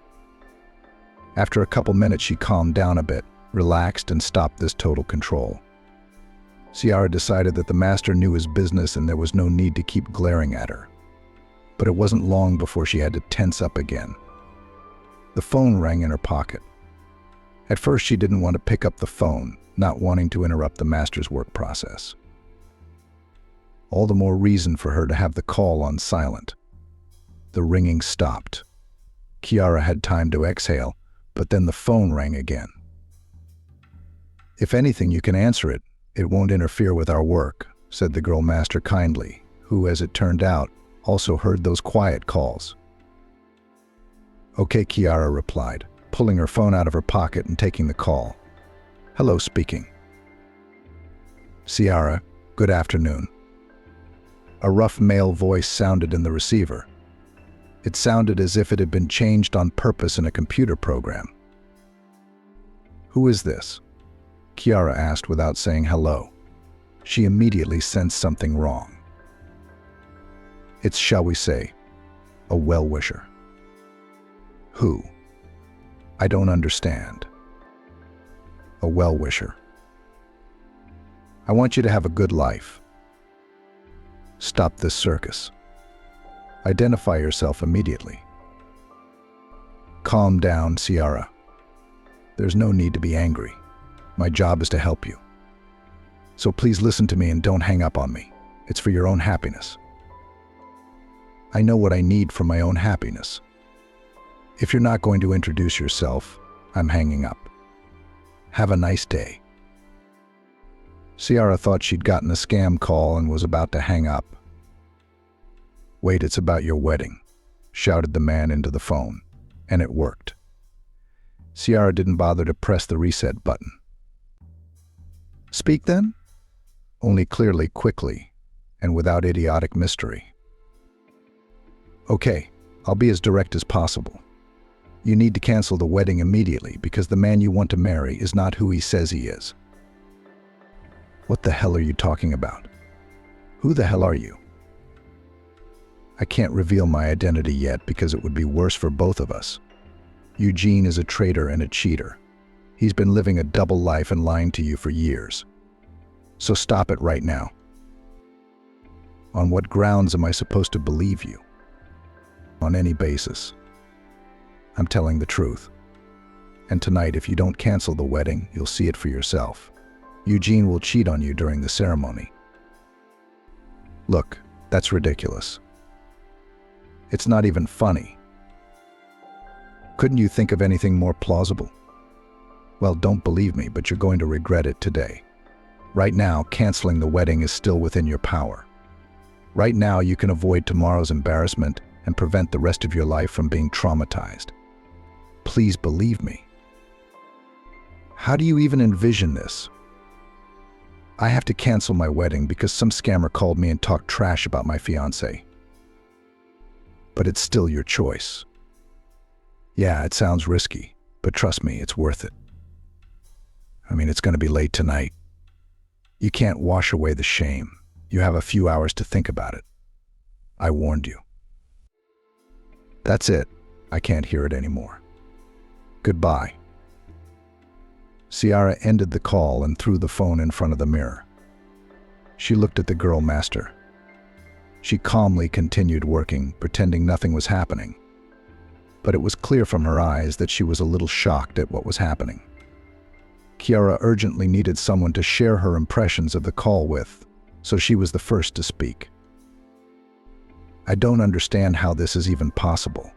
After a couple minutes, she calmed down a bit, relaxed, and stopped this total control. Ciara decided that the master knew his business and there was no need to keep glaring at her. But it wasn't long before she had to tense up again. The phone rang in her pocket. At first, she didn't want to pick up the phone, not wanting to interrupt the master's work process. All the more reason for her to have the call on silent. The ringing stopped. Ciara had time to exhale, but then the phone rang again. "If anything, you can answer it. It won't interfere with our work," said the girl master kindly, who, as it turned out, also heard those quiet calls. "Okay," Ciara replied, pulling her phone out of her pocket and taking the call. "Hello, speaking." "Ciara, good afternoon." A rough male voice sounded in the receiver. It sounded as if it had been changed on purpose in a computer program. "Who is this?" Ciara asked without saying hello. She immediately sensed something wrong. "It's, shall we say, a well-wisher." "Who? I don't understand." "A well-wisher. I want you to have a good life. Stop this circus. Identify yourself immediately." "Calm down, Ciara. There's no need to be angry. My job is to help you. So please listen to me and don't hang up on me. It's for your own happiness. I know what I need for my own happiness. If you're not going to introduce yourself, I'm hanging up. Have a nice day." Ciara thought she'd gotten a scam call and was about to hang up. "Wait, it's about your wedding," shouted the man into the phone, and it worked. Ciara didn't bother to press the reset button. "Speak then?" Only clearly, quickly, and without idiotic mystery. "Okay, I'll be as direct as possible. You need to cancel the wedding immediately because the man you want to marry is not who he says he is." "What the hell are you talking about? Who the hell are you?" "I can't reveal my identity yet because it would be worse for both of us. Eugene is a traitor and a cheater. He's been living a double life and lying to you for years. So stop it right now. On what grounds am I supposed to believe you? On any basis. I'm telling the truth. And tonight, if you don't cancel the wedding, you'll see it for yourself. Eugene will cheat on you during the ceremony. Look, that's ridiculous. It's not even funny. Couldn't you think of anything more plausible? Well, don't believe me, but you're going to regret it today. Right now, canceling the wedding is still within your power. Right now, you can avoid tomorrow's embarrassment and prevent the rest of your life from being traumatized. Please believe me. How do you even envision this? I have to cancel my wedding because some scammer called me and talked trash about my fiancé. But it's still your choice. Yeah, it sounds risky, but trust me, it's worth it. It's going to be late tonight. You can't wash away the shame. You have a few hours to think about it. I warned you. That's it. I can't hear it anymore. Goodbye. Ciara ended the call and threw the phone in front of the mirror. She looked at the girl master. She calmly continued working, pretending nothing was happening. But it was clear from her eyes that she was a little shocked at what was happening. Chiara urgently needed someone to share her impressions of the call with, so she was the first to speak. I don't understand how this is even possible.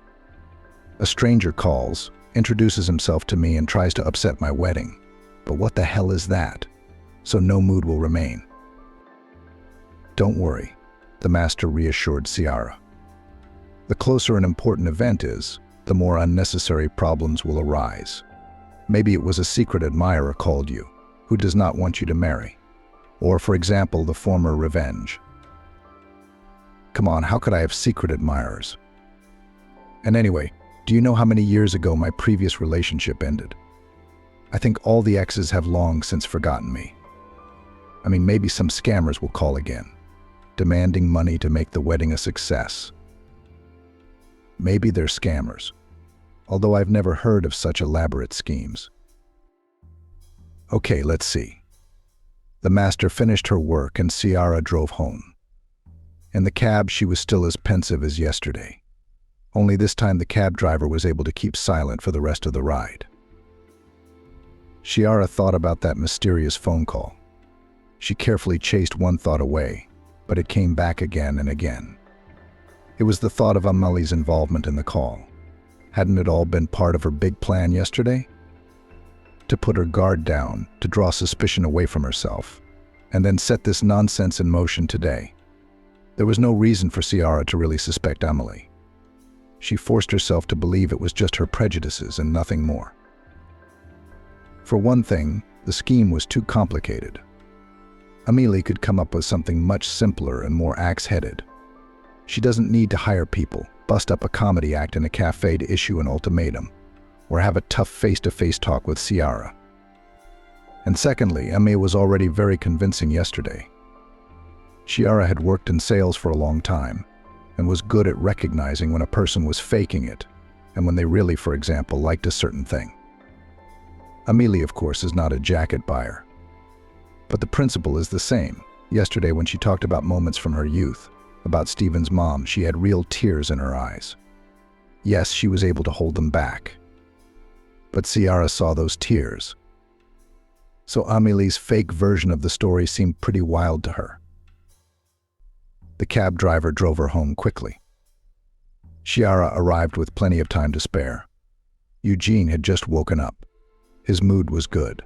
A stranger calls, introduces himself to me and tries to upset my wedding. But what the hell is that? So no mood will remain. Don't worry, the master reassured Ciara. The closer an important event is, the more unnecessary problems will arise. Maybe it was a secret admirer called you, who does not want you to marry. Or, for example, the former revenge. Come on, how could I have secret admirers? And anyway, do you know how many years ago my previous relationship ended? I think all the exes have long since forgotten me. Maybe some scammers will call again, demanding money to make the wedding a success. Maybe they're scammers, although I've never heard of such elaborate schemes. Okay, let's see. The master finished her work and Ciara drove home. In the cab, she was still as pensive as yesterday. Only this time the cab driver was able to keep silent for the rest of the ride. Ciara thought about that mysterious phone call. She carefully chased one thought away, but it came back again and again. It was the thought of Amelie's involvement in the call. Hadn't it all been part of her big plan yesterday? To put her guard down, to draw suspicion away from herself, and then set this nonsense in motion today. There was no reason for Ciara to really suspect Amelie. She forced herself to believe it was just her prejudices and nothing more. For one thing, the scheme was too complicated. Amelie could come up with something much simpler and more axe-headed. She doesn't need to hire people, bust up a comedy act in a cafe to issue an ultimatum, or have a tough face-to-face talk with Ciara. And secondly, Amelie was already very convincing yesterday. Ciara had worked in sales for a long time, and was good at recognizing when a person was faking it, and when they really, for example, liked a certain thing. Amelie, of course, is not a jacket buyer. But the principle is the same. Yesterday, when she talked about moments from her youth, about Stephen's mom, she had real tears in her eyes. Yes, she was able to hold them back. But Ciara saw those tears. So Amelie's fake version of the story seemed pretty wild to her. The cab driver drove her home quickly. Ciara arrived with plenty of time to spare. Eugene had just woken up. His mood was good.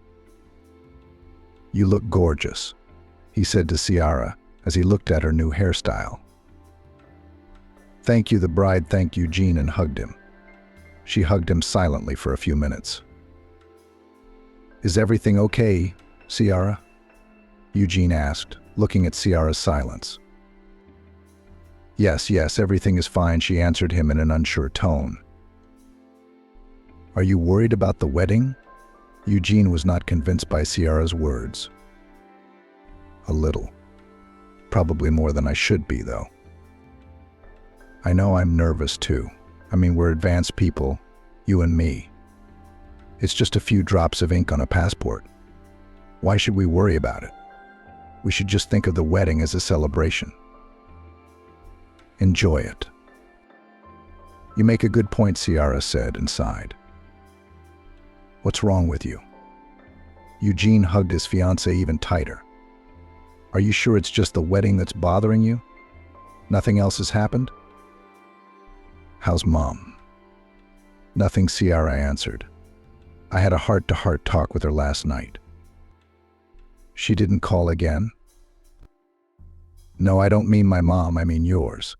"You look gorgeous," he said to Ciara as he looked at her new hairstyle. "Thank you," the bride thanked Eugene and hugged him. She hugged him silently for a few minutes. "Is everything okay, Ciara?" Eugene asked, looking at Ciara's silence. Yes, everything is fine," she answered him in an unsure tone. "Are you worried about the wedding?" Eugene was not convinced by Ciara's words. "A little. Probably more than I should be, though." "I know I'm nervous, too. We're advanced people. You and me. It's just a few drops of ink on a passport. Why should we worry about it? We should just think of the wedding as a celebration. Enjoy it. You make a good point, Ciara said and sighed. What's wrong with you? Eugene hugged his fiancée even tighter. Are you sure it's just the wedding that's bothering you? Nothing else has happened? How's Mom? Nothing, Ciara answered. I had a heart-to-heart talk with her last night. She didn't call again? No, I don't mean my mom, I mean yours.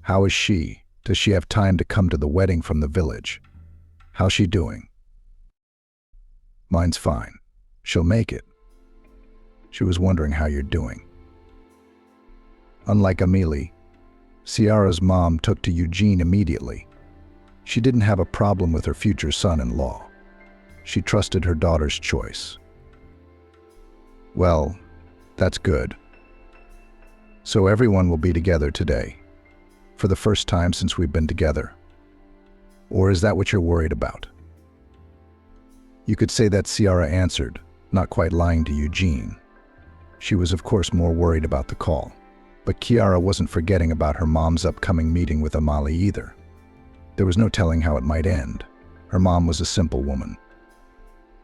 How is she? Does she have time to come to the wedding from the village? How's she doing? Mine's fine. She'll make it. She was wondering how you're doing. Unlike Amelie, Ciara's mom took to Eugene immediately. She didn't have a problem with her future son-in-law. She trusted her daughter's choice. Well, that's good. So everyone will be together today, for the first time since we've been together. Or is that what you're worried about? You could say that, Ciara answered, not quite lying to Eugene. She was of course more worried about the call, but Ciara wasn't forgetting about her mom's upcoming meeting with Amelie either. There was no telling how it might end. Her mom was a simple woman.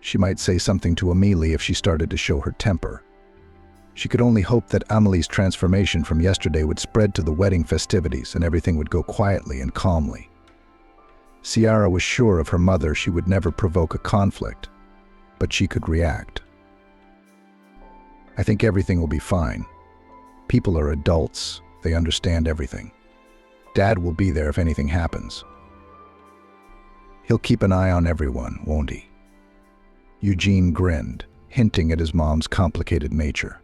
She might say something to Amelie if she started to show her temper. She could only hope that Amelie's transformation from yesterday would spread to the wedding festivities and everything would go quietly and calmly. Ciara was sure of her mother. She would never provoke a conflict, but she could react. I think everything will be fine. People are adults. They understand everything. Dad will be there if anything happens. He'll keep an eye on everyone, won't he? Eugene grinned, hinting at his mom's complicated nature.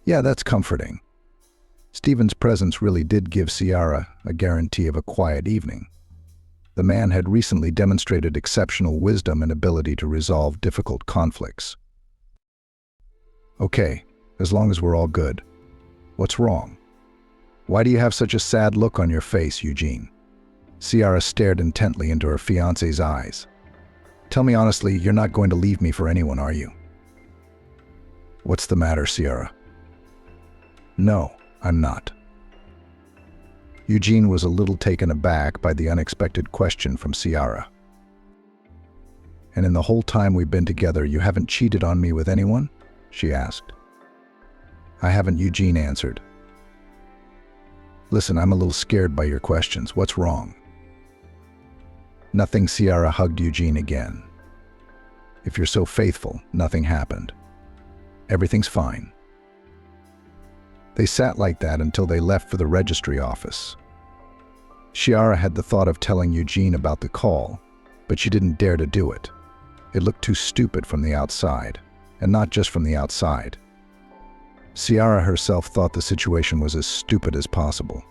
Yeah, that's comforting. Stephen's presence really did give Ciara a guarantee of a quiet evening. The man had recently demonstrated exceptional wisdom and ability to resolve difficult conflicts. Okay, as long as we're all good. What's wrong? Why do you have such a sad look on your face, Eugene? Ciara stared intently into her fiancé's eyes. Tell me honestly, you're not going to leave me for anyone, are you? What's the matter, Ciara? No, I'm not. Eugene was a little taken aback by the unexpected question from Ciara. And in the whole time we've been together, you haven't cheated on me with anyone? She asked. I haven't, Eugene answered. Listen, I'm a little scared by your questions. What's wrong? Nothing, Ciara hugged Eugene again. If you're so faithful, nothing happened. Everything's fine. They sat like that until they left for the registry office. Ciara had the thought of telling Eugene about the call, but she didn't dare to do it. It looked too stupid from the outside, and not just from the outside. Ciara herself thought the situation was as stupid as possible.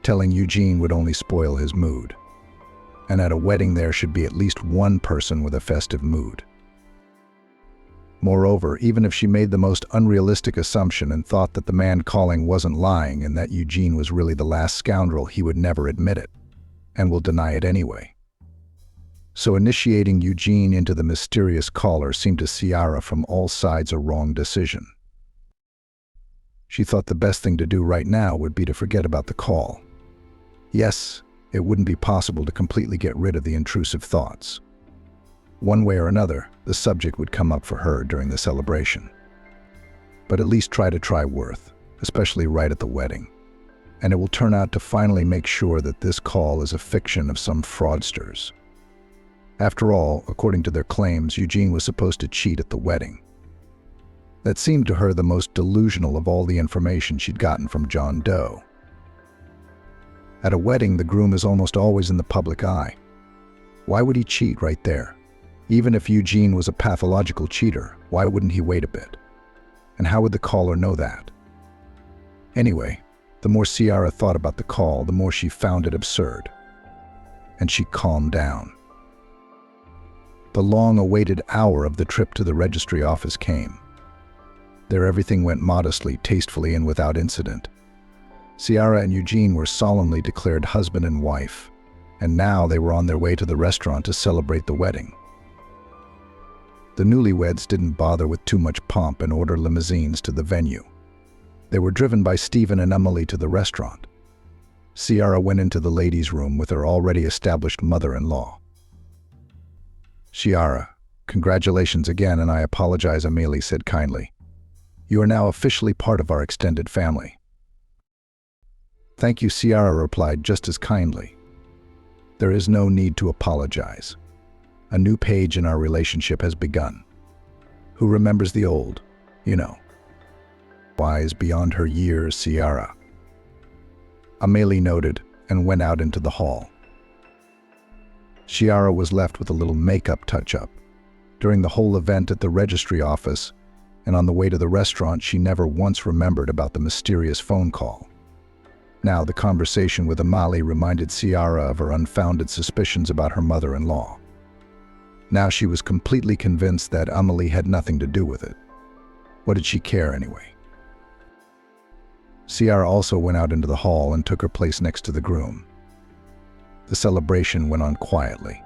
Telling Eugene would only spoil his mood. And at a wedding there should be at least one person with a festive mood. Moreover, even if she made the most unrealistic assumption and thought that the man calling wasn't lying and that Eugene was really the last scoundrel, he would never admit it, and will deny it anyway. So initiating Eugene into the mysterious caller seemed to Ciara from all sides a wrong decision. She thought the best thing to do right now would be to forget about the call. Yes, it wouldn't be possible to completely get rid of the intrusive thoughts. One way or another, the subject would come up for her during the celebration. But at least try worth, especially right at the wedding. And it will turn out to finally make sure that this call is a fiction of some fraudsters. After all, according to their claims, Eugene was supposed to cheat at the wedding. That seemed to her the most delusional of all the information she'd gotten from John Doe. At a wedding, the groom is almost always in the public eye. Why would he cheat right there? Even if Eugene was a pathological cheater, why wouldn't he wait a bit? And how would the caller know that? Anyway, the more Ciara thought about the call, the more she found it absurd. And she calmed down. The long-awaited hour of the trip to the registry office came. There everything went modestly, tastefully, and without incident. Ciara and Eugene were solemnly declared husband and wife, and now they were on their way to the restaurant to celebrate the wedding. The newlyweds didn't bother with too much pomp and order limousines to the venue. They were driven by Stephen and Emily to the restaurant. Ciara went into the ladies' room with her already established mother-in-law. "Ciara, congratulations again, and I apologize," Amelie said kindly. "You are now officially part of our extended family." "Thank you," Ciara replied just as kindly. "There is no need to apologize. A new page in our relationship has begun. Who remembers the old? You know." Wise beyond her years, Ciara. Amelie noted and went out into the hall. Ciara was left with a little makeup touch-up. During the whole event at the registry office and on the way to the restaurant, she never once remembered about the mysterious phone call. Now the conversation with Amelie reminded Ciara of her unfounded suspicions about her mother-in-law. Now she was completely convinced that Amelie had nothing to do with it. What did she care anyway? Ciara also went out into the hall and took her place next to the groom. The celebration went on quietly.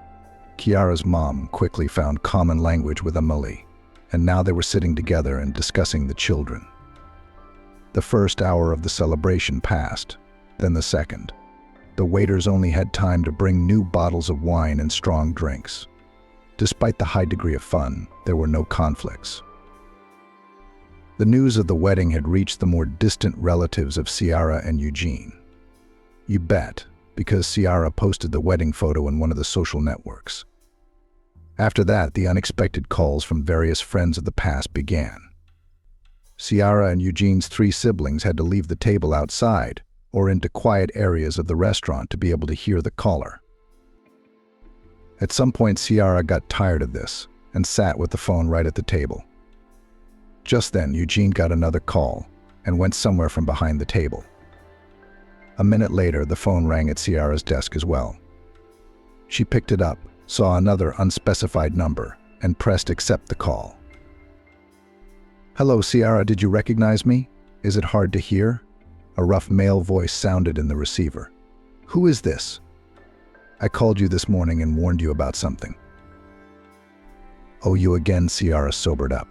Chiara's mom quickly found common language with Amelie, and now they were sitting together and discussing the children. The first hour of the celebration passed, then the second. The waiters only had time to bring new bottles of wine and strong drinks. Despite the high degree of fun, there were no conflicts. The news of the wedding had reached the more distant relatives of Ciara and Eugene. You bet, because Ciara posted the wedding photo in one of the social networks. After that, the unexpected calls from various friends of the past began. Ciara and Eugene's 3 siblings had to leave the table outside or into quiet areas of the restaurant to be able to hear the caller. At some point, Ciara got tired of this and sat with the phone right at the table. Just then, Eugene got another call and went somewhere from behind the table. A minute later, the phone rang at Ciara's desk as well. She picked it up, saw another unspecified number, and pressed accept the call. "Hello, Ciara, did you recognize me? Is it hard to hear?" A rough male voice sounded in the receiver. "Who is this? I called you this morning and warned you about something." "Oh, you again," Ciara sobered up.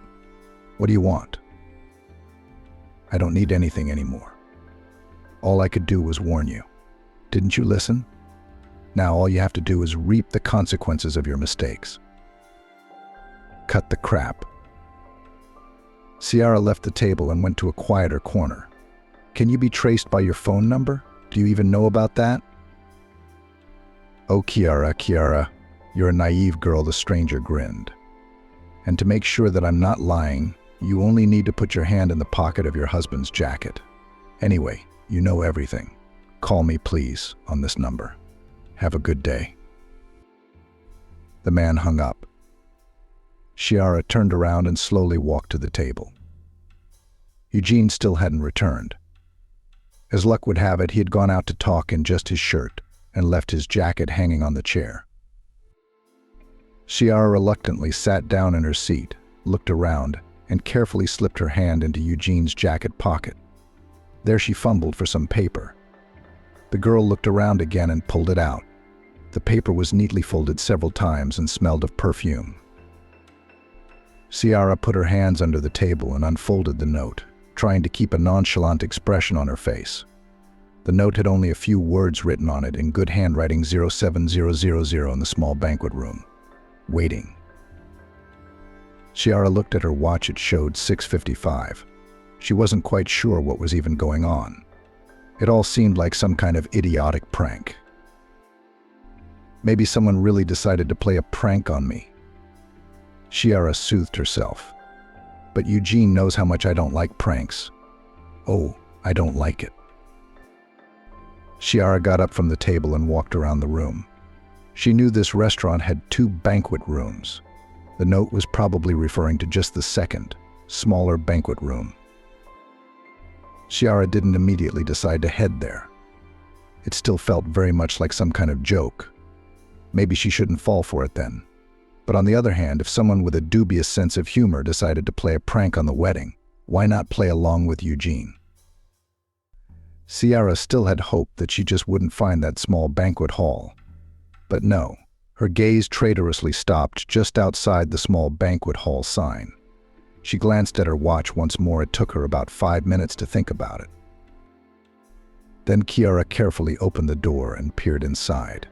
"What do you want?" "I don't need anything anymore. All I could do was warn you. Didn't you listen? Now all you have to do is reap the consequences of your mistakes." "Cut the crap." Ciara left the table and went to a quieter corner. "Can you be traced by your phone number? Do you even know about that?" "Oh, Ciara, you're a naive girl," the stranger grinned. "And to make sure that I'm not lying, you only need to put your hand in the pocket of your husband's jacket. Anyway, you know everything. Call me, please, on this number. Have a good day." The man hung up. Ciara turned around and slowly walked to the table. Eugene still hadn't returned. As luck would have it, he had gone out to talk in just his shirt and left his jacket hanging on the chair. Ciara reluctantly sat down in her seat, looked around, and carefully slipped her hand into Eugene's jacket pocket. There she fumbled for some paper. The girl looked around again and pulled it out. The paper was neatly folded several times and smelled of perfume. Ciara put her hands under the table and unfolded the note, trying to keep a nonchalant expression on her face. The note had only a few words written on it in good handwriting: 07000 in the small banquet room. Waiting. Ciara looked at her watch. It showed 6:55. She wasn't quite sure what was even going on. It all seemed like some kind of idiotic prank. Maybe someone really decided to play a prank on me. Ciara soothed herself. But Eugene knows how much I don't like pranks. Oh, I don't like it. Ciara got up from the table and walked around the room. She knew this restaurant had 2 banquet rooms. The note was probably referring to just the second, smaller banquet room. Ciara didn't immediately decide to head there. It still felt very much like some kind of joke. Maybe she shouldn't fall for it then. But on the other hand, if someone with a dubious sense of humor decided to play a prank on the wedding, why not play along with Eugene? Ciara still had hope that she just wouldn't find that small banquet hall. But no, her gaze traitorously stopped just outside the small banquet hall sign. She glanced at her watch once more. It took her about 5 minutes to think about it. Then Kiara carefully opened the door and peered inside.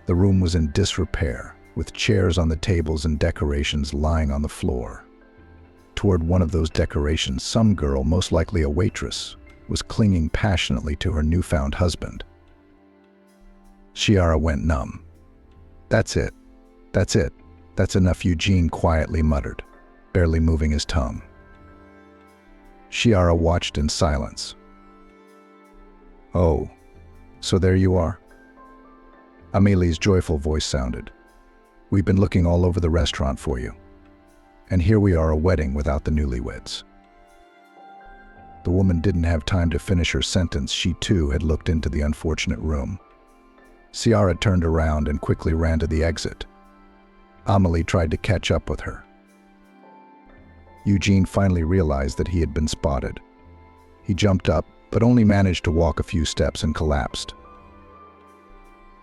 The room was in disrepair, with chairs on the tables and decorations lying on the floor. Toward one of those decorations, some girl, most likely a waitress, was clinging passionately to her newfound husband. Kiara went numb. "That's it. That's it. That's enough," Eugene quietly muttered, barely moving his tongue. Kiara watched in silence. "Oh, so there you are?" Amélie's joyful voice sounded. "We've been looking all over the restaurant for you. And here we are, a wedding without the newlyweds." The woman didn't have time to finish her sentence. She too had looked into the unfortunate room. Kiara turned around and quickly ran to the exit. Amélie tried to catch up with her. Eugene finally realized that he had been spotted. He jumped up, but only managed to walk a few steps and collapsed.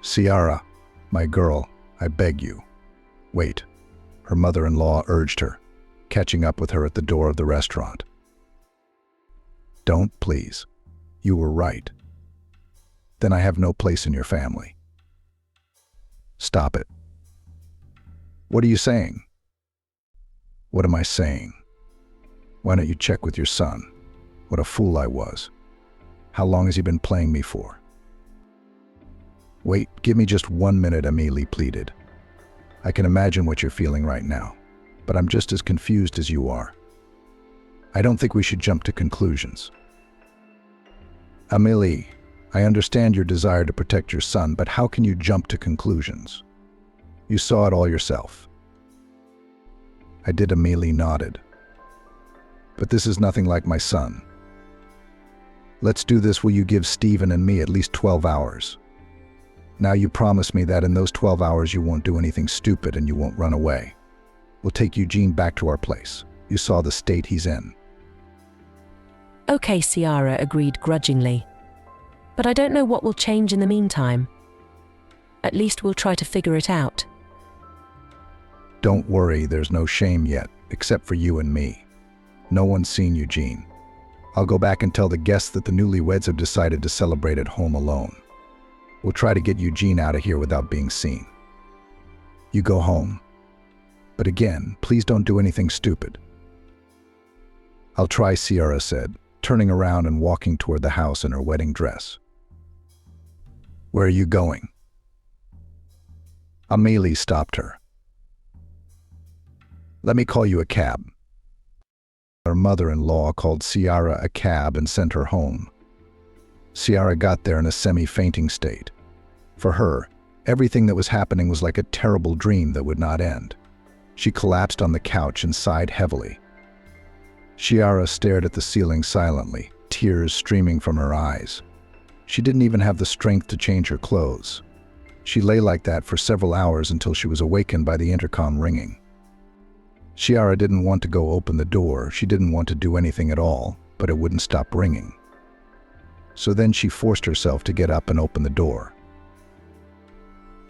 "Kiara, my girl, I beg you. Wait," her mother-in-law urged her, catching up with her at the door of the restaurant. "Don't, please. You were right. Then I have no place in your family." "Stop it." "What are you saying?" "What am I saying? Why don't you check with your son? What a fool I was. How long has he been playing me for?" "Wait, give me just 1 minute," Amélie pleaded. "I can imagine what you're feeling right now, but I'm just as confused as you are. I don't think we should jump to conclusions." "Amélie, I understand your desire to protect your son, but how can you jump to conclusions? You saw it all yourself." "I did," Amélie nodded. "But this is nothing like my son. Let's do this. Will you give Stephen and me at least 12 hours? Now you promise me that in those 12 hours you won't do anything stupid and you won't run away. We'll take Eugene back to our place. You saw the state he's in." "Okay," Kiara agreed grudgingly. "But I don't know what will change in the meantime. At least we'll try to figure it out." "Don't worry, there's no shame yet, except for you and me. No one's seen Eugene. I'll go back and tell the guests that the newlyweds have decided to celebrate at home alone. We'll try to get Eugene out of here without being seen. You go home. But again, please don't do anything stupid." "I'll try," Kiara said, turning around and walking toward the house in her wedding dress. "Where are you going?" Amélie stopped her. "Let me call you a cab." Her mother-in-law called Kiara a cab and sent her home. Kiara got there in a semi-fainting state. For her, everything that was happening was like a terrible dream that would not end. She collapsed on the couch and sighed heavily. Kiara stared at the ceiling silently, tears streaming from her eyes. She didn't even have the strength to change her clothes. She lay like that for several hours until she was awakened by the intercom ringing. Kiara didn't want to go open the door. She didn't want to do anything at all, but it wouldn't stop ringing. So then she forced herself to get up and open the door.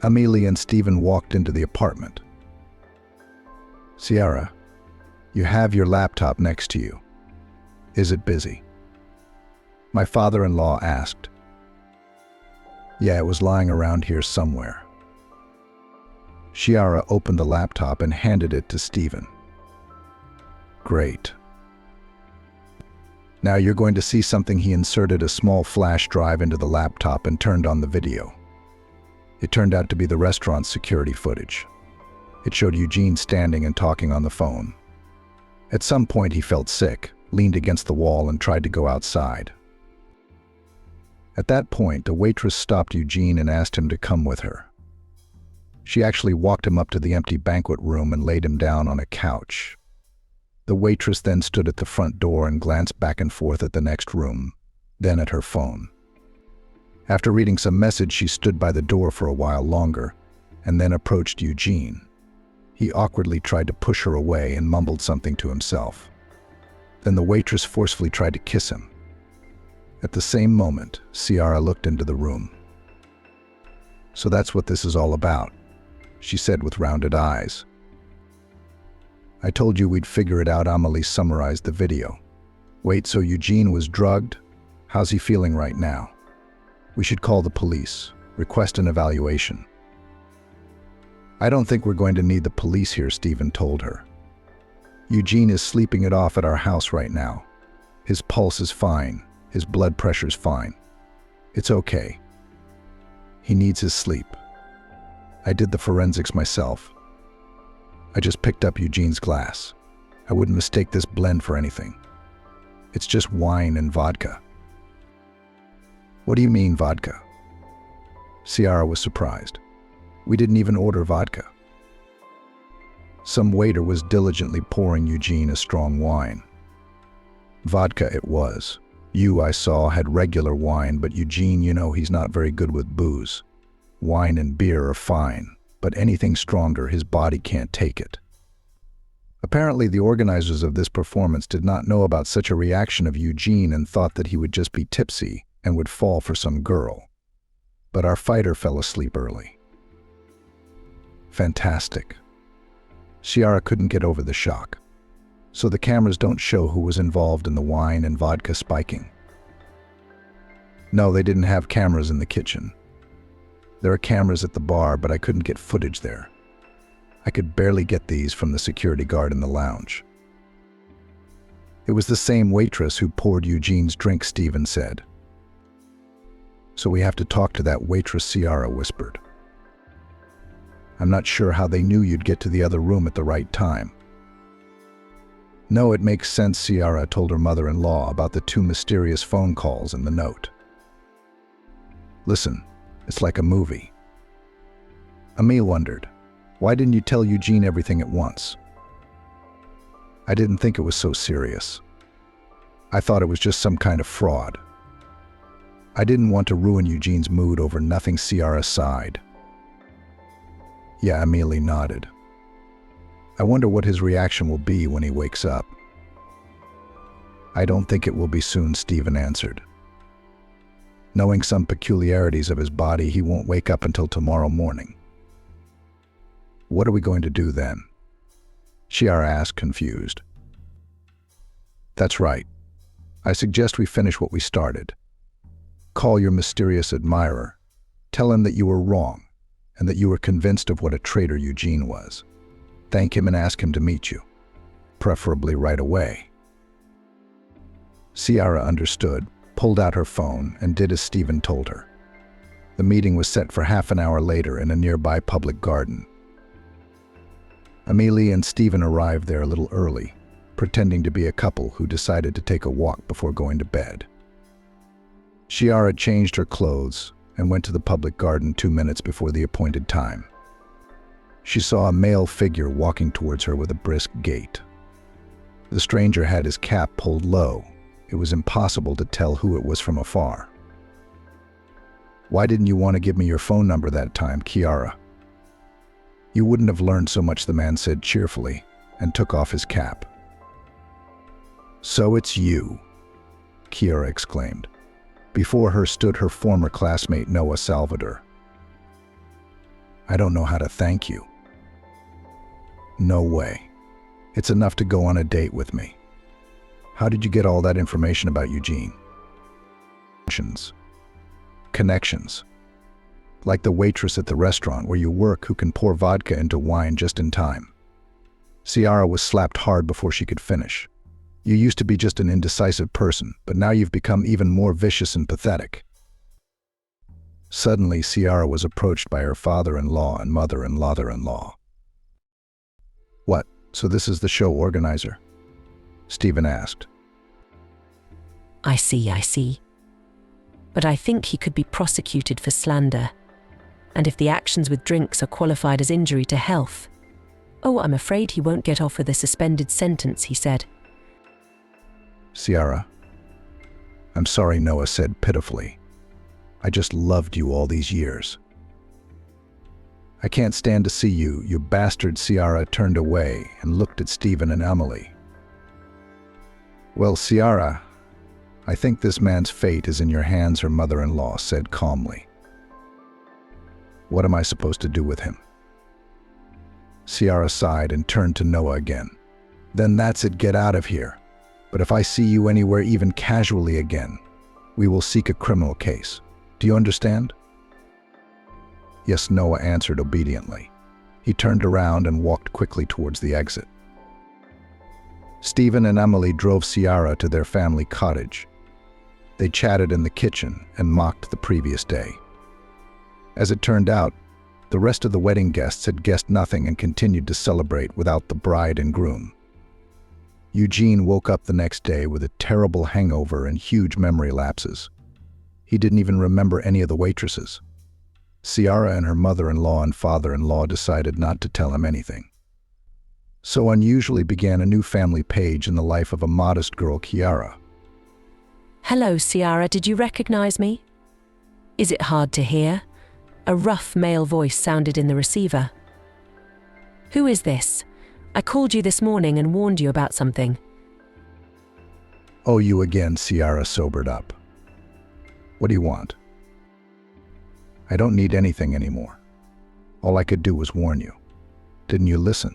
Amélie and Stephen walked into the apartment. "Kiara, you have your laptop next to you. Is it busy?" my father-in-law asked. "Yeah, it was lying around here somewhere." Kiara opened the laptop and handed it to Stephen. "Great. Now you're going to see something." He inserted a small flash drive into the laptop and turned on the video. It turned out to be the restaurant's security footage. It showed Eugene standing and talking on the phone. At some point he felt sick, leaned against the wall and tried to go outside. At that point, a waitress stopped Eugene and asked him to come with her. She actually walked him up to the empty banquet room and laid him down on a couch. The waitress then stood at the front door and glanced back and forth at the next room, then at her phone. After reading some message, she stood by the door for a while longer, and then approached Eugene. He awkwardly tried to push her away and mumbled something to himself. Then the waitress forcefully tried to kiss him. At the same moment, Kiara looked into the room. So that's what this is all about, she said with rounded eyes. I told you we'd figure it out. Amelie summarized the video. Wait, so Eugene was drugged? How's he feeling right now? We should call the police, request an evaluation. I don't think we're going to need the police here, Stephen told her. Eugene is sleeping it off at our house right now. His pulse is fine. His blood pressure's fine. It's okay. He needs his sleep. I did the forensics myself. I just picked up Eugene's glass. I wouldn't mistake this blend for anything. It's just wine and vodka. What do you mean, vodka? Ciara was surprised. We didn't even order vodka. Some waiter was diligently pouring Eugene a strong wine. Vodka it was. You, I saw, had regular wine, but Eugene, you know, he's not very good with booze. Wine and beer are fine, but anything stronger, his body can't take it. Apparently, the organizers of this performance did not know about such a reaction of Eugene and thought that he would just be tipsy and would fall for some girl. But our fighter fell asleep early. Fantastic. Ciara couldn't get over the shock. So the cameras don't show who was involved in the wine and vodka spiking. No, they didn't have cameras in the kitchen. There are cameras at the bar, but I couldn't get footage there. I could barely get these from the security guard in the lounge. It was the same waitress who poured Eugene's drink, Stephen said. So we have to talk to that waitress, Ciara whispered. I'm not sure how they knew you'd get to the other room at the right time. No, it makes sense, Ciara told her mother-in-law about the 2 mysterious phone calls in the note. Listen, it's like a movie. Emile wondered, why didn't you tell Eugene everything at once? I didn't think it was so serious. I thought it was just some kind of fraud. I didn't want to ruin Eugene's mood over nothing. Ciara sighed. Yeah, Emile nodded. I wonder what his reaction will be when he wakes up. I don't think it will be soon, Stephen answered. Knowing some peculiarities of his body, he won't wake up until tomorrow morning. What are we going to do then? Ciara asked, confused. That's right. I suggest we finish what we started. Call your mysterious admirer. Tell him that you were wrong and that you were convinced of what a traitor Eugene was. Thank him and ask him to meet you, preferably right away. Ciara understood, pulled out her phone, and did as Stephen told her. The meeting was set for half an hour later in a nearby public garden. Emile and Stephen arrived there a little early, pretending to be a couple who decided to take a walk before going to bed. Ciara changed her clothes and went to the public garden 2 minutes before the appointed time. She saw a male figure walking towards her with a brisk gait. The stranger had his cap pulled low. It was impossible to tell who it was from afar. Why didn't you want to give me your phone number that time, Ciara? You wouldn't have learned so much, the man said cheerfully, and took off his cap. So it's you, Ciara exclaimed. Before her stood her former classmate Noah Salvador. I don't know how to thank you. No way. It's enough to go on a date with me. How did you get all that information about Eugene? Connections. Like the waitress at the restaurant where you work who can pour vodka into wine just in time. Ciara was slapped hard before she could finish. You used to be just an indecisive person, but now you've become even more vicious and pathetic. Suddenly, Ciara was approached by her father-in-law and mother-in-law. What, so this is the show organizer? Stephen asked. I see. But I think he could be prosecuted for slander. And if the actions with drinks are qualified as injury to health. Oh, I'm afraid he won't get off with a suspended sentence, he said. Ciara, I'm sorry, Noah said pitifully. I just loved you all these years. I can't stand to see you, you bastard. Ciara turned away and looked at Stephen and Emily. Well, Ciara, I think this man's fate is in your hands, her mother-in-law said calmly. What am I supposed to do with him? Ciara sighed and turned to Noah again. Then that's it, get out of here. But if I see you anywhere even casually again, we will seek a criminal case. Do you understand? Yes, Noah answered obediently. He turned around and walked quickly towards the exit. Stephen and Emily drove Ciara to their family cottage. They chatted in the kitchen and mocked the previous day. As it turned out, the rest of the wedding guests had guessed nothing and continued to celebrate without the bride and groom. Eugene woke up the next day with a terrible hangover and huge memory lapses. He didn't even remember any of the waitresses. Ciara and her mother-in-law and father-in-law decided not to tell him anything. So unusually began a new family page in the life of a modest girl, Ciara. Hello, Ciara, did you recognize me? Is it hard to hear? A rough male voice sounded in the receiver. Who is this? I called you this morning and warned you about something. Oh, you again, Ciara sobered up. What do you want? I don't need anything anymore. All I could do was warn you. Didn't you listen?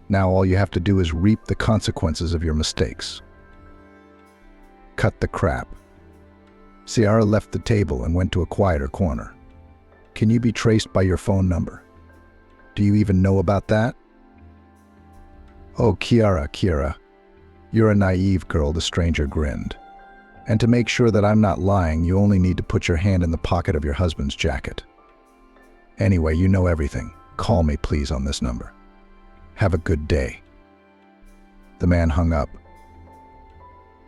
Now all you have to do is reap the consequences of your mistakes. Cut the crap. Ciara left the table and went to a quieter corner. Can you be traced by your phone number? Do you even know about that? Oh, Ciara, you're a naive girl, the stranger grinned. And to make sure that I'm not lying, you only need to put your hand in the pocket of your husband's jacket. Anyway, you know everything. Call me, please, on this number. Have a good day. The man hung up.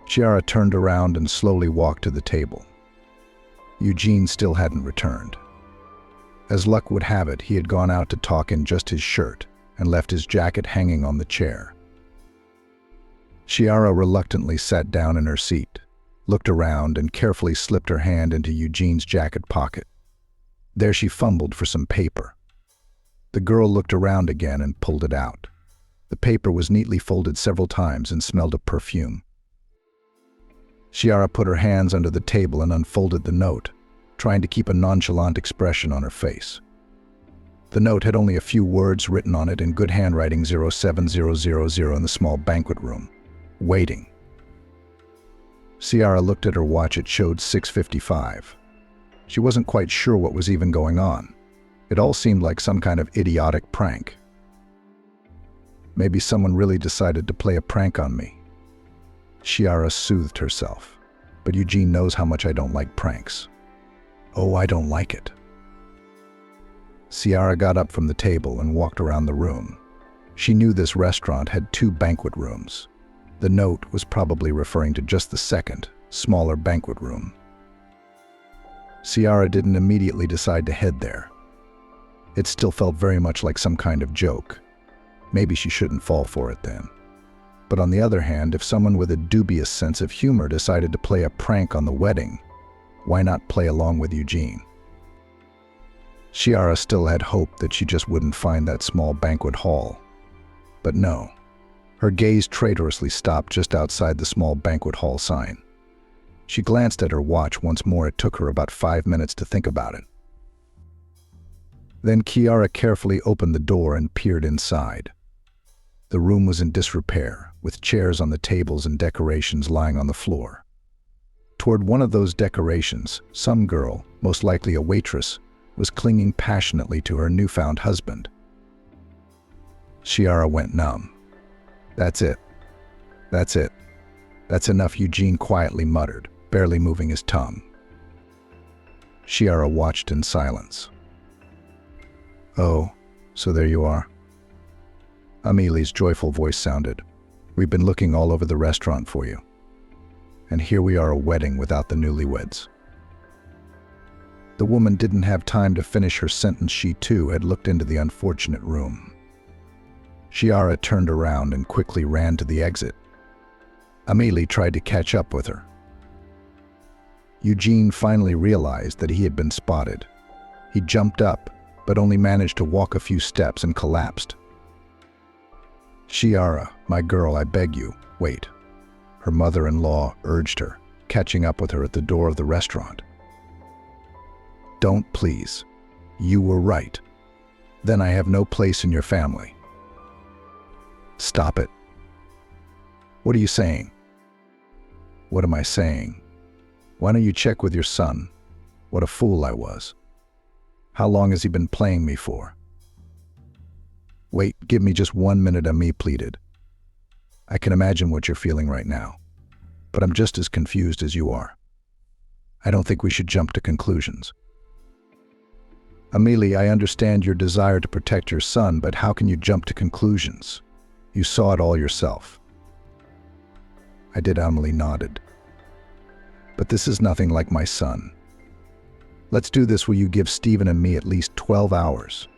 Ciara turned around and slowly walked to the table. Eugene still hadn't returned. As luck would have it, he had gone out to talk in just his shirt and left his jacket hanging on the chair. Ciara reluctantly sat down in her seat, looked around, and carefully slipped her hand into Eugene's jacket pocket. There she fumbled for some paper. The girl looked around again and pulled it out. The paper was neatly folded several times and smelled of perfume. Ciara put her hands under the table and unfolded the note, trying to keep a nonchalant expression on her face. The note had only a few words written on it in good handwriting: 07000 in the small banquet room. Waiting. Ciara looked at her watch. It showed 6:55. She wasn't quite sure what was even going on. It all seemed like some kind of idiotic prank. Maybe someone really decided to play a prank on me. Ciara soothed herself. But Eugene knows how much I don't like pranks. Oh, I don't like it. Ciara got up from the table and walked around the room. She knew this restaurant had 2 banquet rooms. The note was probably referring to just the second, smaller banquet room. Ciara didn't immediately decide to head there. It still felt very much like some kind of joke. Maybe she shouldn't fall for it then. But on the other hand, if someone with a dubious sense of humor decided to play a prank on the wedding, why not play along with Eugene? Ciara still had hope that she just wouldn't find that small banquet hall. But no. Her gaze traitorously stopped just outside the small banquet hall sign. She glanced at her watch once more. It took her about 5 minutes to think about it. Then Ciara carefully opened the door and peered inside. The room was in disrepair, with chairs on the tables and decorations lying on the floor. Toward one of those decorations, some girl, most likely a waitress, was clinging passionately to her newfound husband. Ciara went numb. That's it. That's it. That's enough, Eugene quietly muttered, barely moving his tongue. Ciara watched in silence. Oh, so there you are. Amélie's joyful voice sounded. We've been looking all over the restaurant for you. And here we are, a wedding without the newlyweds. The woman didn't have time to finish her sentence. She too had looked into the unfortunate room. Ciara turned around and quickly ran to the exit. Amélie tried to catch up with her. Eugene finally realized that he had been spotted. He jumped up, but only managed to walk a few steps and collapsed. Ciara, my girl, I beg you, wait. Her mother-in-law urged her, catching up with her at the door of the restaurant. Don't, please. You were right. Then I have no place in your family. Stop it. What are you saying? What am I saying? Why don't you check with your son? What a fool I was. How long has he been playing me for? Wait, give me just 1 minute, Ami pleaded. I can imagine what you're feeling right now, but I'm just as confused as you are. I don't think we should jump to conclusions. Amelie, I understand your desire to protect your son, but how can you jump to conclusions? You saw it all yourself. I did, Amelie nodded. But this is nothing like my son. Let's do this where you give Stephen and me at least 12 hours.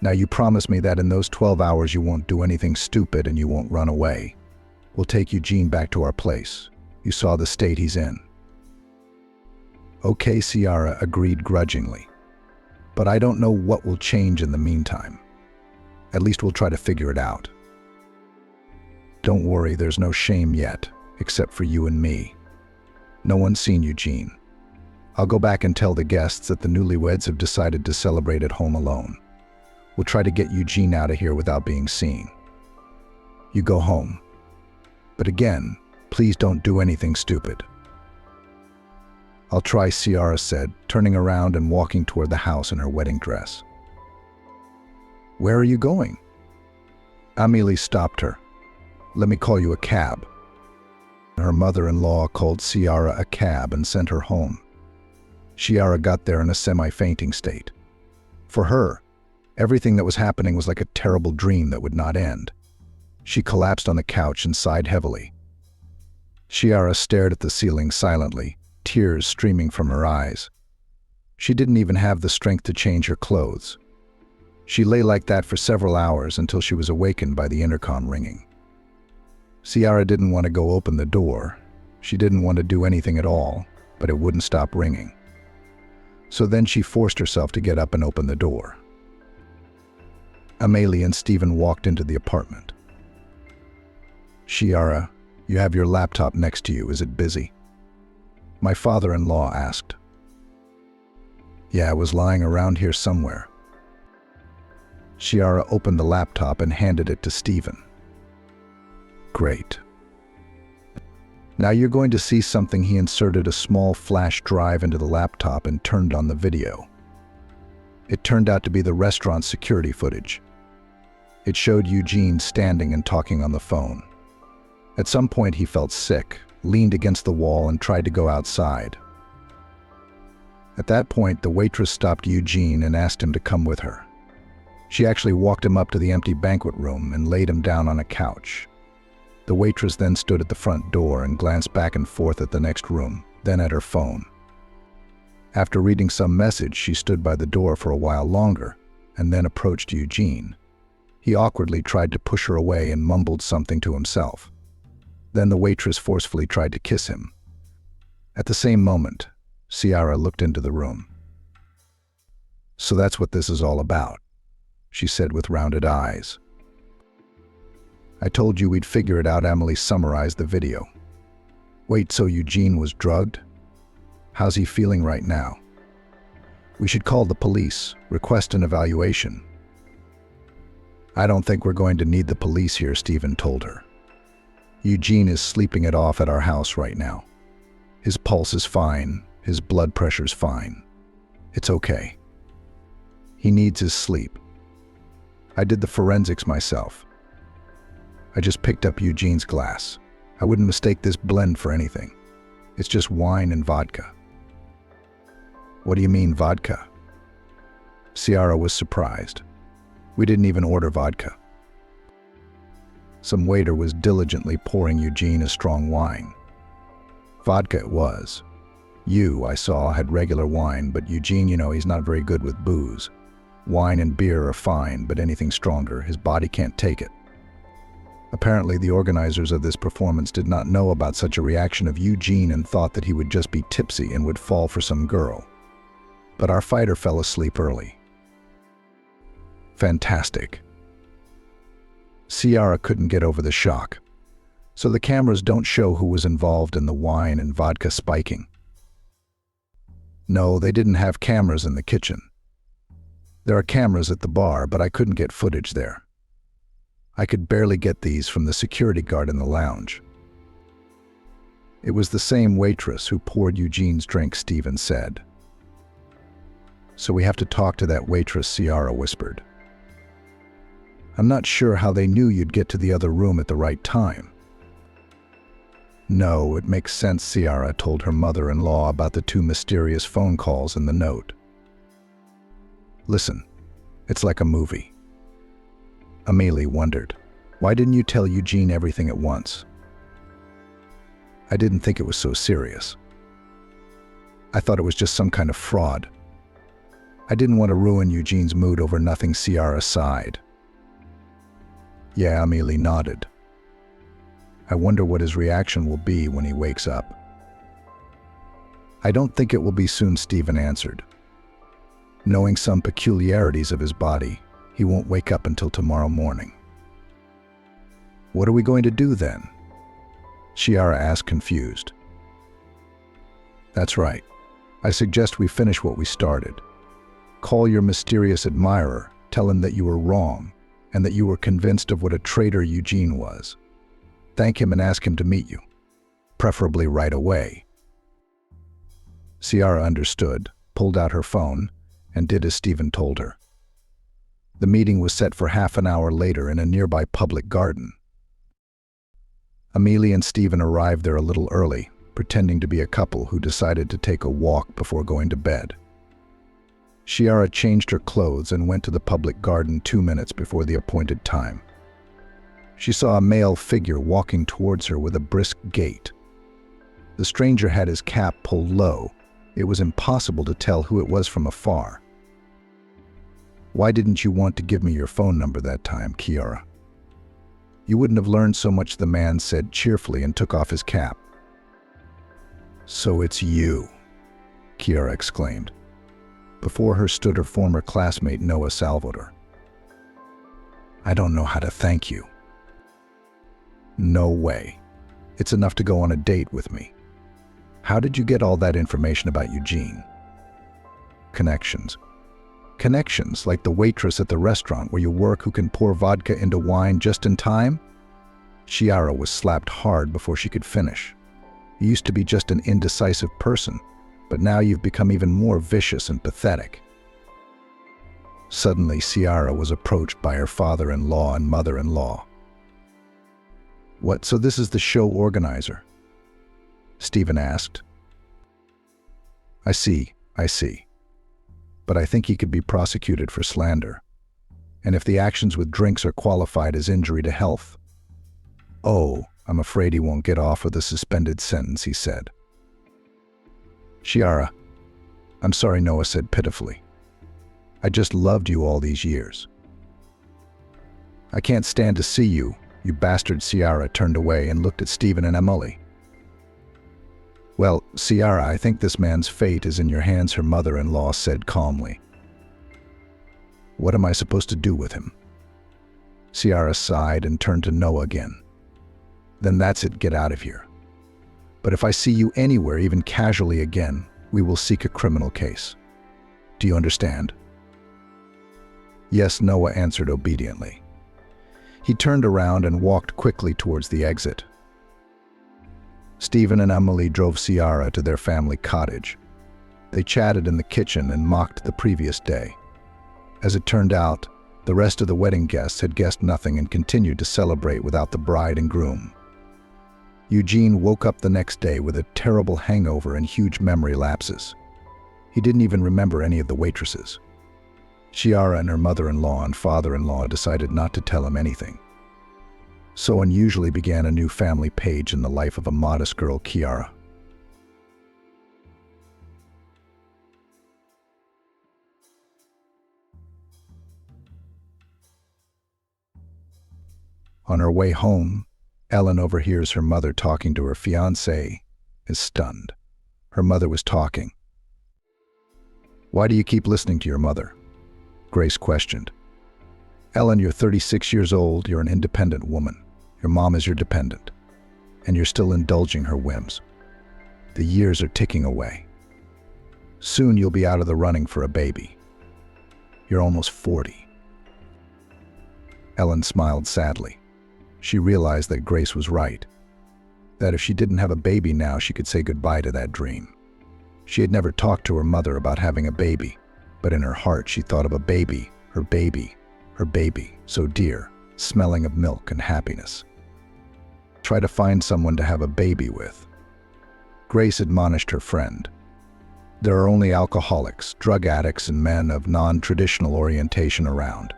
Now you promise me that in those 12 hours you won't do anything stupid and you won't run away. We'll take Eugene back to our place. You saw the state he's in. Okay, Ciara agreed grudgingly. But I don't know what will change in the meantime. At least we'll try to figure it out. Don't worry, there's no shame yet, except for you and me. No one's seen Eugene. I'll go back and tell the guests that the newlyweds have decided to celebrate at home alone. We'll try to get Eugene out of here without being seen. You go home. But again, please don't do anything stupid. I'll try, Ciara said, turning around and walking toward the house in her wedding dress. Where are you going? Amelie stopped her. Let me call you a cab. Her mother-in-law called Ciara a cab and sent her home. Ciara got there in a semi-fainting state. For her, everything that was happening was like a terrible dream that would not end. She collapsed on the couch and sighed heavily. Ciara stared at the ceiling silently, tears streaming from her eyes. She didn't even have the strength to change her clothes. She lay like that for several hours until she was awakened by the intercom ringing. Ciara didn't want to go open the door. She didn't want to do anything at all, but it wouldn't stop ringing. So then she forced herself to get up and open the door. Amelie and Stephen walked into the apartment. Ciara, you have your laptop next to you. Is it busy? My father-in-law asked. Yeah, it was lying around here somewhere. Ciara opened the laptop and handed it to Stephen. Great. Now you're going to see something. He inserted a small flash drive into the laptop and turned on the video. It turned out to be the restaurant security footage. It showed Eugene standing and talking on the phone. At some point he felt sick, leaned against the wall and tried to go outside. At that point, the waitress stopped Eugene and asked him to come with her. She actually walked him up to the empty banquet room and laid him down on a couch. The waitress then stood at the front door and glanced back and forth at the next room, then at her phone. After reading some message, she stood by the door for a while longer and then approached Eugene. He awkwardly tried to push her away and mumbled something to himself. Then the waitress forcefully tried to kiss him. At the same moment, Ciara looked into the room. So that's what this is all about, she said with rounded eyes. I told you we'd figure it out. Amelie summarized the video. Wait, so Eugene was drugged? How's he feeling right now? We should call the police, request an evaluation. I don't think we're going to need the police here, Stephen told her. Eugene is sleeping it off at our house right now. His pulse is fine, his blood pressure's fine. It's okay. He needs his sleep. I did the forensics myself. I just picked up Eugene's glass. I wouldn't mistake this blend for anything. It's just wine and vodka. What do you mean, vodka? Ciara was surprised. We didn't even order vodka. Some waiter was diligently pouring Eugene a strong wine. Vodka it was. I saw, had regular wine, but Eugene, he's not very good with booze. Wine and beer are fine, but anything stronger, his body can't take it. Apparently, the organizers of this performance did not know about such a reaction of Eugene and thought that he would just be tipsy and would fall for some girl. But our fighter fell asleep early. Fantastic. Ciara couldn't get over the shock. So the cameras don't show who was involved in the wine and vodka spiking. No, they didn't have cameras in the kitchen. There are cameras at the bar, but I couldn't get footage there. I could barely get these from the security guard in the lounge. It was the same waitress who poured Eugene's drink, Stephen said. So we have to talk to that waitress, Ciara whispered. I'm not sure how they knew you'd get to the other room at the right time. No, it makes sense, Ciara told her mother-in-law about the 2 mysterious phone calls in the note. Listen, it's like a movie. Amelie wondered, why didn't you tell Eugene everything at once? I didn't think it was so serious. I thought it was just some kind of fraud. I didn't want to ruin Eugene's mood over nothing. Ciara sighed. Yeah, Amelie nodded. I wonder what his reaction will be when he wakes up. I don't think it will be soon, Stephen answered. Knowing some peculiarities of his body, he won't wake up until tomorrow morning. What are we going to do then? Ciara asked, confused. That's right. I suggest we finish what we started. Call your mysterious admirer, tell him that you were wrong, and that you were convinced of what a traitor Eugene was. Thank him and ask him to meet you, preferably right away. Ciara understood, pulled out her phone, and did as Stephen told her. The meeting was set for half an hour later in a nearby public garden. Amelie and Stephen arrived there a little early, pretending to be a couple who decided to take a walk before going to bed. Ciara changed her clothes and went to the public garden 2 minutes before the appointed time. She saw a male figure walking towards her with a brisk gait. The stranger had his cap pulled low. It was impossible to tell who it was from afar. Why didn't you want to give me your phone number that time, Ciara? You wouldn't have learned so much, the man said cheerfully and took off his cap. So it's you, Ciara exclaimed. Before her stood her former classmate Noah Salvador. I don't know how to thank you. No way. It's enough to go on a date with me. How did you get all that information about Eugene? Connections. Connections, like the waitress at the restaurant where you work who can pour vodka into wine just in time? Ciara was slapped hard before she could finish. You used to be just an indecisive person, but now you've become even more vicious and pathetic. Suddenly, Ciara was approached by her father-in-law and mother-in-law. What, so this is the show organizer? Stephen asked. I see. But I think he could be prosecuted for slander. And if the actions with drinks are qualified as injury to health. Oh, I'm afraid he won't get off with a suspended sentence, he said. Ciara, I'm sorry, Noah said pitifully. I just loved you all these years. I can't stand to see you, you bastard. Ciara turned away and looked at Stephen and Emily. Well, Ciara, I think this man's fate is in your hands, her mother-in-law said calmly. What am I supposed to do with him? Ciara sighed and turned to Noah again. Then that's it, get out of here. But if I see you anywhere, even casually again, we will seek a criminal case. Do you understand? Yes, Noah answered obediently. He turned around and walked quickly towards the exit. Stephen and Emily drove Ciara to their family cottage. They chatted in the kitchen and mocked the previous day. As it turned out, the rest of the wedding guests had guessed nothing and continued to celebrate without the bride and groom. Eugene woke up the next day with a terrible hangover and huge memory lapses. He didn't even remember any of the waitresses. Ciara and her mother-in-law and father-in-law decided not to tell him anything. So unusually began a new family page in the life of a modest girl, Ciara. On her way home, Ellen overhears her mother talking to her fiancé, is stunned. Her mother was talking. Why do you keep listening to your mother? Grace questioned. Ellen, you're 36 years old, you're an independent woman. Your mom is your dependent, and you're still indulging her whims. The years are ticking away. Soon you'll be out of the running for a baby. You're almost 40. Ellen smiled sadly. She realized that Grace was right, that if she didn't have a baby now, she could say goodbye to that dream. She had never talked to her mother about having a baby, but in her heart she thought of a baby, her baby, her baby, so dear, smelling of milk and happiness. Try to find someone to have a baby with. Grace admonished her friend. There are only alcoholics, drug addicts, and men of non-traditional orientation around.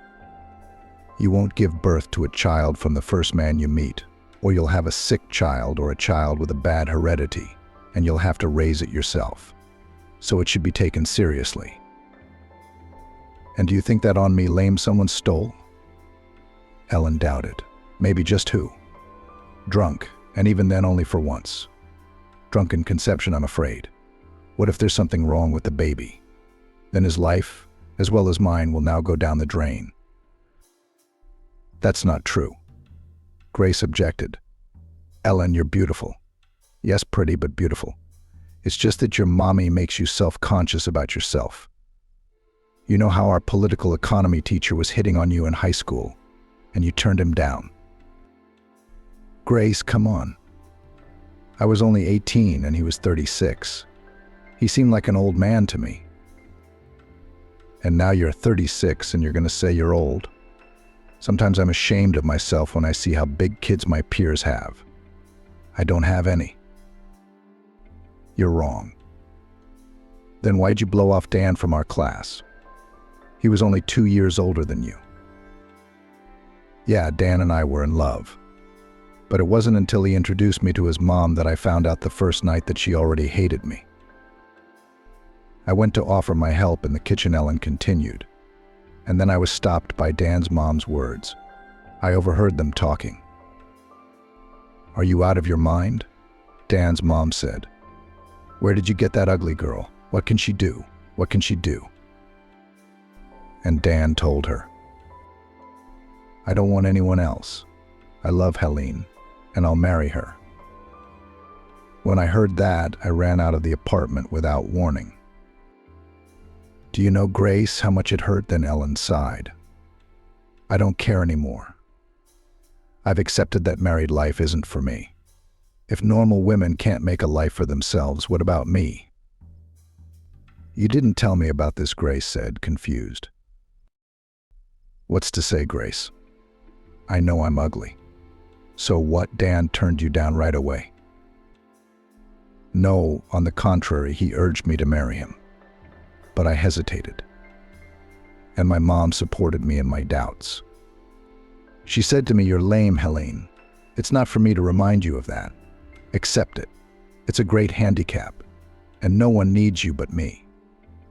You won't give birth to a child from the first man you meet, or you'll have a sick child or a child with a bad heredity, and you'll have to raise it yourself. So it should be taken seriously. And do you think that on me lame someone stole? Ellen doubted. Maybe just who? Drunk, and even then only for once. Drunken conception, I'm afraid. What if there's something wrong with the baby? Then his life, as well as mine, will now go down the drain. That's not true. Grace objected. Ellen, you're beautiful. Yes, pretty, but beautiful. It's just that your mommy makes you self-conscious about yourself. You know how our political economy teacher was hitting on you in high school, and you turned him down. Grace, come on. I was only 18 and he was 36. He seemed like an old man to me. And now you're 36 and you're going to say you're old? Sometimes I'm ashamed of myself when I see how big kids my peers have. I don't have any. You're wrong. Then why'd you blow off Dan from our class? He was only 2 years older than you. Yeah, Dan and I were in love. But it wasn't until he introduced me to his mom that I found out the first night that she already hated me. I went to offer my help in the kitchen, Ellen continued. And then I was stopped by Dan's mom's words. I overheard them talking. Are you out of your mind? Dan's mom said. Where did you get that ugly girl? What can she do? What can she do? And Dan told her. I don't want anyone else. I love Helene, and I'll marry her. When I heard that, I ran out of the apartment without warning. Do you know, Grace, how much it hurt? Then Ellen sighed. I don't care anymore. I've accepted that married life isn't for me. If normal women can't make a life for themselves, what about me? You didn't tell me about this, Grace said, confused. What's to say, Grace? I know I'm ugly. So what? Dan turned you down right away? No, on the contrary, he urged me to marry him. But I hesitated. And my mom supported me in my doubts. She said to me, you're lame, Helene. It's not for me to remind you of that. Accept it. It's a great handicap. And no one needs you but me.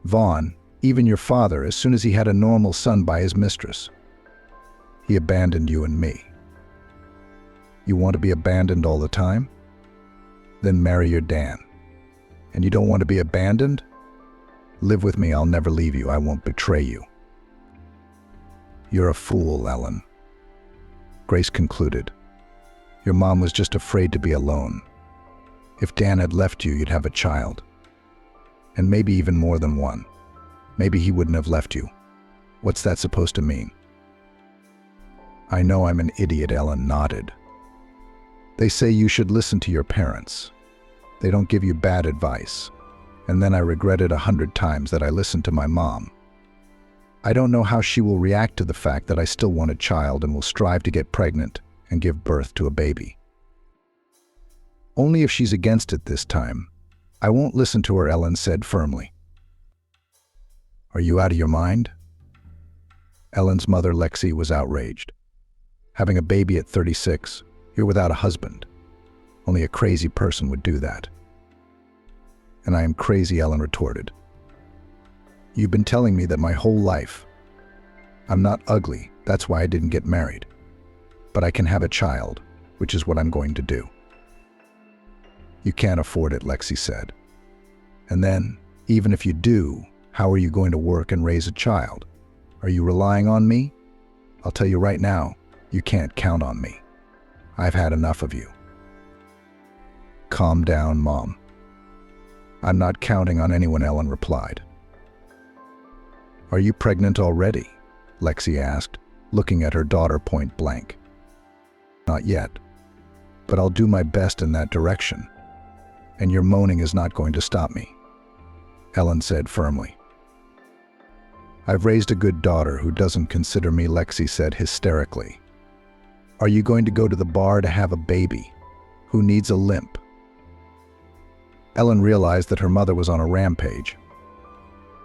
Vaughn, even your father, as soon as he had a normal son by his mistress. He abandoned you and me. You want to be abandoned all the time? Then marry your Dan. And you don't want to be abandoned? Live with me, I'll never leave you, I won't betray you. You're a fool, Ellen. Grace concluded. Your mom was just afraid to be alone. If Dan had left you, you'd have a child. And maybe even more than one. Maybe he wouldn't have left you. What's that supposed to mean? I know I'm an idiot, Ellen nodded. They say you should listen to your parents. They don't give you bad advice. And then I regretted 100 times that I listened to my mom. I don't know how she will react to the fact that I still want a child and will strive to get pregnant and give birth to a baby. Only if she's against it this time. I won't listen to her, Ellen said firmly. Are you out of your mind? Ellen's mother, Lexi, was outraged. Having a baby at 36, you're without a husband. Only a crazy person would do that. And I am crazy, Ellen retorted. You've been telling me that my whole life. I'm not ugly, that's why I didn't get married. But I can have a child, which is what I'm going to do. You can't afford it, Lexi said. And then, even if you do, how are you going to work and raise a child? Are you relying on me? I'll tell you right now, you can't count on me. I've had enough of you. Calm down, Mom. I'm not counting on anyone, Ellen replied. "Are you pregnant already?" Lexi asked, looking at her daughter point blank. "Not yet, but I'll do my best in that direction. And your moaning is not going to stop me," Ellen said firmly. "I've raised a good daughter who doesn't consider me," Lexi said hysterically. "Are you going to go to the bar to have a baby who needs a limp?" Ellen realized that her mother was on a rampage.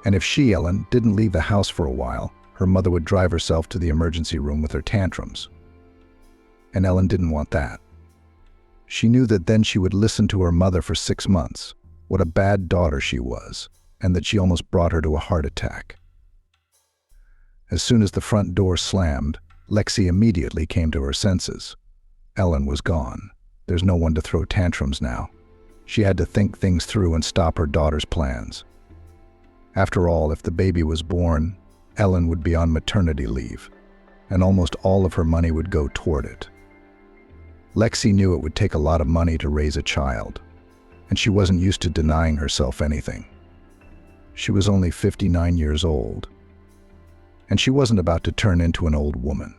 And if she, Ellen, didn't leave the house for a while, her mother would drive herself to the emergency room with her tantrums. And Ellen didn't want that. She knew that then she would listen to her mother for 6 months, what a bad daughter she was, and that she almost brought her to a heart attack. As soon as the front door slammed, Lexi immediately came to her senses. Ellen was gone. There's no one to throw tantrums now. She had to think things through and stop her daughter's plans. After all, if the baby was born, Ellen would be on maternity leave, and almost all of her money would go toward it. Lexi knew it would take a lot of money to raise a child, and she wasn't used to denying herself anything. She was only 59 years old, and she wasn't about to turn into an old woman.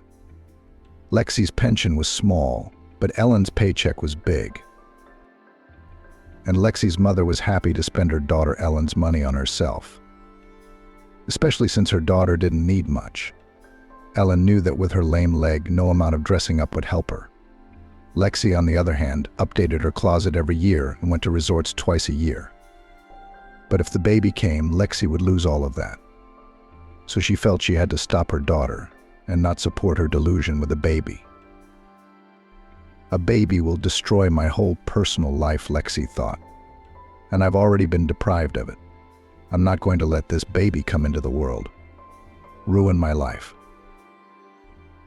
Lexi's pension was small, but Ellen's paycheck was big. And Lexi's mother was happy to spend her daughter Ellen's money on herself, especially since her daughter didn't need much. Ellen knew that with her lame leg, no amount of dressing up would help her. Lexi, on the other hand, updated her closet every year and went to resorts twice a year. But if the baby came, Lexi would lose all of that. So she felt she had to stop her daughter and not support her delusion with a baby. "A baby will destroy my whole personal life," Lexi thought. "And I've already been deprived of it. I'm not going to let this baby come into the world, ruin my life."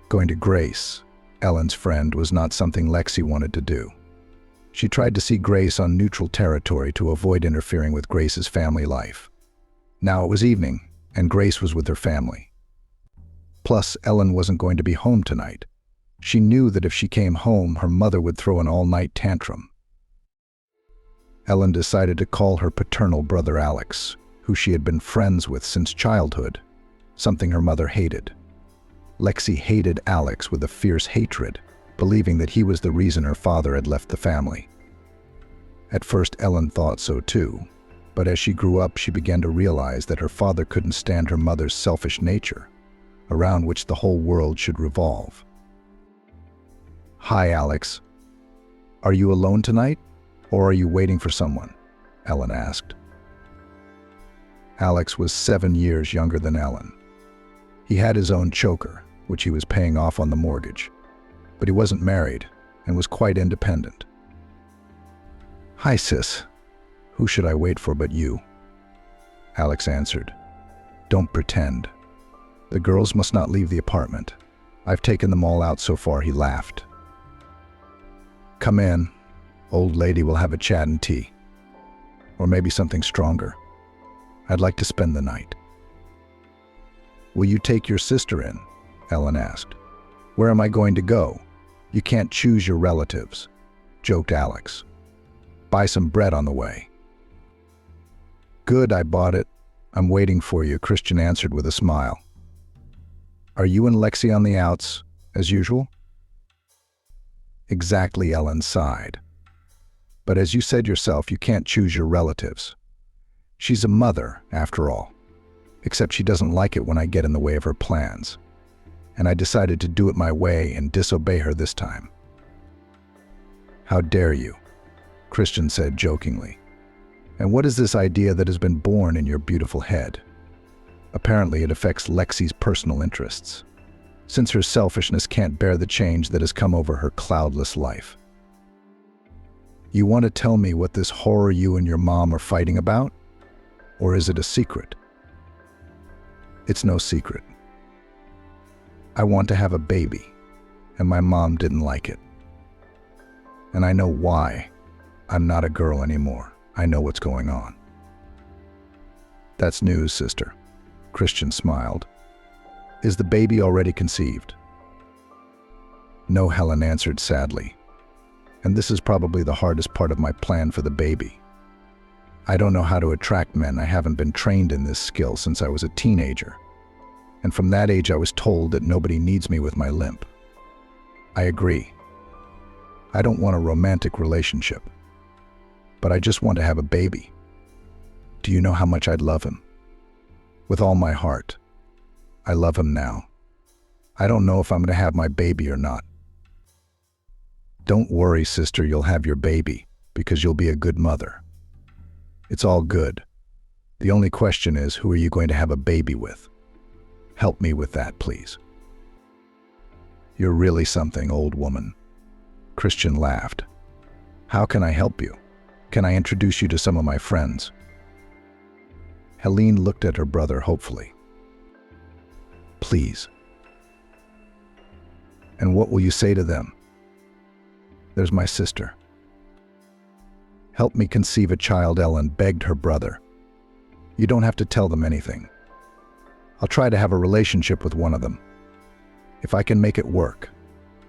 Going to Grace, Ellen's friend, was not something Lexi wanted to do. She tried to see Grace on neutral territory to avoid interfering with Grace's family life. Now it was evening, and Grace was with her family. Plus, Ellen wasn't going to be home tonight. She knew that if she came home, her mother would throw an all-night tantrum. Ellen decided to call her paternal brother Alex, who she had been friends with since childhood, something her mother hated. Lexi hated Alex with a fierce hatred, believing that he was the reason her father had left the family. At first, Ellen thought so too, but as she grew up, she began to realize that her father couldn't stand her mother's selfish nature, around which the whole world should revolve. "Hi, Alex. Are you alone tonight, or are you waiting for someone?" Ellen asked. Alex was 7 years younger than Ellen. He had his own choker, which he was paying off on the mortgage, but he wasn't married and was quite independent. "Hi, sis. Who should I wait for but you?" Alex answered. "Don't pretend. The girls must not leave the apartment. I've taken them all out so far," he laughed. "Come in. Old lady will have a chat and tea. Or maybe something stronger. I'd like to spend the night." "Will you take your sister in?" Ellen asked. "Where am I going to go? You can't choose your relatives," joked Alex. "Buy some bread on the way." "Good, I bought it. I'm waiting for you," Christian answered with a smile. "Are you and Lexi on the outs, as usual?" "Exactly," Ellen sighed. "But as you said yourself, you can't choose your relatives. She's a mother, after all. Except she doesn't like it when I get in the way of her plans. And I decided to do it my way and disobey her this time." "How dare you?" Christian said jokingly. "And what is this idea that has been born in your beautiful head? Apparently it affects Lexi's personal interests, since her selfishness can't bear the change that has come over her cloudless life. You want to tell me what this horror you and your mom are fighting about? Or is it a secret?" "It's no secret. I want to have a baby, and my mom didn't like it. And I know why. I'm not a girl anymore. I know what's going on." "That's news, sister." Christian smiled. "Is the baby already conceived?" "No," Helen answered sadly. "And this is probably the hardest part of my plan for the baby. I don't know how to attract men. I haven't been trained in this skill since I was a teenager, And from that age I was told that nobody needs me with my limp. I agree. I don't want a romantic relationship. But I just want to have a baby. Do you know how much I'd love him? With all my heart. I love him now. I don't know if I'm going to have my baby or not. Don't worry, sister, you'll have your baby, because you'll be a good mother. It's all good. The only question is, who are you going to have a baby with? Help me with that, please. You're really something, old woman. Christian laughed. How can I help you? Can I introduce you to some of my friends? Helene looked at her brother hopefully. Please. And what will you say to them? There's my sister. Help me conceive a child, Ellen begged her brother. You don't have to tell them anything. I'll try to have a relationship with one of them. If I can make it work,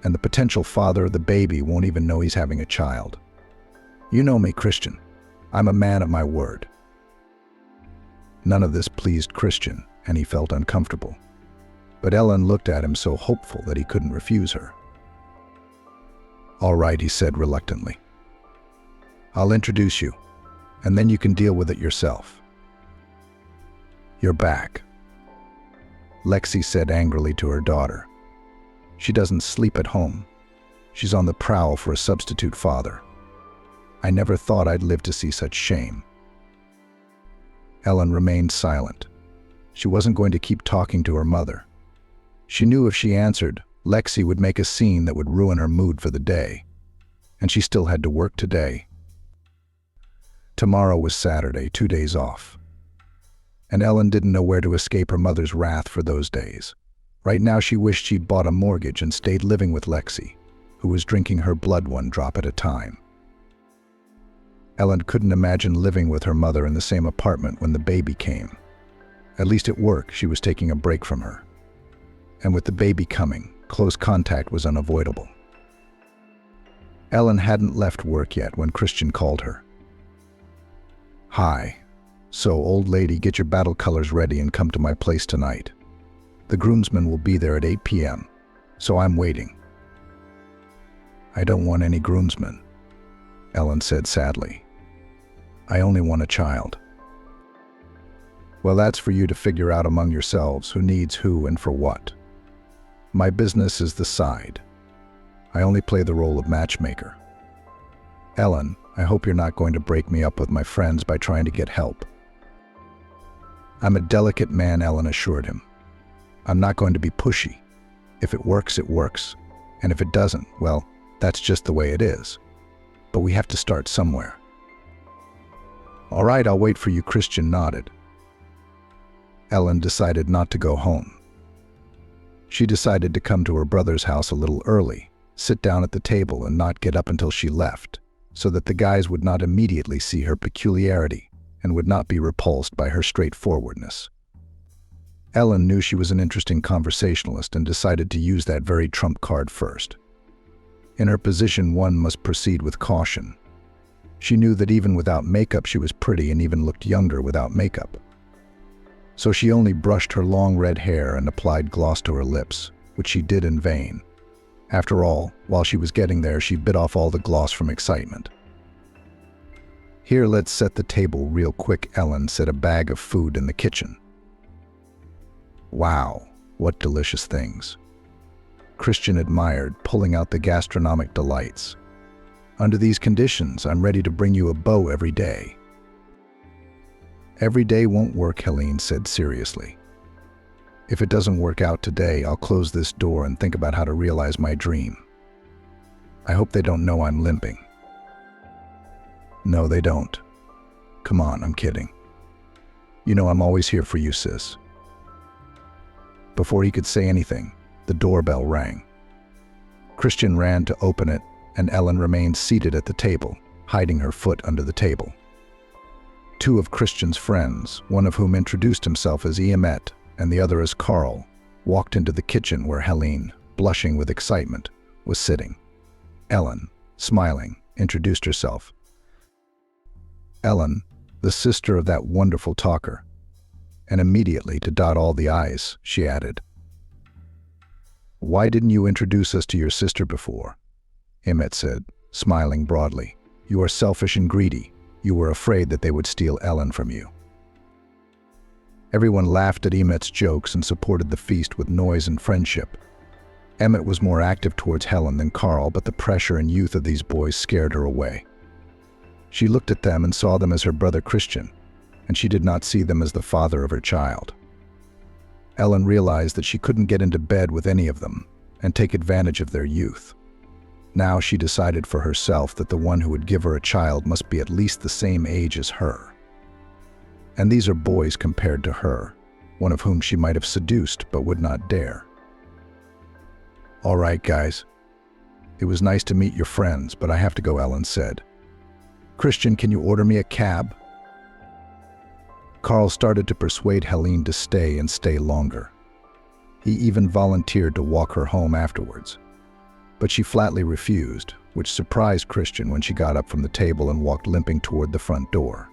and the potential father of the baby won't even know he's having a child. You know me, Christian. I'm a man of my word. None of this pleased Christian, and he felt uncomfortable. But Ellen looked at him so hopeful that he couldn't refuse her. All right, he said reluctantly. I'll introduce you, and then you can deal with it yourself. You're back, Lexi said angrily to her daughter. She doesn't sleep at home. She's on the prowl for a substitute father. I never thought I'd live to see such shame. Ellen remained silent. She wasn't going to keep talking to her mother. She knew if she answered, Lexi would make a scene that would ruin her mood for the day. And she still had to work today. Tomorrow was Saturday, 2 days off. And Ellen didn't know where to escape her mother's wrath for those days. Right now she wished she'd bought a mortgage and stayed living with Lexi, who was drinking her blood one drop at a time. Ellen couldn't imagine living with her mother in the same apartment when the baby came. At least at work, she was taking a break from her. And with the baby coming, close contact was unavoidable. Ellen hadn't left work yet when Christian called her. Hi. So, old lady, get your battle colors ready and come to my place tonight. The groomsmen will be there at 8 p.m., so I'm waiting. I don't want any groomsmen, Ellen said sadly. I only want a child. Well, that's for you to figure out among yourselves who needs who and for what. My business is the side. I only play the role of matchmaker. Ellen, I hope you're not going to break me up with my friends by trying to get help. I'm a delicate man, Ellen assured him. I'm not going to be pushy. If it works, it works. And if it doesn't, well, that's just the way it is. But we have to start somewhere. All right, I'll wait for you, Christian nodded. Ellen decided not to go home. She decided to come to her brother's house a little early, sit down at the table and not get up until she left, so that the guys would not immediately see her peculiarity and would not be repulsed by her straightforwardness. Ellen knew she was an interesting conversationalist and decided to use that very trump card first. In her position, one must proceed with caution. She knew that even without makeup she was pretty and even looked younger without makeup. So she only brushed her long red hair and applied gloss to her lips, which she did in vain. After all, while she was getting there, she bit off all the gloss from excitement. Here, let's set the table real quick, Ellen set a bag of food in the kitchen. Wow, what delicious things. Christian admired, pulling out the gastronomic delights. Under these conditions, I'm ready to bring you a beau every day. Every day won't work, Helene said seriously. If it doesn't work out today, I'll close this door and think about how to realize my dream. I hope they don't know I'm limping. No, they don't. Come on, I'm kidding. You know I'm always here for you, sis. Before he could say anything, the doorbell rang. Christian ran to open it, and Ellen remained seated at the table, hiding her foot under the table. Two of Christian's friends, one of whom introduced himself as Eamet and the other as Carl, walked into the kitchen where Helene, blushing with excitement, was sitting. Ellen, smiling, introduced herself. Ellen, the sister of that wonderful talker. And immediately, to dot all the I's, she added, "Why didn't you introduce us to your sister before?" Emmett said, smiling broadly. "You are selfish and greedy. You were afraid that they would steal Ellen from you." Everyone laughed at Emmett's jokes and supported the feast with noise and friendship. Emmett was more active towards Helen than Carl, but the pressure and youth of these boys scared her away. She looked at them and saw them as her brother Christian, and she did not see them as the father of her child. Ellen realized that she couldn't get into bed with any of them and take advantage of their youth. Now she decided for herself that the one who would give her a child must be at least the same age as her. And these are boys compared to her, one of whom she might have seduced but would not dare. "All right, guys. It was nice to meet your friends, but I have to go," Ellen said. "Christian, can you order me a cab?" Carl started to persuade Helene to stay and stay longer. He even volunteered to walk her home afterwards. But she flatly refused, which surprised Christian when she got up from the table and walked limping toward the front door.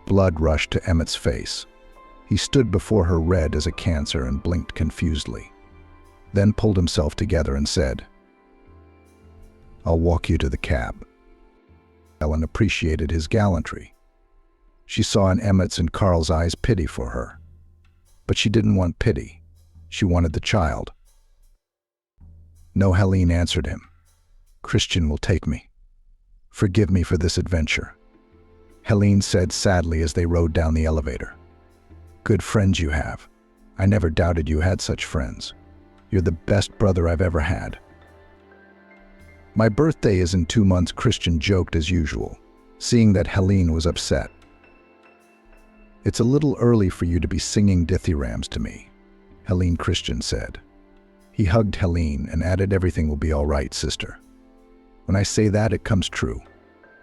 Blood rushed to Emmett's face. He stood before her red as a cancer and blinked confusedly, then pulled himself together and said, "I'll walk you to the cab." Ellen appreciated his gallantry. She saw in Emmett's and Carl's eyes pity for her. But she didn't want pity. She wanted the child. "No," Helene answered him. "Christian will take me. Forgive me for this adventure," Helene said sadly as they rode down the elevator. "Good friends you have. I never doubted you had such friends. You're the best brother I've ever had." "My birthday is in 2 months," Christian joked as usual, seeing that Helene was upset. "It's a little early for you to be singing dithyrambs to me," Helene Christian said. He hugged Helene and added, "Everything will be all right, sister. When I say that, it comes true.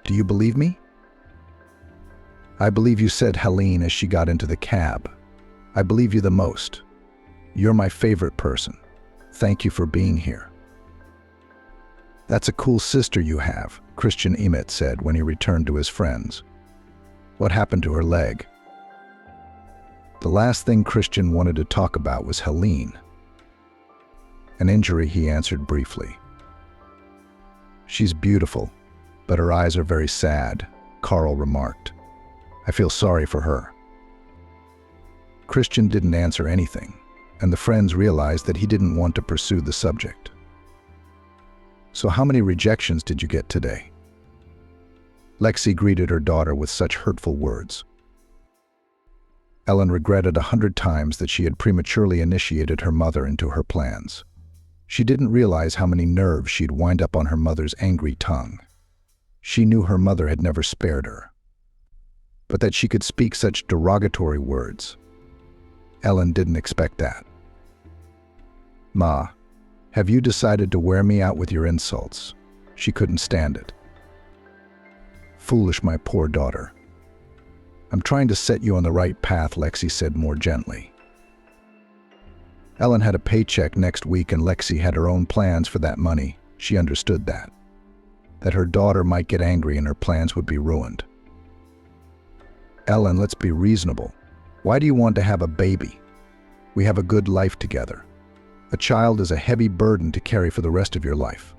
Do you believe me?" "I believe you," said Helene as she got into the cab. "I believe you the most. You're my favorite person. Thank you for being here." "That's a cool sister you have," Christian Emmett said when he returned to his friends. "What happened to her leg?" The last thing Christian wanted to talk about was Helene. "An injury," he answered briefly. "She's beautiful, but her eyes are very sad," Carl remarked. "I feel sorry for her." Christian didn't answer anything, and the friends realized that he didn't want to pursue the subject. "So how many rejections did you get today?" Lexi greeted her daughter with such hurtful words. Ellen regretted 100 times that she had prematurely initiated her mother into her plans. She didn't realize how many nerves she'd wind up on her mother's angry tongue. She knew her mother had never spared her. But that she could speak such derogatory words, Ellen didn't expect that. "Ma, have you decided to wear me out with your insults?" She couldn't stand it. "Foolish, my poor daughter. I'm trying to set you on the right path," Lexi said more gently. Ellen had a paycheck next week and Lexi had her own plans for that money. She understood that. That her daughter might get angry and her plans would be ruined. "Ellen, let's be reasonable. Why do you want to have a baby? We have a good life together. A child is a heavy burden to carry for the rest of your life.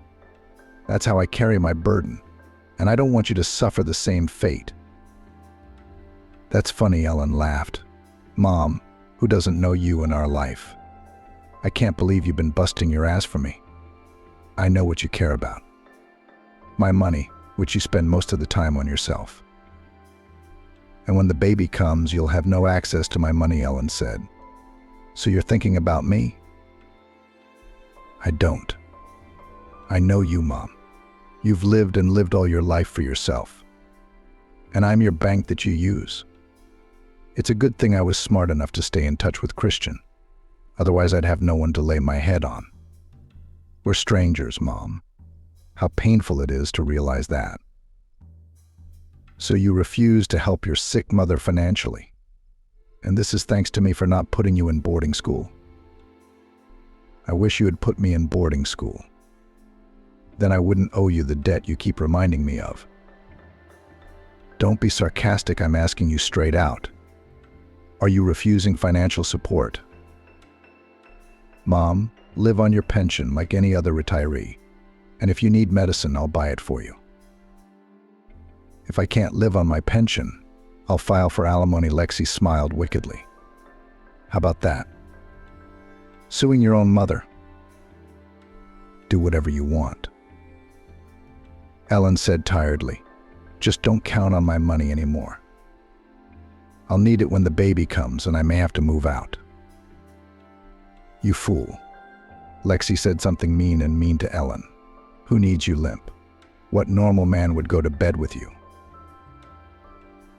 That's how I carry my burden, and I don't want you to suffer the same fate." "That's funny," Ellen laughed. "Mom, who doesn't know you in our life? I can't believe you've been busting your ass for me. I know what you care about. My money, which you spend most of the time on yourself. And when the baby comes, you'll have no access to my money," Ellen said. "So you're thinking about me?" "I don't. I know you, Mom. You've lived and lived all your life for yourself. And I'm your bank that you use. It's a good thing I was smart enough to stay in touch with Christian. Otherwise, I'd have no one to lay my head on. We're strangers, Mom. How painful it is to realize that. So you refuse to help your sick mother financially. And this is thanks to me for not putting you in boarding school. I wish you had put me in boarding school. Then I wouldn't owe you the debt you keep reminding me of. Don't be sarcastic, I'm asking you straight out. Are you refusing financial support? Mom, live on your pension like any other retiree. And if you need medicine, I'll buy it for you. If I can't live on my pension, I'll file for alimony. Lexi smiled wickedly. How about that? Suing your own mother. Do whatever you want. Ellen said tiredly, just don't count on my money anymore. I'll need it when the baby comes and I may have to move out. You fool. Lexi said something mean to Ellen. Who needs you limp? What normal man would go to bed with you?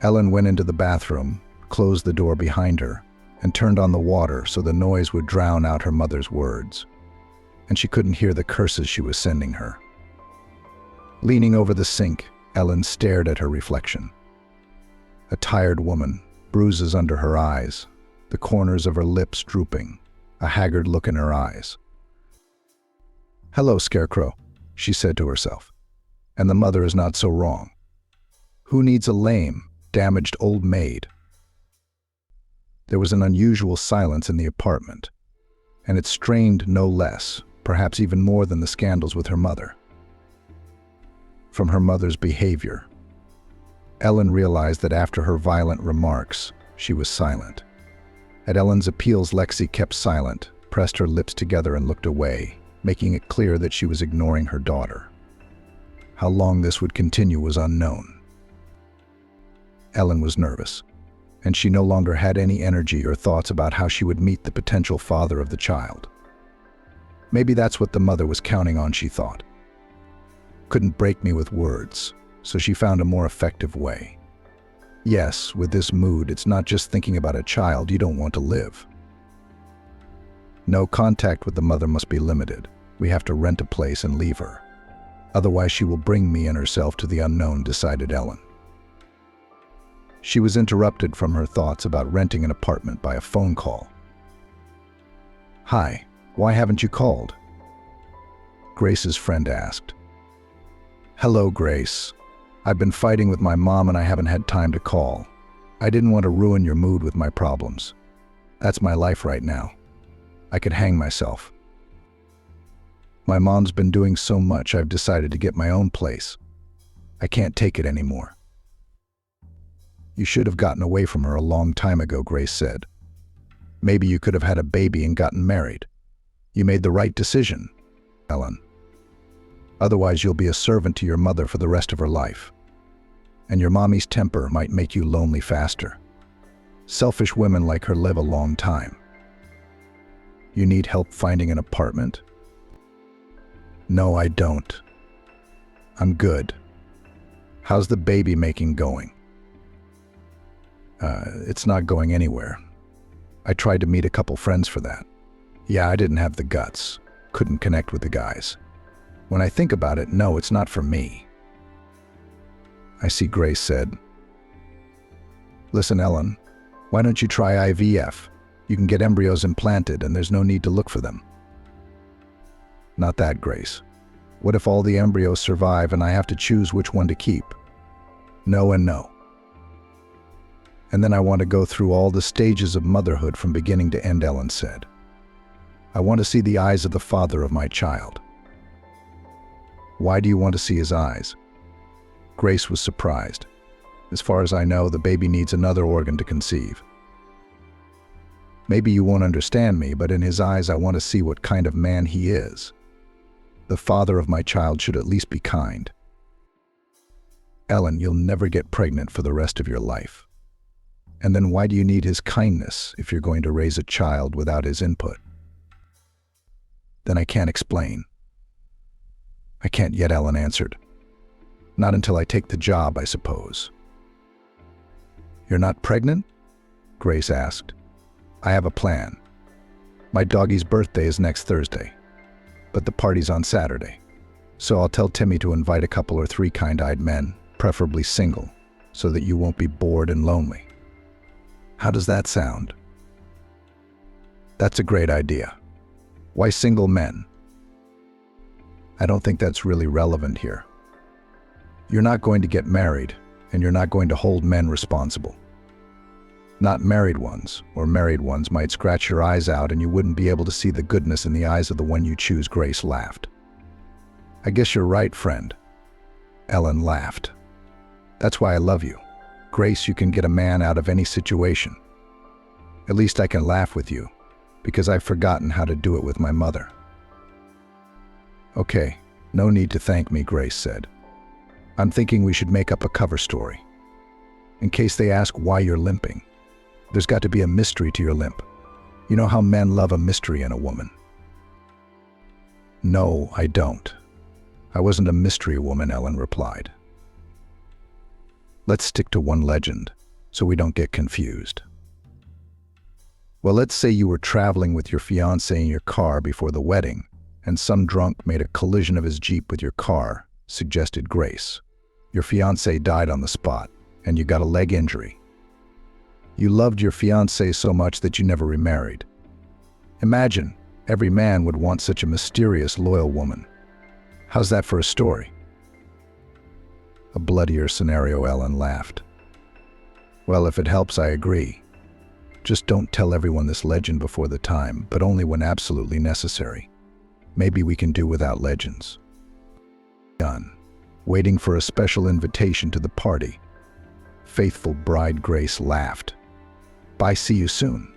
Ellen went into the bathroom, closed the door behind her, and turned on the water so the noise would drown out her mother's words. And she couldn't hear the curses she was sending her. Leaning over the sink, Ellen stared at her reflection. A tired woman, bruises under her eyes, the corners of her lips drooping, a haggard look in her eyes. Hello, Scarecrow, she said to herself. And the mother is not so wrong. Who needs a lame, damaged old maid? There was an unusual silence in the apartment, and it strained no less, perhaps even more than the scandals with her mother. From her mother's behavior, Ellen realized that after her violent remarks, she was silent. At Ellen's appeals, Lexi kept silent, pressed her lips together and looked away, making it clear that she was ignoring her daughter. How long this would continue was unknown. Ellen was nervous, and she no longer had any energy or thoughts about how she would meet the potential father of the child. Maybe that's what the mother was counting on, she thought. Couldn't break me with words, so she found a more effective way. Yes, with this mood, it's not just thinking about a child you don't want to live. No contact with the mother must be limited. We have to rent a place and leave her. Otherwise, she will bring me and herself to the unknown, decided Ellen. She was interrupted from her thoughts about renting an apartment by a phone call. Hi, why haven't you called? Grace's friend asked. Hello, Grace. I've been fighting with my mom and I haven't had time to call. I didn't want to ruin your mood with my problems. That's my life right now. I could hang myself. My mom's been doing so much, I've decided to get my own place. I can't take it anymore. You should have gotten away from her a long time ago, Grace said. Maybe you could have had a baby and gotten married. You made the right decision, Ellen. Otherwise, you'll be a servant to your mother for the rest of her life. And your mommy's temper might make you lonely faster. Selfish women like her live a long time. You need help finding an apartment? No, I don't. I'm good. How's the baby making going? It's not going anywhere. I tried to meet a couple friends for that. Yeah, I didn't have the guts. Couldn't connect with the guys. When I think about it, no, it's not for me. I see, Grace said. Listen, Ellen, why don't you try IVF? You can get embryos implanted and there's no need to look for them. Not that, Grace. What if all the embryos survive and I have to choose which one to keep? No and no. And then I want to go through all the stages of motherhood from beginning to end, Ellen said. I want to see the eyes of the father of my child. Why do you want to see his eyes? Grace was surprised. As far as I know, the baby needs another organ to conceive. Maybe you won't understand me, but in his eyes I want to see what kind of man he is. The father of my child should at least be kind. Ellen, you'll never get pregnant for the rest of your life. And then why do you need his kindness if you're going to raise a child without his input? Then I can't explain. I can't yet, Ellen answered. Not until I take the job, I suppose. You're not pregnant? Grace asked. I have a plan. My doggie's birthday is next Thursday, but the party's on Saturday. So I'll tell Timmy to invite a couple or 3 kind-eyed men, preferably single, so that you won't be bored and lonely. How does that sound? That's a great idea. Why single men? I don't think that's really relevant here. You're not going to get married, and you're not going to hold men responsible. Not married ones, or married ones might scratch your eyes out and you wouldn't be able to see the goodness in the eyes of the one you choose, Grace laughed. I guess you're right, friend. Ellen laughed. That's why I love you. Grace, you can get a man out of any situation. At least I can laugh with you, because I've forgotten how to do it with my mother. Okay, no need to thank me, Grace said. I'm thinking we should make up a cover story. In case they ask why you're limping, there's got to be a mystery to your limp. You know how men love a mystery in a woman. No, I don't. I wasn't a mystery woman, Ellen replied. Let's stick to one legend, so we don't get confused. Well, let's say you were traveling with your fiancé in your car before the wedding, and some drunk made a collision of his Jeep with your car, suggested Grace. Your fiancé died on the spot, and you got a leg injury. You loved your fiancé so much that you never remarried. Imagine, every man would want such a mysterious, loyal woman. How's that for a story? A bloodier scenario, Ellen laughed. Well, if it helps, I agree. Just don't tell everyone this legend before the time, but only when absolutely necessary. Maybe we can do without legends. Done. Waiting for a special invitation to the party. Faithful bride Grace laughed. Bye, see you soon.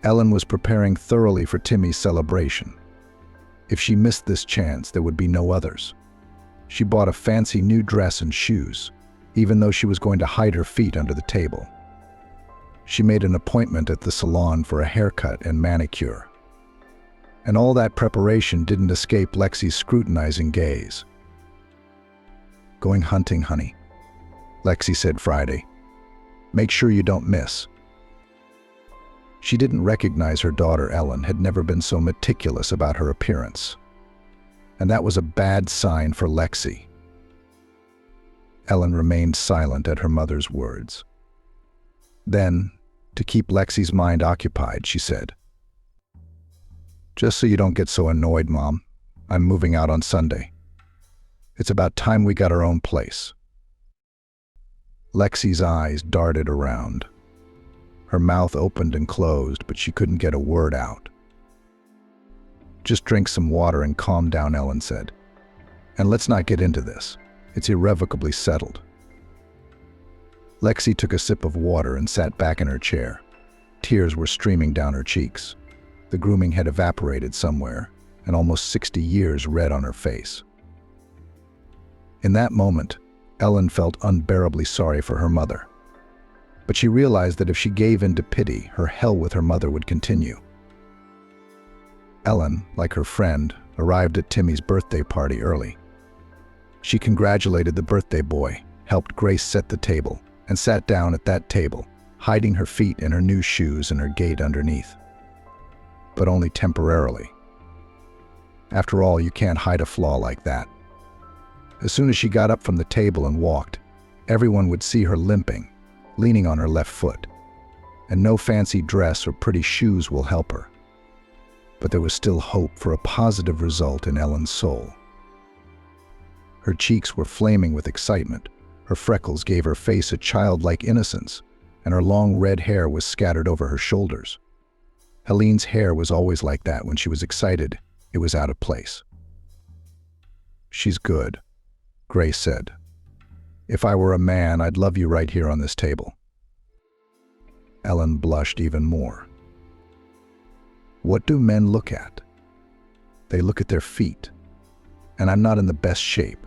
Ellen was preparing thoroughly for Timmy's celebration. If she missed this chance, there would be no others. She bought a fancy new dress and shoes, even though she was going to hide her feet under the table. She made an appointment at the salon for a haircut and manicure. And all that preparation didn't escape Lexi's scrutinizing gaze. Going hunting, honey, Lexi said Friday. Make sure you don't miss. She didn't recognize her daughter Ellen had never been so meticulous about her appearance. And that was a bad sign for Lexi. Ellen remained silent at her mother's words. Then, to keep Lexi's mind occupied, she said, Just so you don't get so annoyed, Mom, I'm moving out on Sunday. It's about time we got our own place. Lexi's eyes darted around. Her mouth opened and closed, but she couldn't get a word out. Just drink some water and calm down, Ellen said. And let's not get into this. It's irrevocably settled. Lexi took a sip of water and sat back in her chair. Tears were streaming down her cheeks. The grooming had evaporated somewhere, and almost 60 years read on her face. In that moment, Ellen felt unbearably sorry for her mother. But she realized that if she gave in to pity, her hell with her mother would continue. Ellen, like her friend, arrived at Timmy's birthday party early. She congratulated the birthday boy, helped Grace set the table, and sat down at that table, hiding her feet in her new shoes and her gait underneath. But only temporarily. After all, you can't hide a flaw like that. As soon as she got up from the table and walked, everyone would see her limping, leaning on her left foot. And no fancy dress or pretty shoes will help her. But there was still hope for a positive result in Ellen's soul. Her cheeks were flaming with excitement, her freckles gave her face a childlike innocence, and her long red hair was scattered over her shoulders. Helene's hair was always like that when she was excited. It was out of place. She's good, Grace said. If I were a man, I'd love you right here on this table. Ellen blushed even more. What do men look at? They look at their feet, and I'm not in the best shape.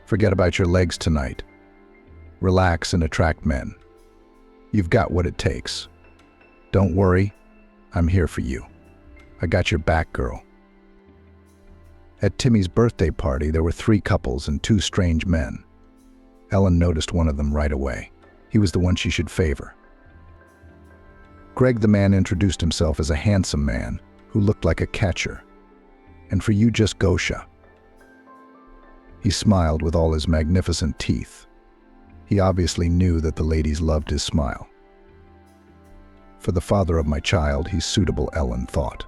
Forget about your legs tonight. Relax and attract men. You've got what it takes. Don't worry, I'm here for you. I got your back, girl. At Timmy's birthday party, there were 3 couples and 2 strange men. Ellen noticed one of them right away. He was the one she should favor. Greg the man introduced himself as a handsome man who looked like a catcher. And for you, just Gosha. He smiled with all his magnificent teeth. He obviously knew that the ladies loved his smile. For the father of my child, he's suitable, Ellen thought.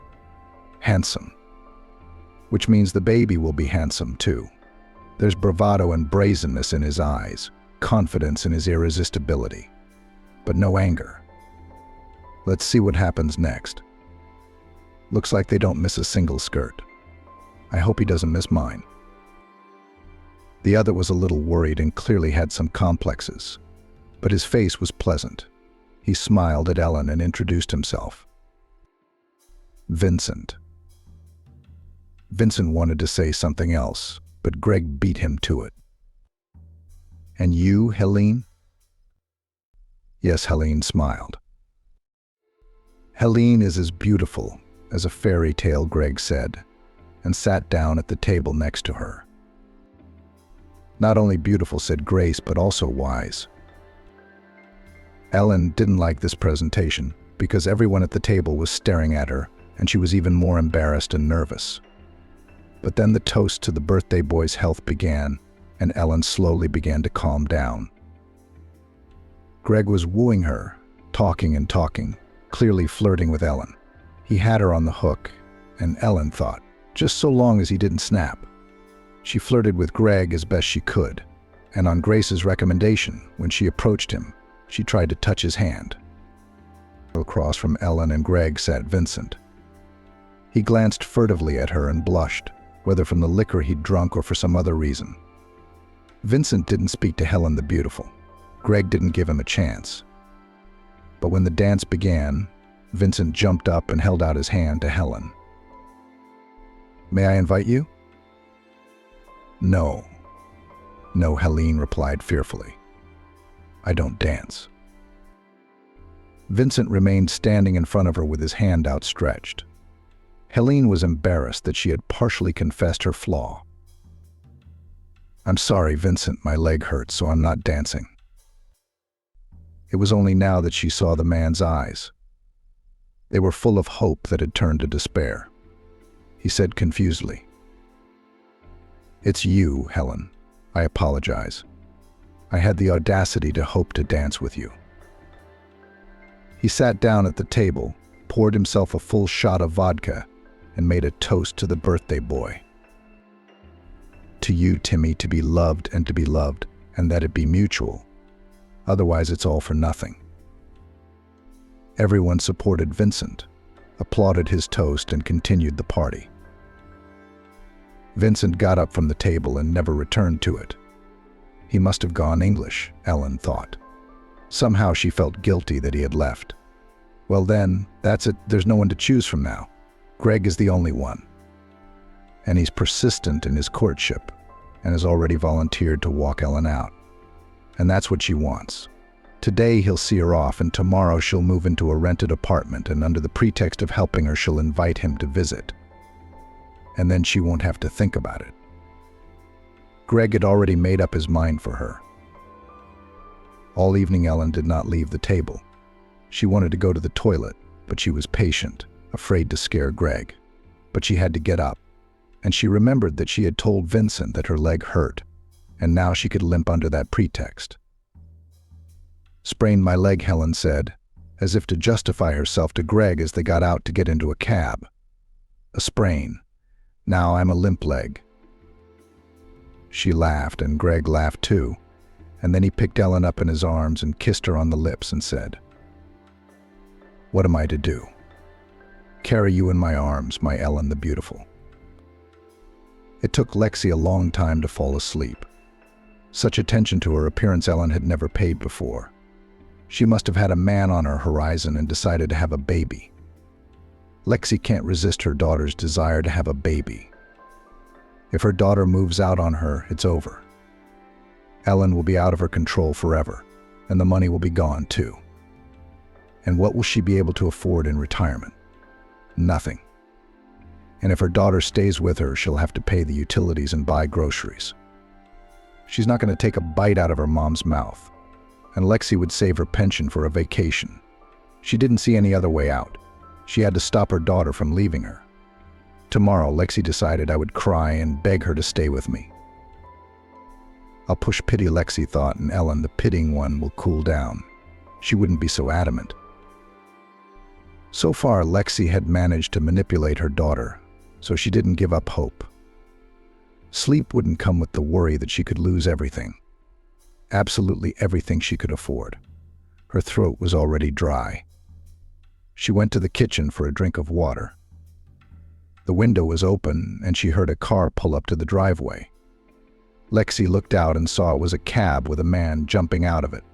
Handsome. Which means the baby will be handsome too. There's bravado and brazenness in his eyes, confidence in his irresistibility, but no anger. Let's see what happens next. Looks like they don't miss a single skirt. I hope he doesn't miss mine. The other was a little worried and clearly had some complexes, but his face was pleasant. He smiled at Ellen and introduced himself. Vincent. Vincent wanted to say something else, but Greg beat him to it. And you, Helene? Yes, Helene smiled. Helene is as beautiful as a fairy tale, Greg said, and sat down at the table next to her. Not only beautiful, said Grace, but also wise. Ellen didn't like this presentation because everyone at the table was staring at her, and she was even more embarrassed and nervous. But then the toast to the birthday boy's health began, and Ellen slowly began to calm down. Greg was wooing her, talking and talking, clearly flirting with Ellen. He had her on the hook, and Ellen thought, just so long as he didn't snap. She flirted with Greg as best she could, and on Grace's recommendation, when she approached him, she tried to touch his hand. Across from Ellen and Greg sat Vincent. He glanced furtively at her and blushed, whether from the liquor he'd drunk or for some other reason. Vincent didn't speak to Helen the Beautiful. Greg didn't give him a chance. But when the dance began, Vincent jumped up and held out his hand to Helen. May I invite you? No. No, Helene replied fearfully. I don't dance. Vincent remained standing in front of her with his hand outstretched. Helene was embarrassed that she had partially confessed her flaw. I'm sorry, Vincent, my leg hurts, so I'm not dancing. It was only now that she saw the man's eyes. They were full of hope that had turned to despair. He said confusedly, It's you, Helen. I apologize. I had the audacity to hope to dance with you. He sat down at the table, poured himself a full shot of vodka, and made a toast to the birthday boy. To you, Timmy, to be loved and to be loved, and that it be mutual. Otherwise, it's all for nothing. Everyone supported Vincent, applauded his toast, and continued the party. Vincent got up from the table and never returned to it. He must have gone English, Ellen thought. Somehow she felt guilty that he had left. Well then, that's it. There's no one to choose from now. Greg is the only one. And he's persistent in his courtship and has already volunteered to walk Ellen out. And that's what she wants. Today he'll see her off, and tomorrow she'll move into a rented apartment, and under the pretext of helping her, she'll invite him to visit. And then she won't have to think about it. Greg had already made up his mind for her. All evening Ellen did not leave the table. She wanted to go to the toilet, but she was patient, afraid to scare Greg. But she had to get up, and she remembered that she had told Vincent that her leg hurt, and now she could limp under that pretext. Sprained my leg, Helen said, as if to justify herself to Greg as they got out to get into a cab. A sprain. Now I'm a limp leg. She laughed, and Greg laughed too, and then he picked Ellen up in his arms and kissed her on the lips and said, What am I to do? Carry you in my arms, my Ellen the Beautiful. It took Lexi a long time to fall asleep. Such attention to her appearance Ellen had never paid before. She must have had a man on her horizon and decided to have a baby. Lexi can't resist her daughter's desire to have a baby. If her daughter moves out on her, it's over. Ellen will be out of her control forever, and the money will be gone too. And what will she be able to afford in retirement? Nothing. And if her daughter stays with her, she'll have to pay the utilities and buy groceries. She's not going to take a bite out of her mom's mouth, and Lexi would save her pension for a vacation. She didn't see any other way out. She had to stop her daughter from leaving her. Tomorrow, Lexi decided I would cry and beg her to stay with me. I'll push pity, Lexi thought, and Ellen, the pitying one, will cool down. She wouldn't be so adamant. So far, Lexi had managed to manipulate her daughter, so she didn't give up hope. Sleep wouldn't come with the worry that she could lose everything. absolutely everything she could afford. Her throat was already dry. She went to the kitchen for a drink of water. The window was open, and she heard a car pull up to the driveway. Lexi looked out and saw it was a cab with a man jumping out of it.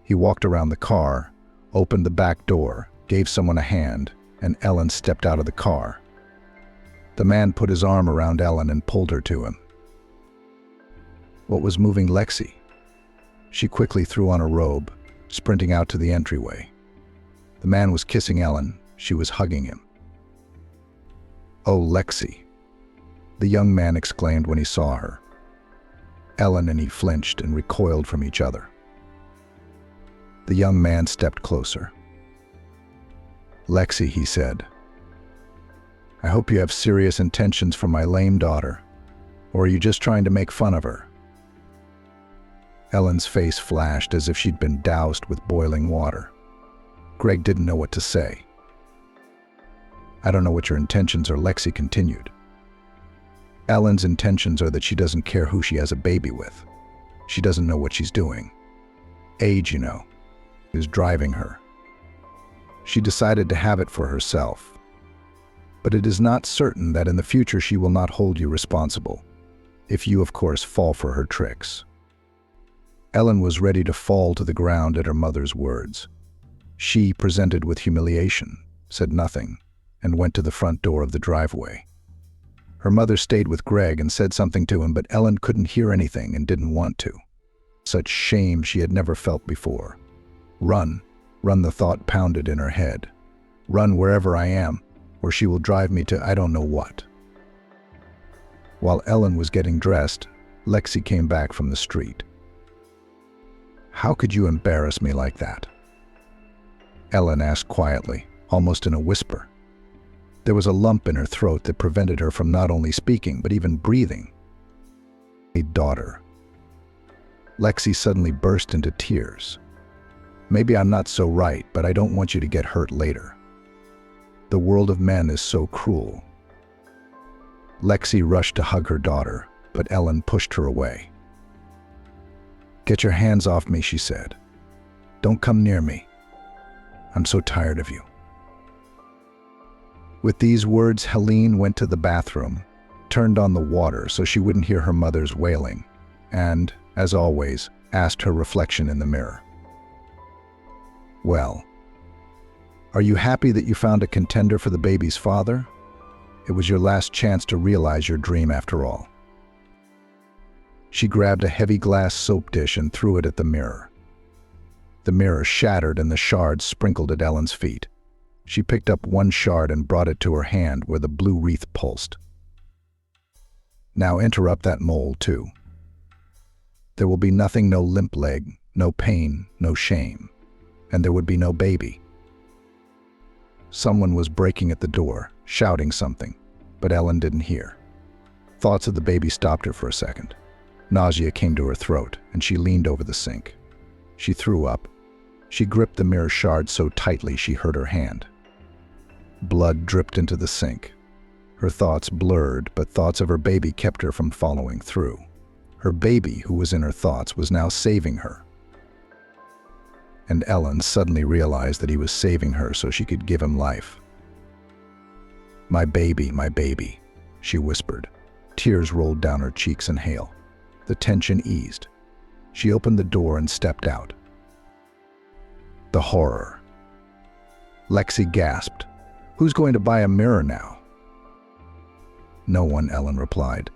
He walked around the car, opened the back door, gave someone a hand, and Ellen stepped out of the car. The man put his arm around Ellen and pulled her to him. What was moving Lexi? She quickly threw on a robe, sprinting out to the entryway. The man was kissing Ellen. She was hugging him. "Oh, Lexi," the young man exclaimed when he saw her. Ellen and he flinched and recoiled from each other. The young man stepped closer. "Lexi," he said, "I hope you have serious intentions for my lame daughter, or are you just trying to make fun of her?" Ellen's face flashed as if she'd been doused with boiling water. Greg didn't know what to say. "I don't know what your intentions are," Lexi continued. "Ellen's intentions are that she doesn't care who she has a baby with. She doesn't know what she's doing. Age, is driving her. She decided to have it for herself. But it is not certain that in the future she will not hold you responsible, if you, of course, fall for her tricks." Ellen was ready to fall to the ground at her mother's words. She, presented with humiliation, said nothing and went to the front door of the driveway. Her mother stayed with Greg and said something to him, but Ellen couldn't hear anything and didn't want to. Such shame she had never felt before. Run, the thought pounded in her head. Run wherever I am, or she will drive me to I don't know what. While Ellen was getting dressed, Lexi came back from the street. "How could you embarrass me like that?" Ellen asked quietly, almost in a whisper. There was a lump in her throat that prevented her from not only speaking, but even breathing. "A daughter." Lexi suddenly burst into tears. "Maybe I'm not so right, but I don't want you to get hurt later. The world of men is so cruel." Lexi rushed to hug her daughter, but Ellen pushed her away. "Get your hands off me," she said. "Don't come near me. I'm so tired of you." With these words, Helene went to the bathroom, turned on the water so she wouldn't hear her mother's wailing, and, as always, asked her reflection in the mirror. "Well, are you happy that you found a contender for the baby's father? It was your last chance to realize your dream after all." She grabbed a heavy glass soap dish and threw it at the mirror. The mirror shattered and the shards sprinkled at Ellen's feet. She picked up one shard and brought it to her hand where the blue wreath pulsed. "Now interrupt that mole, too. There will be nothing, no limp leg, no pain, no shame, and there would be no baby." Someone was breaking at the door, shouting something, but Ellen didn't hear. Thoughts of the baby stopped her for a second. Nausea came to her throat, and she leaned over the sink. She threw up. She gripped the mirror shard so tightly she hurt her hand. Blood dripped into the sink. Her thoughts blurred, but thoughts of her baby kept her from following through. Her baby, who was in her thoughts, was now saving her. And Ellen suddenly realized that he was saving her so she could give him life. My baby," she whispered. Tears rolled down her cheeks in hail. The tension eased. She opened the door and stepped out. The horror. Lexi gasped. "Who's going to buy a mirror now?" "No one," Ellen replied.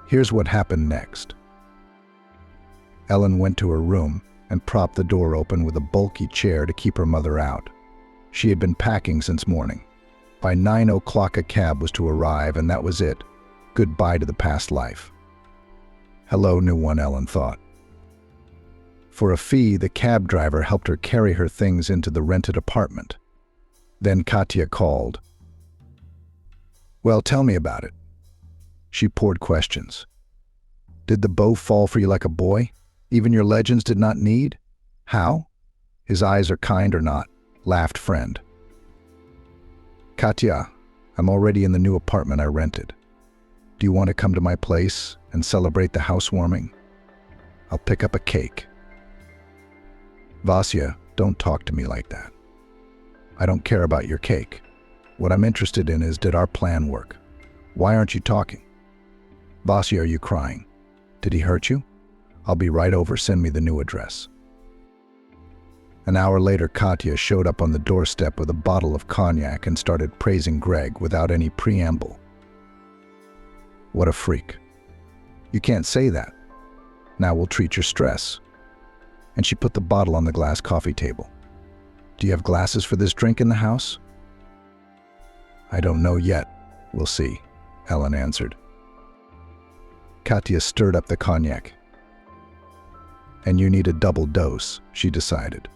Here's what happened next. Ellen went to her room and propped the door open with a bulky chair to keep her mother out. She had been packing since morning. By 9 o'clock a cab was to arrive, and that was it. Goodbye to the past life. Hello, new one, Ellen thought. For a fee, the cab driver helped her carry her things into the rented apartment. Then Katya called. "Well, tell me about it." She poured questions. "Did the bow fall for you like a boy? Even your legends did not need? How? His eyes are kind or not?" laughed friend. "Katya, I'm already in the new apartment I rented. Do you want to come to my place and celebrate the housewarming? I'll pick up a cake. Vasya, don't talk to me like that. I don't care about your cake. What I'm interested in is, did our plan work? Why aren't you talking? Vasya, are you crying? Did he hurt you? I'll be right over. Send me the new address. An hour later, Katya showed up on the doorstep with a bottle of cognac and started praising Greg without any preamble. What a freak. You can't say that. Now we'll treat your stress. And she put the bottle on the glass coffee table. Do you have glasses for this drink in the house? I don't know yet. We'll see, Ellen answered. Katya stirred up the cognac. And you need a double dose, she decided.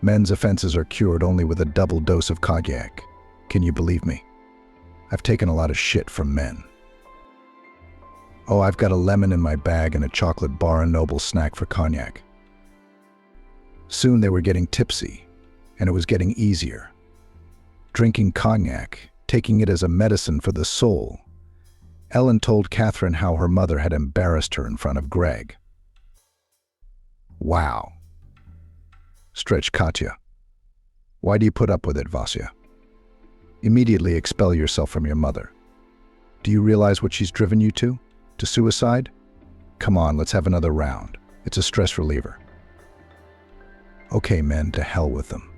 Men's offenses are cured only with a double dose of cognac. Can you believe me? I've taken a lot of shit from men. Oh, I've got a lemon in my bag and a chocolate bar and noble snack for cognac. Soon they were getting tipsy, and it was getting easier. Drinking cognac, taking it as a medicine for the soul. Ellen told Catherine how her mother had embarrassed her in front of Greg. Wow, stretched Katya. Why do you put up with it, Vasya? Immediately expel yourself from your mother. Do you realize what she's driven you to? To suicide? Come on, let's have another round. It's a stress reliever. Okay, men, to hell with them.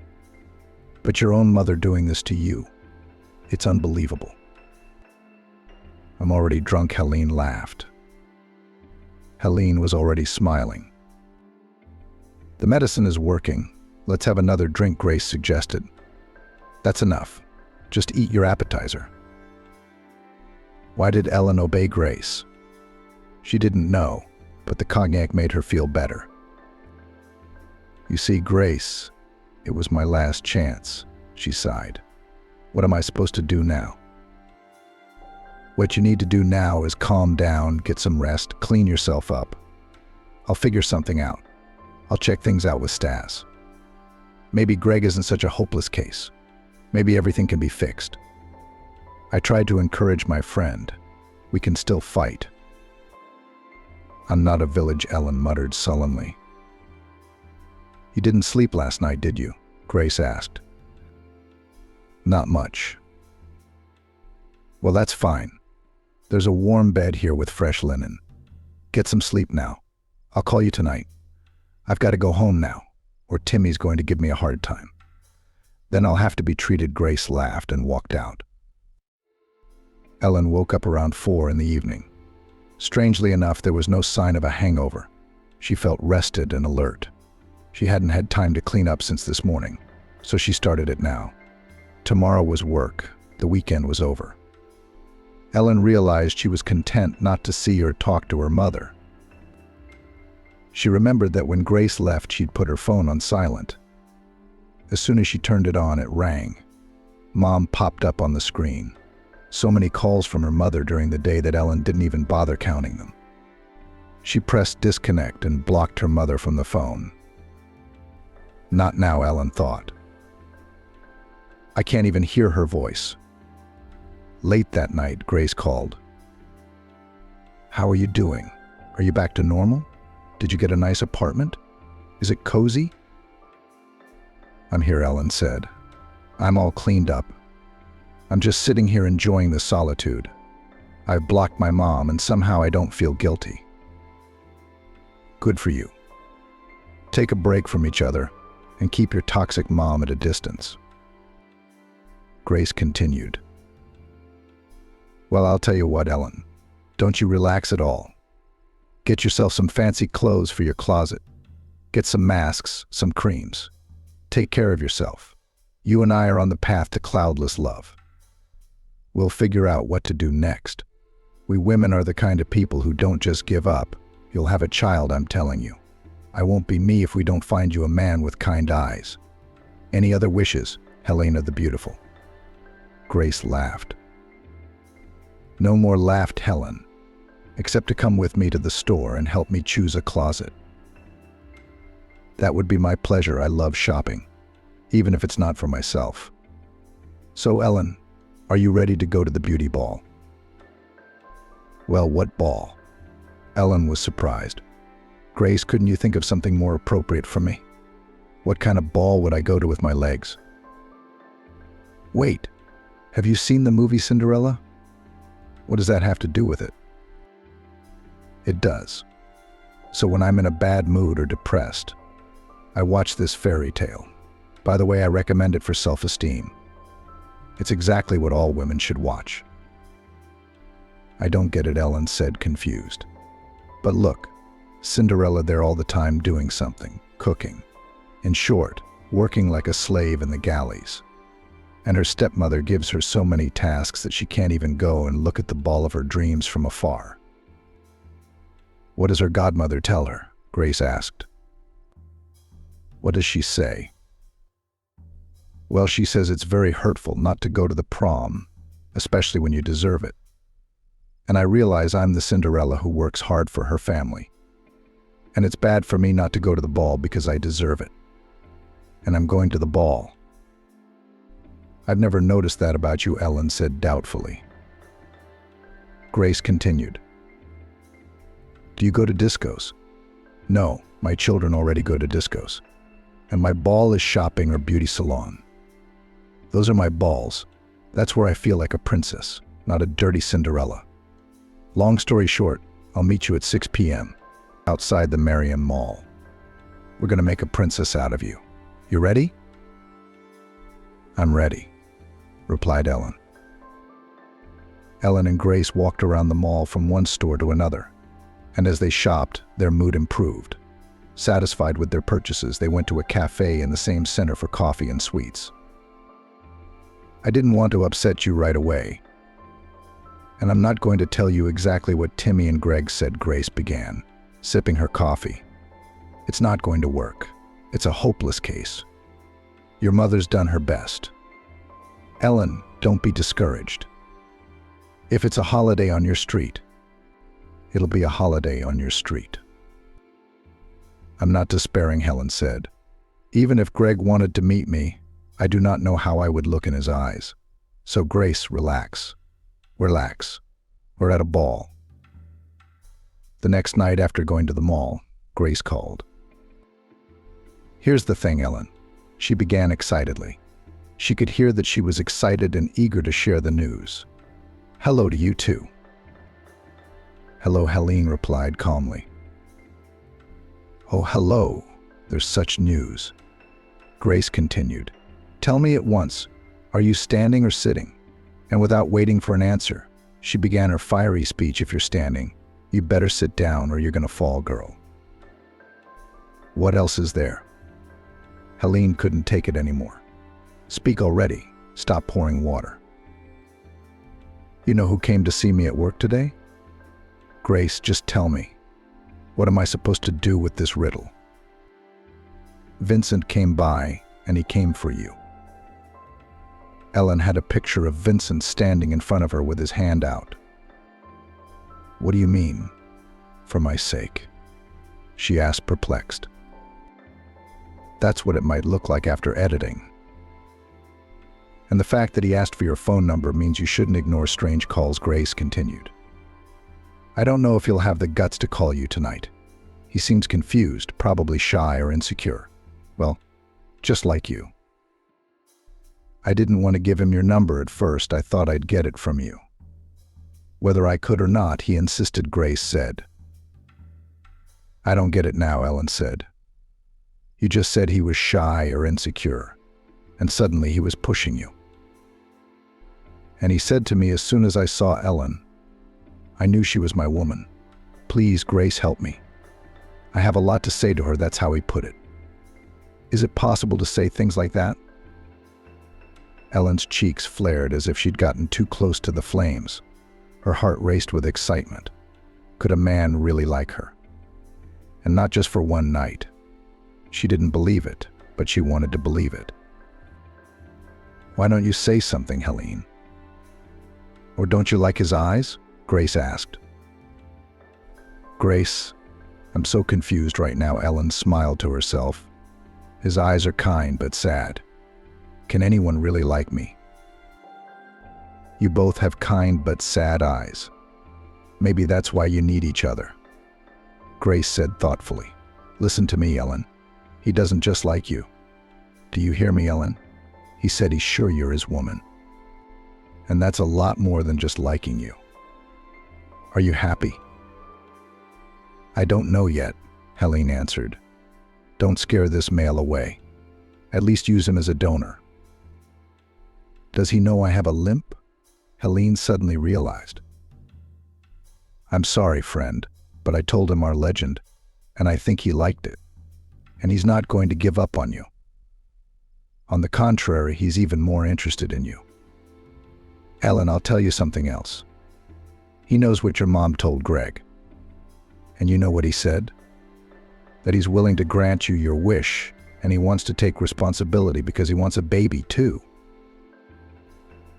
But your own mother doing this to you. It's unbelievable. I'm already drunk, Helene laughed. Helene was already smiling. The medicine is working. Let's have another drink, Grace suggested. That's enough. Just eat your appetizer. Why did Ellen obey Grace? She didn't know, but the cognac made her feel better. You see, Grace, it was my last chance, she sighed. What am I supposed to do now? What you need to do now is calm down, get some rest, clean yourself up. I'll figure something out. I'll check things out with Stas. Maybe Greg isn't such a hopeless case. Maybe everything can be fixed. I tried to encourage my friend. We can still fight. I'm not a village, Ellen muttered sullenly. You didn't sleep last night, did you? Grace asked. Not much. Well, that's fine. There's a warm bed here with fresh linen. Get some sleep now. I'll call you tonight. I've got to go home now, or Timmy's going to give me a hard time. Then I'll have to be treated. Grace laughed and walked out. Ellen woke up around 4 in the evening. Strangely enough, there was no sign of a hangover. She felt rested and alert. She hadn't had time to clean up since this morning, so she started it now. Tomorrow was work. The weekend was over. Ellen realized she was content not to see or talk to her mother. She remembered that when Grace left, she'd put her phone on silent. As soon as she turned it on, it rang. Mom popped up on the screen. So many calls from her mother during the day that Ellen didn't even bother counting them. She pressed disconnect and blocked her mother from the phone. Not now, Ellen thought. I can't even hear her voice. Late that night, Grace called. How are you doing? Are you back to normal? Did you get a nice apartment? Is it cozy? I'm here, Ellen said. I'm all cleaned up. I'm just sitting here enjoying the solitude. I've blocked my mom and somehow I don't feel guilty. Good for you. Take a break from each other and keep your toxic mom at a distance. Grace continued. Well, I'll tell you what, Ellen. Don't you relax at all. Get yourself some fancy clothes for your closet. Get some masks, some creams. Take care of yourself. You and I are on the path to cloudless love. We'll figure out what to do next. We women are the kind of people who don't just give up. You'll have a child, I'm telling you. I won't be me if we don't find you a man with kind eyes. Any other wishes, Helena the Beautiful? Grace laughed. No more, laughed Helen, except to come with me to the store and help me choose a closet. That would be my pleasure. I love shopping, even if it's not for myself. So, Ellen, are you ready to go to the beauty ball? Well, what ball? Ellen was surprised. Grace, couldn't you think of something more appropriate for me? What kind of ball would I go to with my legs? Wait, have you seen the movie Cinderella? What does that have to do with it? It does. So when I'm in a bad mood or depressed, I watch this fairy tale. By the way, I recommend it for self-esteem. It's exactly what all women should watch. I don't get it, Ellen said, confused. But look, Cinderella there all the time doing something, cooking. In short, working like a slave in the galleys. And her stepmother gives her so many tasks that she can't even go and look at the ball of her dreams from afar. What does her godmother tell her? Grace asked. What does she say? Well, she says it's very hurtful not to go to the prom, especially when you deserve it. And I realize I'm the Cinderella who works hard for her family. And it's bad for me not to go to the ball because I deserve it. And I'm going to the ball. I've never noticed that about you, Ellen said doubtfully. Grace continued. Do you go to discos? No, my children already go to discos. And my ball is shopping or beauty salon. Those are my balls. That's where I feel like a princess, not a dirty Cinderella. Long story short, I'll meet you at 6 p.m. outside the Merriam Mall. We're going to make a princess out of you. You ready? I'm ready, replied Ellen. Ellen and Grace walked around the mall from one store to another, and as they shopped, their mood improved. Satisfied with their purchases, they went to a cafe in the same center for coffee and sweets. I didn't want to upset you right away, and I'm not going to tell you exactly what Timmy and Greg said, Grace began, sipping her coffee. It's not going to work. It's a hopeless case. Your mother's done her best. Ellen, don't be discouraged. If it's a holiday on your street, it'll be a holiday on your street. I'm not despairing, Helen said. Even if Greg wanted to meet me, I do not know how I would look in his eyes. So Grace, relax. Relax. We're at a ball. The next night after going to the mall, Grace called. Here's the thing, Ellen. She began excitedly. She could hear that she was excited and eager to share the news. Hello to you too. Hello, Helene replied calmly. Oh, hello. There's such news. Grace continued. Tell me at once, are you standing or sitting? And without waiting for an answer, she began her fiery speech. If you're standing, you better sit down or you're gonna fall, girl. What else is there? Helene couldn't take it anymore. Speak already. Stop pouring water. You know who came to see me at work today? Grace, just tell me. What am I supposed to do with this riddle? Vincent came by, and he came for you. Ellen had a picture of Vincent standing in front of her with his hand out. What do you mean, for my sake? She asked, perplexed. That's what it might look like after editing. And the fact that he asked for your phone number means you shouldn't ignore strange calls, Grace continued. I don't know if he'll have the guts to call you tonight. He seems confused, probably shy or insecure. Well, just like you. I didn't want to give him your number at first. I thought I'd get it from you. Whether I could or not, he insisted, Grace said. I don't get it now, Ellen said. You just said he was shy or insecure, and suddenly he was pushing you. And he said to me as soon as I saw Ellen, I knew she was my woman. Please, Grace, help me. I have a lot to say to her, that's how he put it. Is it possible to say things like that? Ellen's cheeks flared as if she'd gotten too close to the flames. Her heart raced with excitement. Could a man really like her? And not just for one night. She didn't believe it, but she wanted to believe it. Why don't you say something, Helene? Or don't you like his eyes? Grace asked. Grace, I'm so confused right now, Ellen smiled to herself. His eyes are kind but sad. Can anyone really like me? You both have kind but sad eyes. Maybe that's why you need each other. Grace said thoughtfully. Listen to me, Ellen. He doesn't just like you. Do you hear me, Ellen? He said he's sure you're his woman. And that's a lot more than just liking you. Are you happy? I don't know yet, Helene answered. Don't scare this male away. At least use him as a donor. Does he know I have a limp? Helene suddenly realized. I'm sorry, friend, but I told him our legend, and I think he liked it. And he's not going to give up on you. On the contrary, he's even more interested in you. Ellen, I'll tell you something else. He knows what your mom told Greg. And you know what he said? That he's willing to grant you your wish, and he wants to take responsibility because he wants a baby too.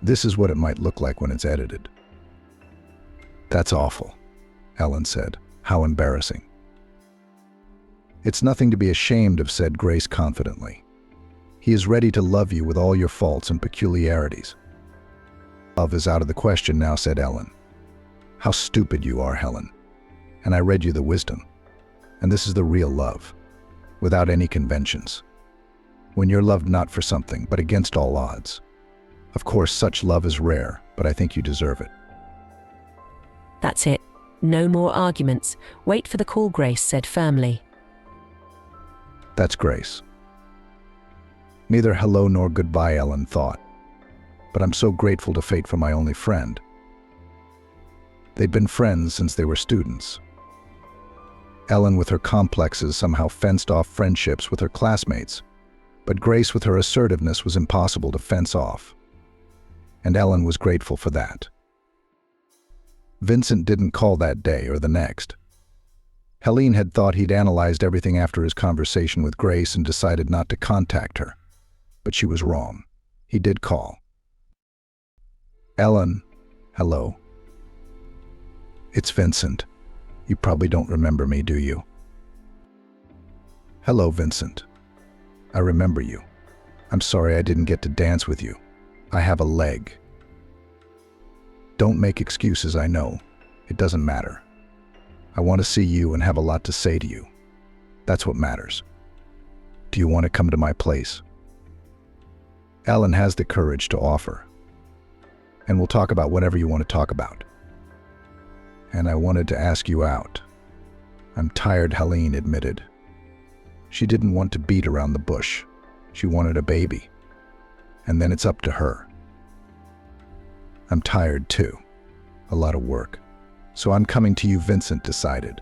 This is what it might look like when it's edited. That's awful, Ellen said. How embarrassing. It's nothing to be ashamed of, said Grace confidently. He is ready to love you with all your faults and peculiarities. Love is out of the question now, said Ellen. How stupid you are, Helen. And I read you the wisdom. And this is the real love, without any conventions. When you're loved not for something, but against all odds. Of course, such love is rare, but I think you deserve it. That's it. No more arguments. Wait for the call, Grace said firmly. That's Grace. Neither hello nor goodbye, Ellen thought. But I'm so grateful to fate for my only friend. They'd been friends since they were students. Ellen, with her complexes, somehow fenced off friendships with her classmates, but Grace, with her assertiveness, was impossible to fence off. And Ellen was grateful for that. Vincent didn't call that day or the next. Helene had thought he'd analyzed everything after his conversation with Grace and decided not to contact her. But she was wrong. He did call. Ellen, hello. It's Vincent. You probably don't remember me, do you? Hello, Vincent. I remember you. I'm sorry I didn't get to dance with you. I have a leg. Don't make excuses, I know. It doesn't matter. I want to see you and have a lot to say to you. That's what matters. Do you want to come to my place? Ellen has the courage to offer. And we'll talk about whatever you want to talk about. And I wanted to ask you out. I'm tired, Helene admitted. She didn't want to beat around the bush. She wanted a baby. And then it's up to her. I'm tired too. A lot of work. So I'm coming to you, Vincent decided.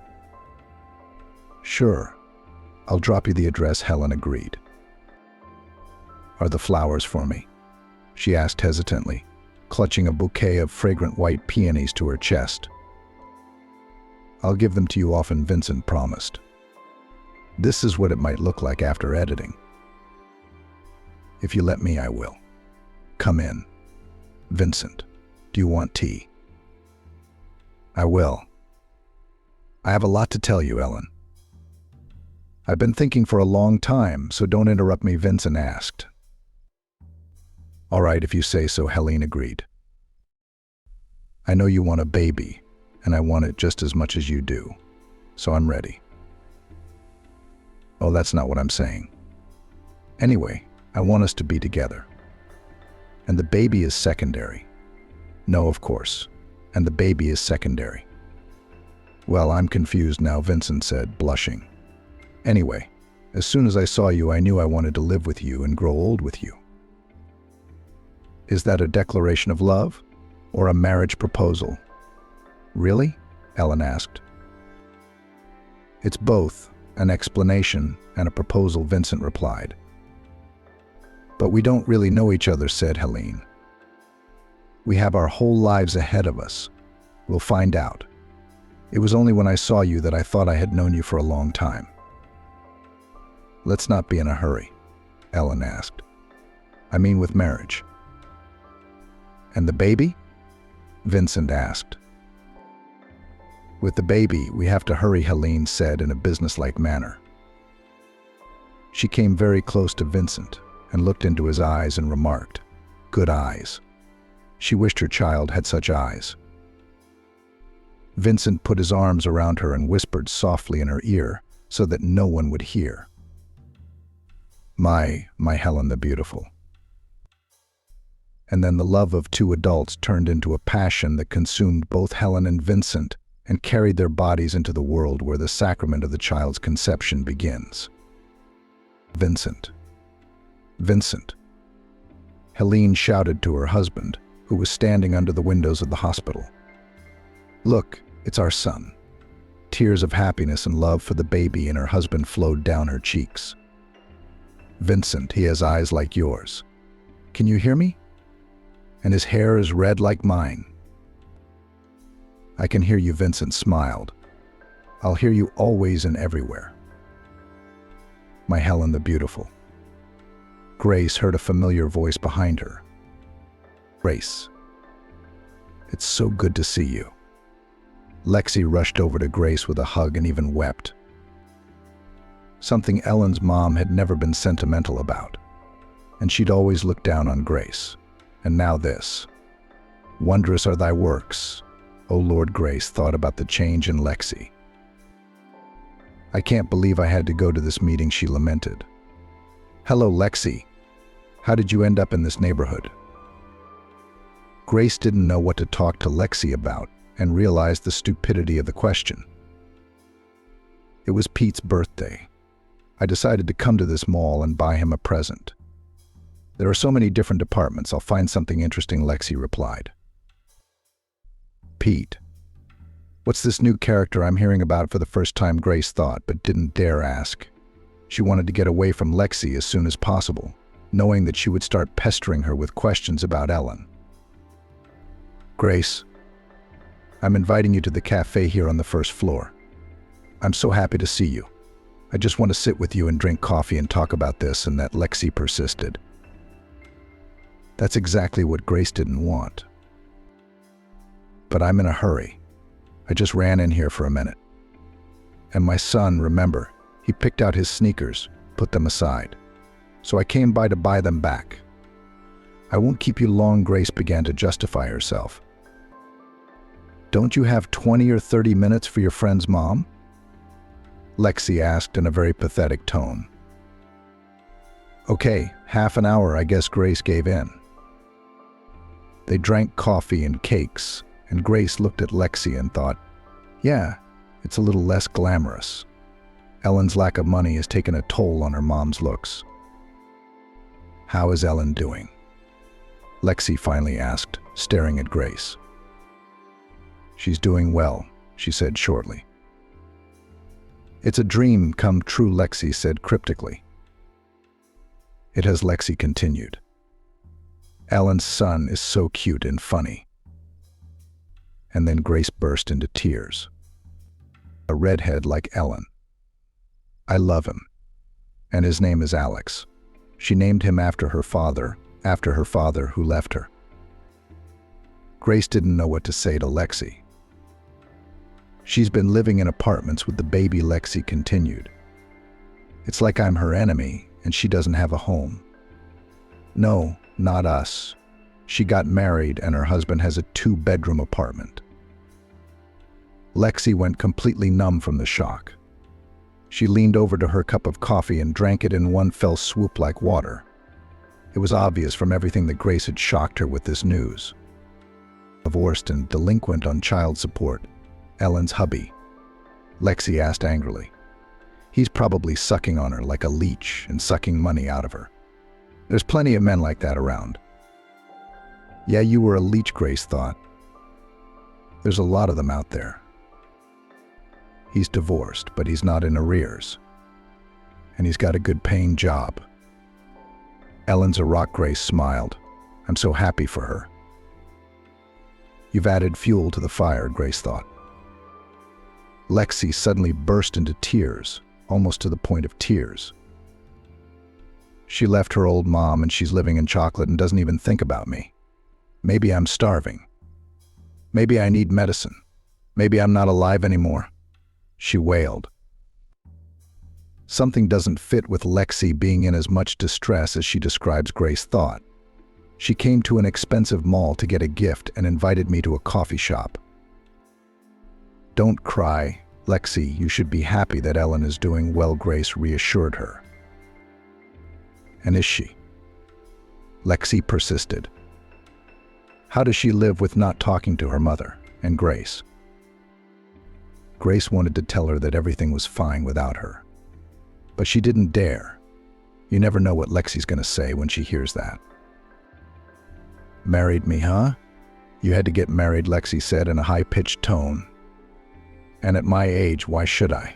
Sure. I'll drop you the address, Helen agreed. Are the flowers for me? She asked hesitantly, clutching a bouquet of fragrant white peonies to her chest. I'll give them to you often, Vincent promised. This is what it might look like after editing. If you let me, I will. Come in. Vincent, do you want tea? I will. I have a lot to tell you, Ellen. I've been thinking for a long time, so don't interrupt me, Vincent asked. All right, if you say so, Helene agreed. I know you want a baby, and I want it just as much as you do, so I'm ready. Oh, that's not what I'm saying. Anyway, I want us to be together. And the baby is secondary. No, of course. And the baby is secondary. Well, I'm confused now, Vincent said, blushing. Anyway, as soon as I saw you, I knew I wanted to live with you and grow old with you. Is that a declaration of love or a marriage proposal? Really? Ellen asked. It's both an explanation and a proposal, Vincent replied. But we don't really know each other, said Helene. We have our whole lives ahead of us. We'll find out. It was only when I saw you that I thought I had known you for a long time. Let's not be in a hurry, Ellen asked. I mean with marriage. And the baby? Vincent asked. With the baby, we have to hurry, Helene said in a businesslike manner. She came very close to Vincent and looked into his eyes and remarked, "Good eyes." She wished her child had such eyes. Vincent put his arms around her and whispered softly in her ear so that no one would hear. My Helen the Beautiful. And then the love of two adults turned into a passion that consumed both Helen and Vincent and carried their bodies into the world where the sacrament of the child's conception begins. Vincent. Vincent. Helene shouted to her husband, who was standing under the windows of the hospital. Look, it's our son. Tears of happiness and love for the baby and her husband flowed down her cheeks. Vincent, he has eyes like yours. Can you hear me? And his hair is red like mine. I can hear you, Vincent smiled. I'll hear you always and everywhere. My Helen the Beautiful. Grace heard a familiar voice behind her. Grace. It's so good to see you. Lexi rushed over to Grace with a hug and even wept. Something Ellen's mom had never been sentimental about, and she'd always looked down on Grace. And now this. Wondrous are thy works, O Lord. Grace thought about the change in Lexi. I can't believe I had to go to this meeting, she lamented. Hello, Lexi. How did you end up in this neighborhood? Grace didn't know what to talk to Lexi about and realized the stupidity of the question. It was Pete's birthday. I decided to come to this mall and buy him a present. There are so many different departments, I'll find something interesting, Lexi replied. Pete. What's this new character I'm hearing about for the first time, Grace thought, but didn't dare ask. She wanted to get away from Lexi as soon as possible, knowing that she would start pestering her with questions about Ellen. Grace, I'm inviting you to the cafe here on the first floor. I'm so happy to see you. I just want to sit with you and drink coffee and talk about this and that. Lexi persisted. That's exactly what Grace didn't want. But I'm in a hurry. I just ran in here for a minute. And my son, remember, he picked out his sneakers, put them aside. So I came by to buy them back. I won't keep you long, Grace began to justify herself. Don't you have 20 or 30 minutes for your friend's mom? Lexi asked in a very pathetic tone. Okay, half an hour, I guess. Grace gave in. They drank coffee and cakes, and Grace looked at Lexi and thought, yeah, it's a little less glamorous. Ellen's lack of money has taken a toll on her mom's looks. How is Ellen doing? Lexi finally asked, staring at Grace. She's doing well, she said shortly. It's a dream come true, Lexi said cryptically. It has, Lexi continued. Ellen's son is so cute and funny. And then Grace burst into tears. A redhead like Ellen. I love him. And his name is Alex. She named him after her father who left her. Grace didn't know what to say to Lexi. She's been living in apartments with the baby, Lexi continued. It's like I'm her enemy and she doesn't have a home. No, not us. She got married and her husband has a 2-bedroom apartment. Lexi went completely numb from the shock. She leaned over to her cup of coffee and drank it in one fell swoop like water. It was obvious from everything that Grace had shocked her with this news. Divorced and delinquent on child support, Ellen's hubby. Lexi asked angrily. He's probably sucking on her like a leech and sucking money out of her. There's plenty of men like that around. Yeah, you were a leech, Grace thought. There's a lot of them out there. He's divorced, but he's not in arrears. And he's got a good paying job. Ellen's a rock, Grace smiled. I'm so happy for her. You've added fuel to the fire, Grace thought. Lexi suddenly burst into tears, almost to the point of tears. She left her old mom and she's living in chocolate and doesn't even think about me. Maybe I'm starving. Maybe I need medicine. Maybe I'm not alive anymore. She wailed. Something doesn't fit with Lexi being in as much distress as she describes, Grace thought. She came to an expensive mall to get a gift and invited me to a coffee shop. Don't cry, Lexi. You should be happy that Ellen is doing well, Grace reassured her. And is she? Lexi persisted. How does she live with not talking to her mother and Grace? Grace wanted to tell her that everything was fine without her. But she didn't dare. You never know what Lexi's going to say when she hears that. Married me, huh? You had to get married, Lexi said in a high-pitched tone. And at my age, why should I?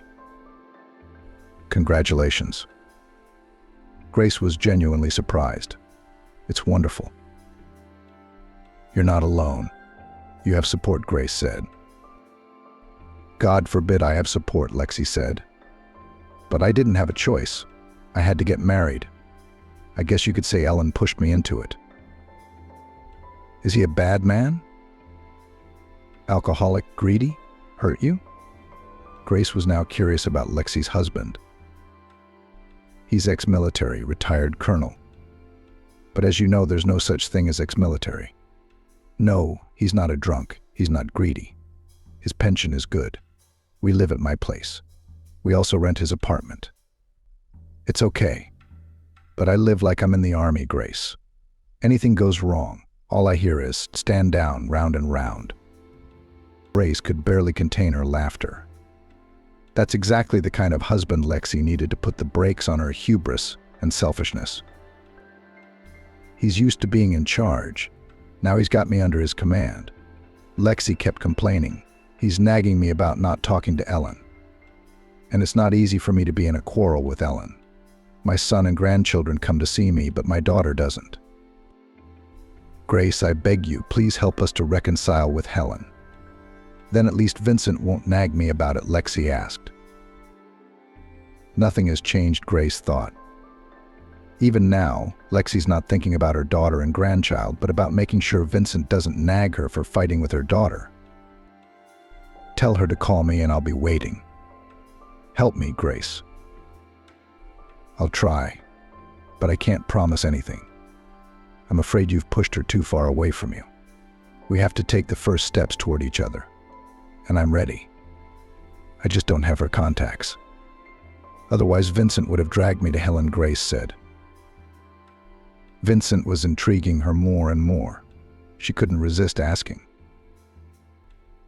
Congratulations. Grace was genuinely surprised. It's wonderful. You're not alone. You have support, Grace said. God forbid I have support, Lexi said. But I didn't have a choice. I had to get married. I guess you could say Ellen pushed me into it. Is he a bad man? Alcoholic, greedy? Hurt you? Grace was now curious about Lexi's husband. He's ex-military, retired colonel. But as you know, there's no such thing as ex-military. No, he's not a drunk. He's not greedy. His pension is good. We live at my place. We also rent his apartment. It's okay. But I live like I'm in the army, Grace. Anything goes wrong, all I hear is, stand down, round and round. Grace could barely contain her laughter. That's exactly the kind of husband Lexi needed to put the brakes on her hubris and selfishness. He's used to being in charge. Now he's got me under his command. Lexi kept complaining. He's nagging me about not talking to Ellen. And it's not easy for me to be in a quarrel with Ellen. My son and grandchildren come to see me, but my daughter doesn't. Grace, I beg you, please help us to reconcile with Helen. Then at least Vincent won't nag me about it, Lexi asked. Nothing has changed, Grace thought. Even now, Lexi's not thinking about her daughter and grandchild, but about making sure Vincent doesn't nag her for fighting with her daughter. Tell her to call me and I'll be waiting. Help me, Grace. I'll try, but I can't promise anything. I'm afraid you've pushed her too far away from you. We have to take the first steps toward each other. And I'm ready. I just don't have her contacts. Otherwise, Vincent would have dragged me to Helen, Grace said. Vincent was intriguing her more and more. She couldn't resist asking.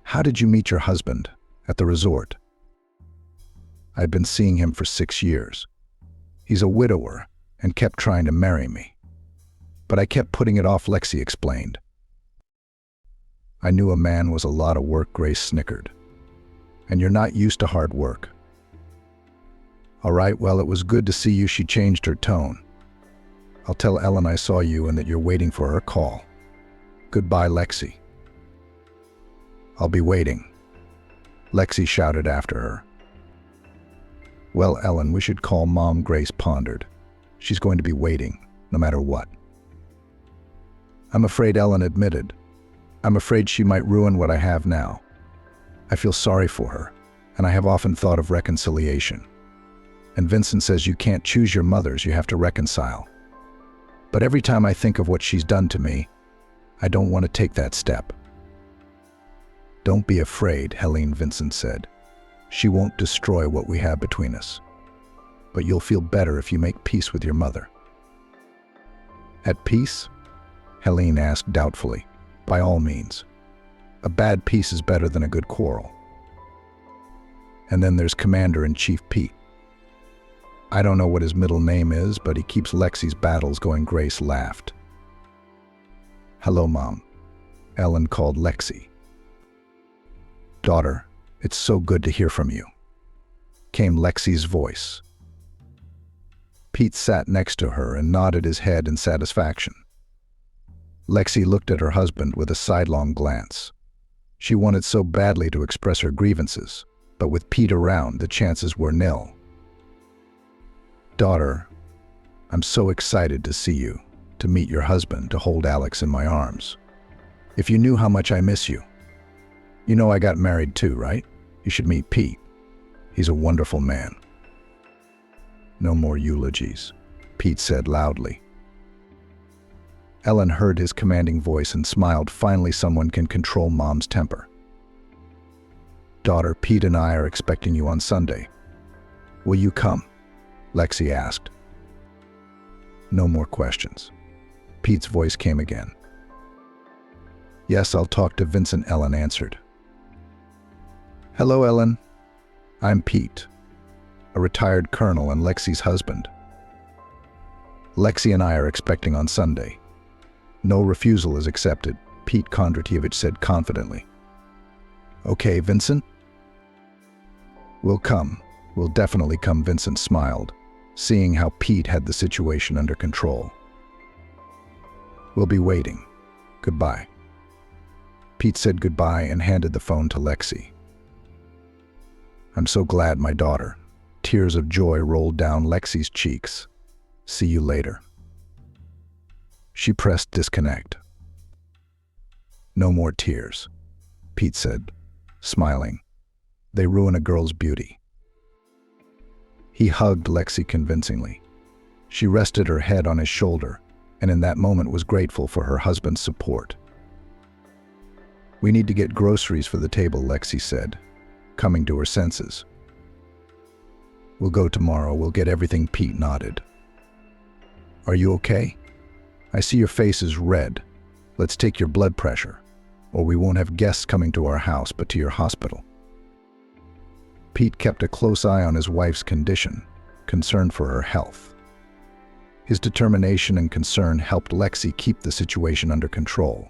How did you meet your husband? At the resort. I'd been seeing him for 6 years. He's a widower and kept trying to marry me. But I kept putting it off, Lexi explained. I knew a man was a lot of work, Grace snickered. And you're not used to hard work. All right, well, it was good to see you, she changed her tone. I'll tell Ellen I saw you and that you're waiting for her call. Goodbye, Lexi. I'll be waiting, Lexi shouted after her. Well, Ellen, we should call Mom, Grace pondered. She's going to be waiting, no matter what. I'm afraid, Ellen admitted. I'm afraid she might ruin what I have now. I feel sorry for her, and I have often thought of reconciliation. And Vincent says you can't choose your mothers, you have to reconcile. But every time I think of what she's done to me, I don't want to take that step. Don't be afraid, Helene, Vincent said. She won't destroy what we have between us. But you'll feel better if you make peace with your mother. At peace? Helene asked doubtfully. By all means. A bad peace is better than a good quarrel. And then there's Commander-in-Chief Pete. I don't know what his middle name is, but he keeps Lexi's battles going, Grace laughed. Hello, Mom. Ellen called Lexi. Daughter, it's so good to hear from you, came Lexi's voice. Pete sat next to her and nodded his head in satisfaction. Lexi looked at her husband with a sidelong glance. She wanted so badly to express her grievances, but with Pete around, the chances were nil. Daughter, I'm so excited to see you, to meet your husband, to hold Alex in my arms. If you knew how much I miss you. You know I got married too, right? You should meet Pete. He's a wonderful man. No more eulogies, Pete said loudly. Ellen heard his commanding voice and smiled. Finally, someone can control Mom's temper. Daughter, Pete and I are expecting you on Sunday. Will you come? Lexi asked. No more questions. Pete's voice came again. Yes, I'll talk to Vincent, Ellen answered. Hello, Ellen. I'm Pete, a retired colonel and Lexi's husband. Lexi and I are expecting on Sunday. No refusal is accepted, Pete Kondratievich said confidently. Okay, Vincent? We'll come. We'll definitely come, Vincent smiled, seeing how Pete had the situation under control. We'll be waiting. Goodbye. Pete said goodbye and handed the phone to Lexi. I'm so glad, my daughter. Tears of joy rolled down Lexi's cheeks. See you later. She pressed disconnect. No more tears, Pete said, smiling. They ruin a girl's beauty. He hugged Lexi convincingly. She rested her head on his shoulder, and in that moment was grateful for her husband's support. We need to get groceries for the table, Lexi said, coming to her senses. We'll go tomorrow. We'll get everything, Pete nodded. Are you okay? I see your face is red. Let's take your blood pressure, or we won't have guests coming to our house but to your hospital. Pete kept a close eye on his wife's condition, concerned for her health. His determination and concern helped Lexi keep the situation under control.